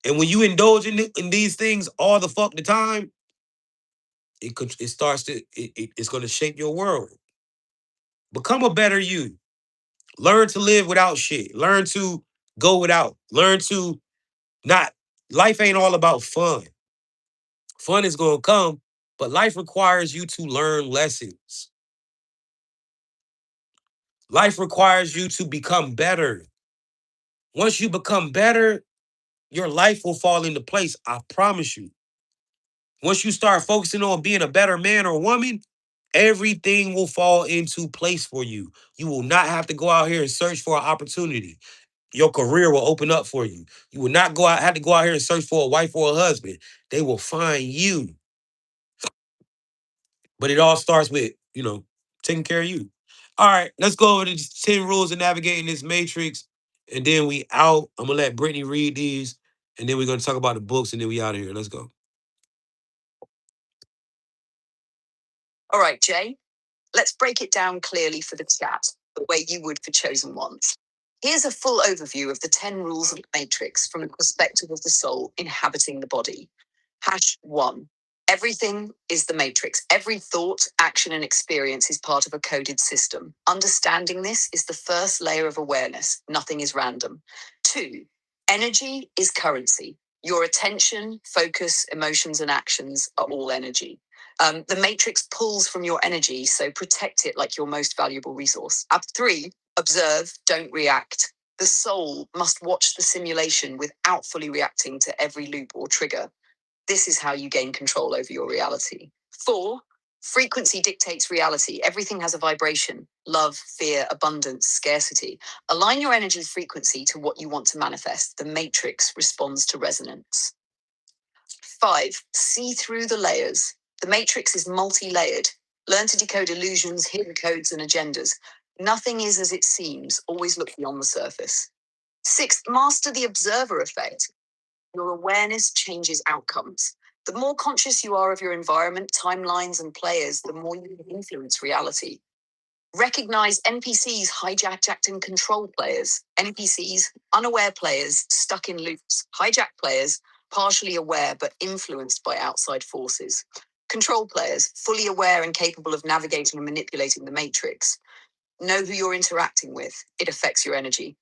And when you indulge in these things all the fuck the time, it starts to it's gonna shape your world. Become a better you. Learn to live without shit. Learn to go without. Learn to not. Life ain't all about fun. Fun is gonna come, but life requires you to learn lessons. Life requires you to become better. Once you become better, your life will fall into place. I promise you. Once you start focusing on being a better man or woman, everything will fall into place for you. You will not have to go out here and search for an opportunity. Your career will open up for you. You will not have to go out here and search for a wife or a husband. They will find you. But it all starts with, taking care of you. All right, let's go over the 10 rules of navigating this matrix. And then we out. I'm gonna let Brittany read these. And then we're gonna talk about the books and then we out of here. Let's go. All right, Jay. Let's break it down clearly for the chat, the way you would for chosen ones. Here's a full overview of the 10 rules of the matrix from the perspective of the soul inhabiting the body. Hash 1. Everything is the matrix. Every thought, action, and experience is part of a coded system. Understanding this is the first layer of awareness. Nothing is random. 2. Energy is currency. Your attention, focus, emotions, and actions are all energy. The matrix pulls from your energy, so protect it like your most valuable resource. 3, observe, don't react. The soul must watch the simulation without fully reacting to every loop or trigger. This is how you gain control over your reality. 4, frequency dictates reality. Everything has a vibration: love, fear, abundance, scarcity. Align your energy frequency to what you want to manifest. The matrix responds to resonance. 5, see through the layers. The matrix is multi layered. Learn to decode illusions, hidden codes, and agendas. Nothing is as it seems. Always look beyond the surface. 6, master the observer effect. Your awareness changes outcomes. The more conscious you are of your environment, timelines, and players, the more you can influence reality. Recognize NPCs, hijacked and control players. NPCs, unaware players, stuck in loops. Hijacked players, partially aware but influenced by outside forces. Control players, fully aware and capable of navigating and manipulating the matrix. Know who you're interacting with. It affects your energy.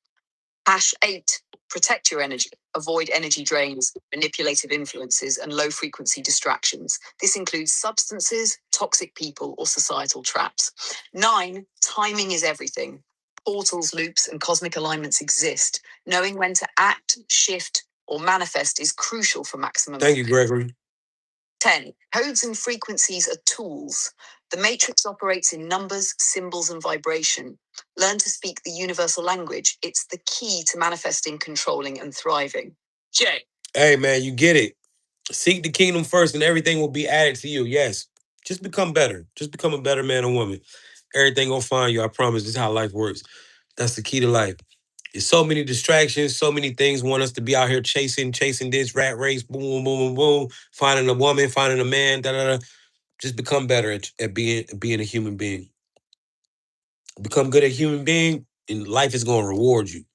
#8, protect your energy. Avoid energy drains, manipulative influences, and low frequency distractions. This includes substances, toxic people, or societal traps. 9, timing is everything. Portals, loops, and cosmic alignments exist. Knowing when to act, shift, or manifest is crucial for maximum. Thank you, Gregory. 10, codes and frequencies are tools. The matrix operates in numbers, symbols, and vibration. Learn to speak the universal language. It's the key to manifesting, controlling, and thriving. J. Hey, man, you get it. Seek the kingdom first and everything will be added to you. Yes. Just become better. Just become a better man or woman. Everything gonna find you. I promise. This is how life works. That's the key to life. There's so many distractions, so many things want us to be out here chasing this rat race, boom, boom, boom, boom, boom, finding a woman, finding a man, da da da. Just become better at being a human being. Become good at human being, and life is gonna reward you.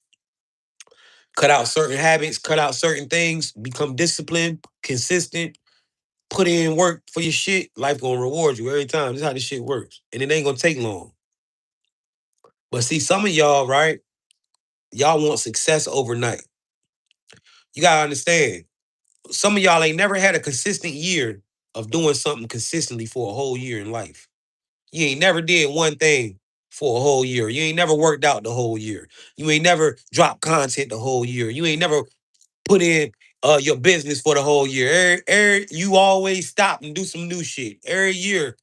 Cut out certain habits, cut out certain things, become disciplined, consistent, put in work for your shit. Life gonna reward you every time. This is how this shit works. And it ain't gonna take long. But see, some of y'all, right? Y'all want success overnight. You gotta understand. Some of y'all ain't never had a consistent year of doing something consistently for a whole year in life. You ain't never did one thing for a whole year. You ain't never worked out the whole year. You ain't never dropped content the whole year. You ain't never put in your business for the whole year. You always stop and do some new shit. Every year,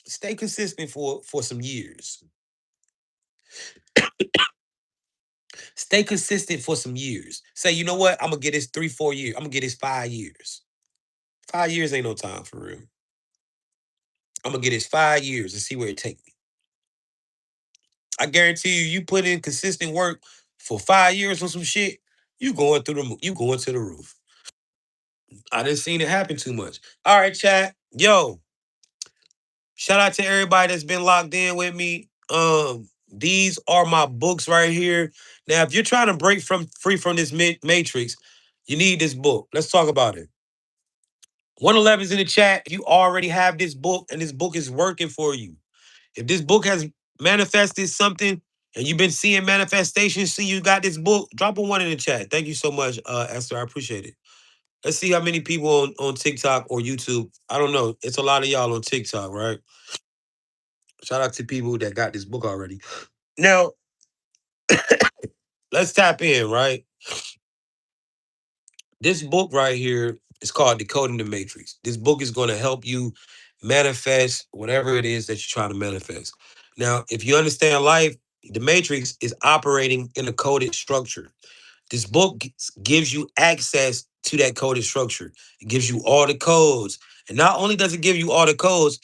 stay consistent for some years. Stay consistent for some years. Say, you know what? I'm gonna get this 3, 4 years. I'm gonna get this 5 years. 5 years ain't no time for real. I'm gonna get this 5 years and see where it takes me. I guarantee you, you put in consistent work for 5 years on some shit, you going to the roof. I didn't seen it happen too much. All right, chat. Yo, shout out to everybody that's been locked in with me. These are my books right here. Now, if you're trying to break free from this matrix, you need this book. Let's talk about it. 111's in the chat. If you already have this book and this book is working for you, if this book has manifested something and you've been seeing manifestations, see you got this book, drop a 1 in the chat. Thank you so much, Esther. I appreciate it. Let's see how many people on TikTok or YouTube. I don't know. It's a lot of y'all on TikTok, right? Shout out to people that got this book already. Now, let's tap in, right? This book right here is called Decoding the Matrix. This book is going to help you manifest whatever it is that you're trying to manifest. Now, if you understand life, the matrix is operating in a coded structure. This book gives you access to that coded structure. It gives you all the codes. And not only does it give you all the codes,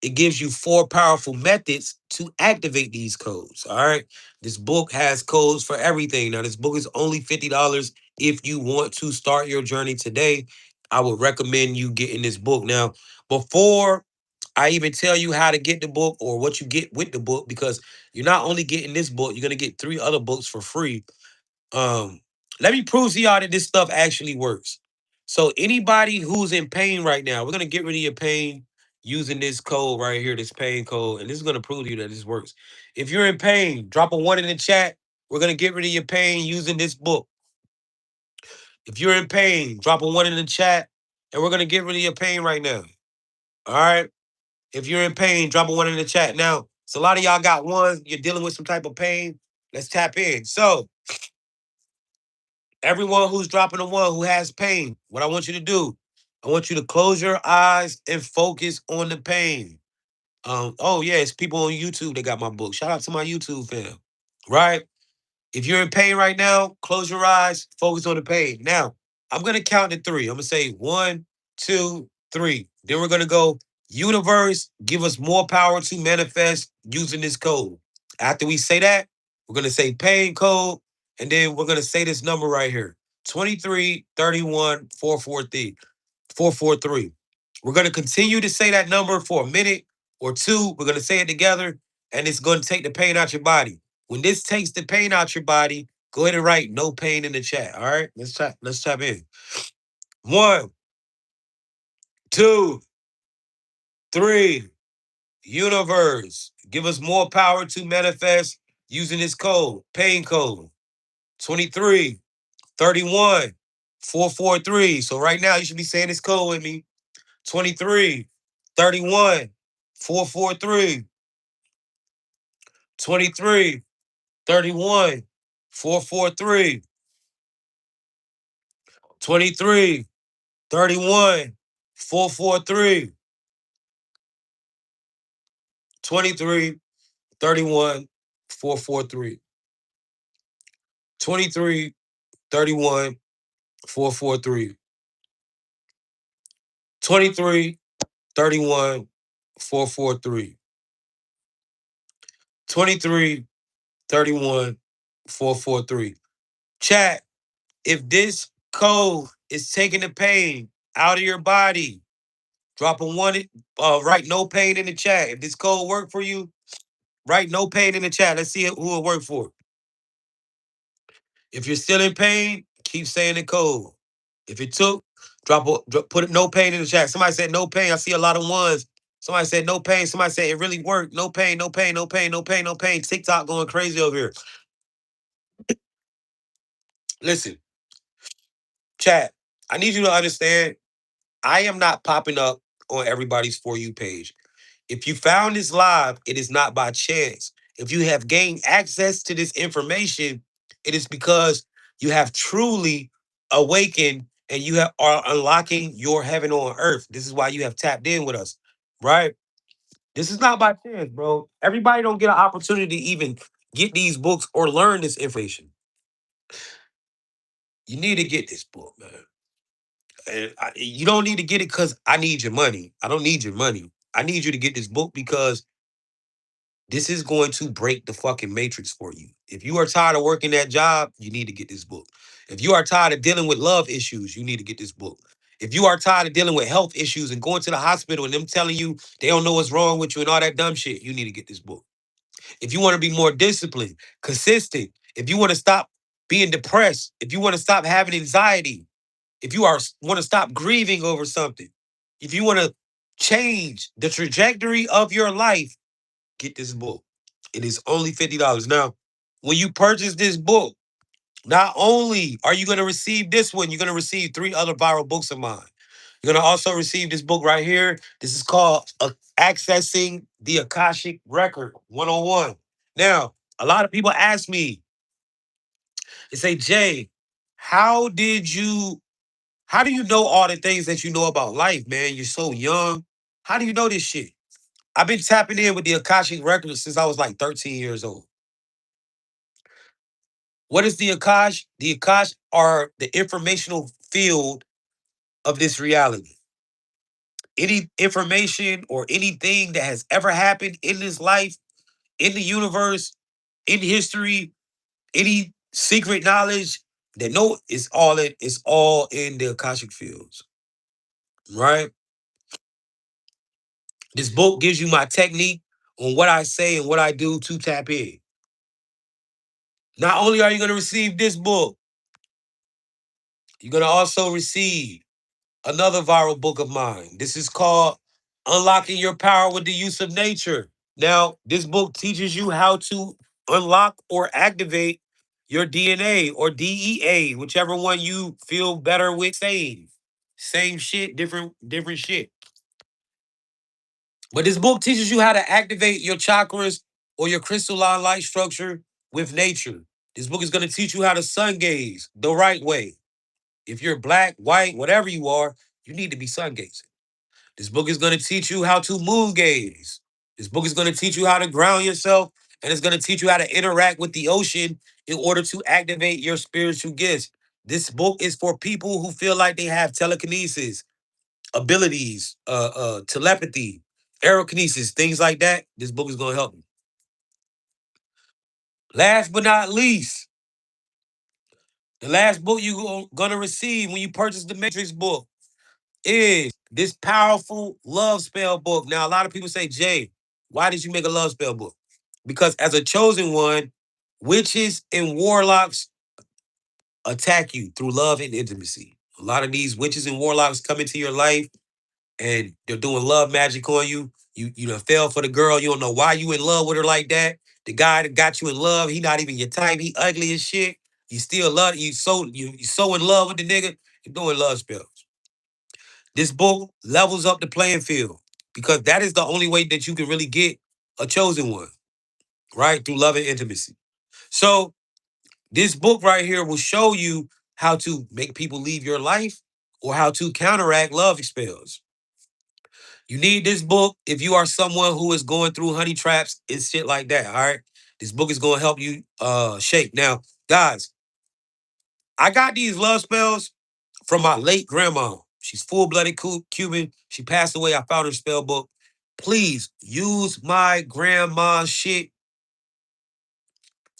it gives you 4 powerful methods to activate these codes. All right. This book has codes for everything. Now, this book is only $50 if you want to start your journey today. I would recommend you getting this book. Now, before I even tell you how to get the book or what you get with the book, because you're not only getting this book, you're going to get 3 other books for free. Let me prove to y'all that this stuff actually works. So anybody who's in pain right now, we're gonna get rid of your pain using this code right here, this pain code, and this is gonna prove to you that this works. If you're in pain, drop a 1 in the chat. We're gonna get rid of your pain using this book. If you're in pain, drop a 1 in the chat, and we're gonna get rid of your pain right now. All right. If you're in pain, drop a 1 in the chat. Now, so a lot of y'all got ones, you're dealing with some type of pain. Let's tap in. So everyone who's dropping a 1 who has pain, what I want you to do, I want you to close your eyes and focus on the pain. Oh yeah, it's people on YouTube that got my book. Shout out to my YouTube fam. Right? If you're in pain right now, close your eyes, focus on the pain. Now, I'm gonna count to three. I'm gonna say one, two, three. Then we're gonna go, universe, give us more power to manifest using this code. After we say that, we're gonna say pain code, and then we're gonna say this number right here: 23 31 443. 443. We're going to continue to say that number for a minute or two. We're going to say it together, and it's going to take the pain out your body. When this takes the pain out your body, go ahead and write no pain in the chat. All right, let's tap in. One, two, three. Universe, give us more power to manifest using this code, pain code. 23 31 443. So right now you should be saying this code with me. 23 31 443. 23 31 443. 23 31 443. 23 31 443. 23 31 443. 23 31 443. 23 31 443. Chat, if this code is taking the pain out of your body, drop a one, write no pain in the chat. If this code work for you, write no pain in the chat. Let's see who it worked for. If you're still in pain, keep saying the code. If it took, put no pain in the chat. Somebody said no pain. I see a lot of ones. Somebody said no pain. Somebody said it really worked. No pain, no pain, no pain, no pain, no pain. TikTok going crazy over here. Listen, chat, I need you to understand I am not popping up on everybody's For You page. If you found this live, it is not by chance. If you have gained access to this information, it is because you have truly awakened and are unlocking your heaven on earth. This is why you have tapped in with us, right? This is not by chance, bro. Everybody don't get an opportunity to even get these books or learn this information. You need to get this book, man. And you don't need to get it because I need your money. I don't need your money. I need you to get this book because this is going to break the fucking matrix for you. If you are tired of working that job, you need to get this book. If you are tired of dealing with love issues, you need to get this book. If you are tired of dealing with health issues and going to the hospital and them telling you they don't know what's wrong with you and all that dumb shit, you need to get this book. If you want to be more disciplined, consistent, if you want to stop being depressed, if you want to stop having anxiety, if you want to stop grieving over something, if you want to change the trajectory of your life, get this book. It is only $50. Now, when you purchase this book, not only are you going to receive this one, you're going to receive three other viral books of mine. You're going to also receive this book right here. This is called Accessing the Akashic Record 101. Now, a lot of people ask me, they say, Jay, how did you, how do you know all the things that you know about life, man? You're so young. How do you know this shit? I've been tapping in with the Akashic Records since I was like 13 years old. What is the Akash? The Akash are the informational field of this reality. Any information or anything that has ever happened in this life, in the universe, in history, any secret knowledge that no, it's all in the Akashic fields. Right? This book gives you my technique on what I say and what I do to tap in. Not only are you going to receive this book, you're going to also receive another viral book of mine. This is called Unlocking Your Power with the Use of Nature. Now, this book teaches you how to unlock or activate your DNA or DEA, whichever one you feel better with saying. Same shit, different shit. But this book teaches you how to activate your chakras or your crystalline light structure with nature. This book is going to teach you how to sun gaze the right way. If you're black, white, whatever you are, You need to be sun gazing. This book is going to teach you how to moon gaze. This book is going to teach you how to ground yourself, and it's going to teach you how to interact with the ocean in order to activate your spiritual gifts. This book is for people who feel like they have telekinesis, abilities, telepathy, aerokinesis, things like that. This book is going to help you. Last but not least, the last book you're going to receive when you purchase the Matrix book is this powerful love spell book. Now, a lot of people say, Jay, why did you make a love spell book? Because as a chosen one, witches and warlocks attack you through love and intimacy. A lot of these witches and warlocks come into your life and they're doing love magic on you. You done fell for the girl. You don't know why you in love with her like that. The guy that got you in love, he not even your type. He ugly as shit. You still love you so in love with the nigga. You're doing love spells. This book levels up the playing field because that is the only way that you can really get a chosen one, right? Through love and intimacy. So this book right here will show you how to make people leave your life or how to counteract love spells. You need this book if you are someone who is going through honey traps and shit like that. All right. This book is going to help you shape. Now, guys, I got these love spells from my late grandma. She's full-blooded Cuban. She passed away. I found her spell book. Please use my grandma's shit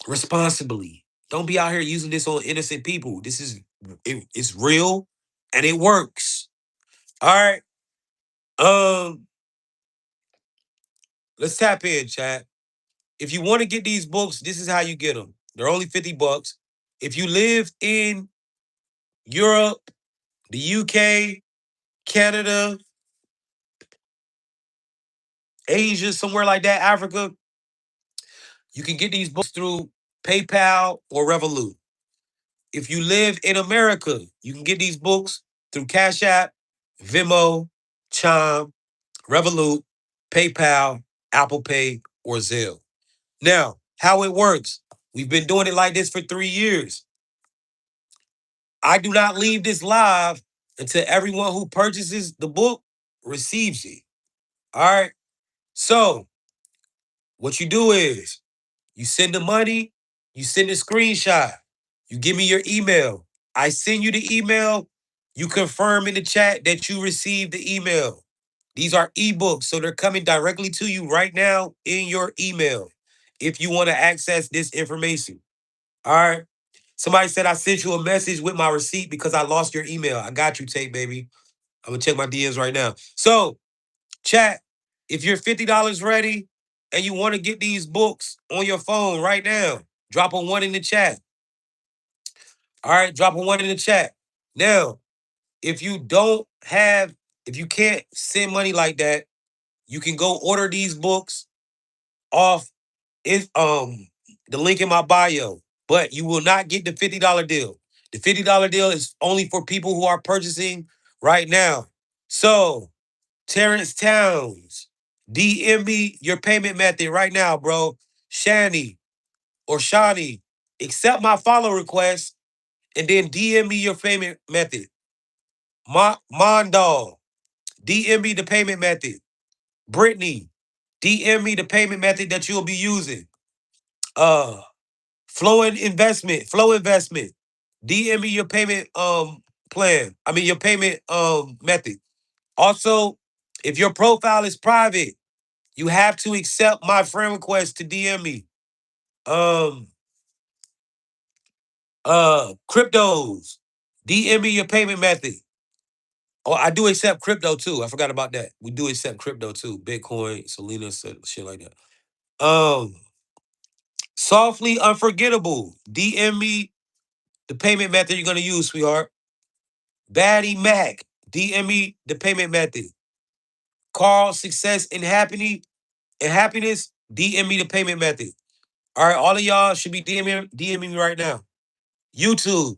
responsibly. Don't be out here using this on innocent people. It's real and it works. All right. Um, let's tap in, chat. If you want to get these books, this is how you get them. They're only $50. If you live in Europe, the UK, Canada, Asia, somewhere like that, Africa, you can get these books through PayPal or Revolut. If you live in America, you can get these books through Cash App, Venmo, Chime, Revolut, PayPal, Apple Pay, or Zelle. Now, how it works, we've been doing it like this for 3 years. I do not leave this live until everyone who purchases the book receives it. All right. So, what you do is you send the money, you send a screenshot, you give me your email. I send you the email, you confirm in the chat that you received the email. These are ebooks, so they're coming directly to you right now in your email if you want to access this information. All right. Somebody said I sent you a message with my receipt because I lost your email. I got you, Tate, baby. I'm gonna check my DMs right now. So, chat, if you're $50 ready and you want to get these books on your phone right now, drop a one in the chat. All right, drop a one in the chat. Now, if you don't have, if you can't send money like that, you can go order these books off the link in my bio, but you will not get the $50 deal. The $50 deal is only for people who are purchasing right now. So, Terrence Towns, DM me your payment method right now, bro. Shani or Shani, accept my follow request and then DM me your payment method. Mondal, DM me the payment method. Brittany, DM me the payment method that you'll be using. Uh, Flow Investment. DM me your payment plan. I mean your payment method. Also, if your profile is private, you have to accept my friend request to DM me. Um Cryptos. DM me your payment method. Oh, I do accept crypto too. I forgot about that. We do accept crypto too. Bitcoin, Solana, shit like that. Softly Unforgettable. DM me the payment method you're gonna use, sweetheart. Batty Mac. DM me the payment method. Carl Success and Happiness. DM me the payment method. All right, all of y'all should be DMing me right now. YouTube.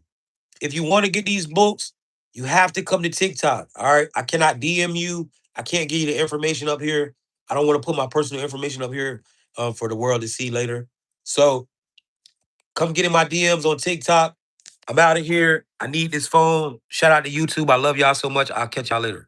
If you want to get these books, you have to come to TikTok. All right. I cannot DM you. I can't give you the information up here. I don't want to put my personal information up here for the world to see later. So come get in my DMs on TikTok. I'm out of here. I need this phone. Shout out to YouTube. I love y'all so much. I'll catch y'all later.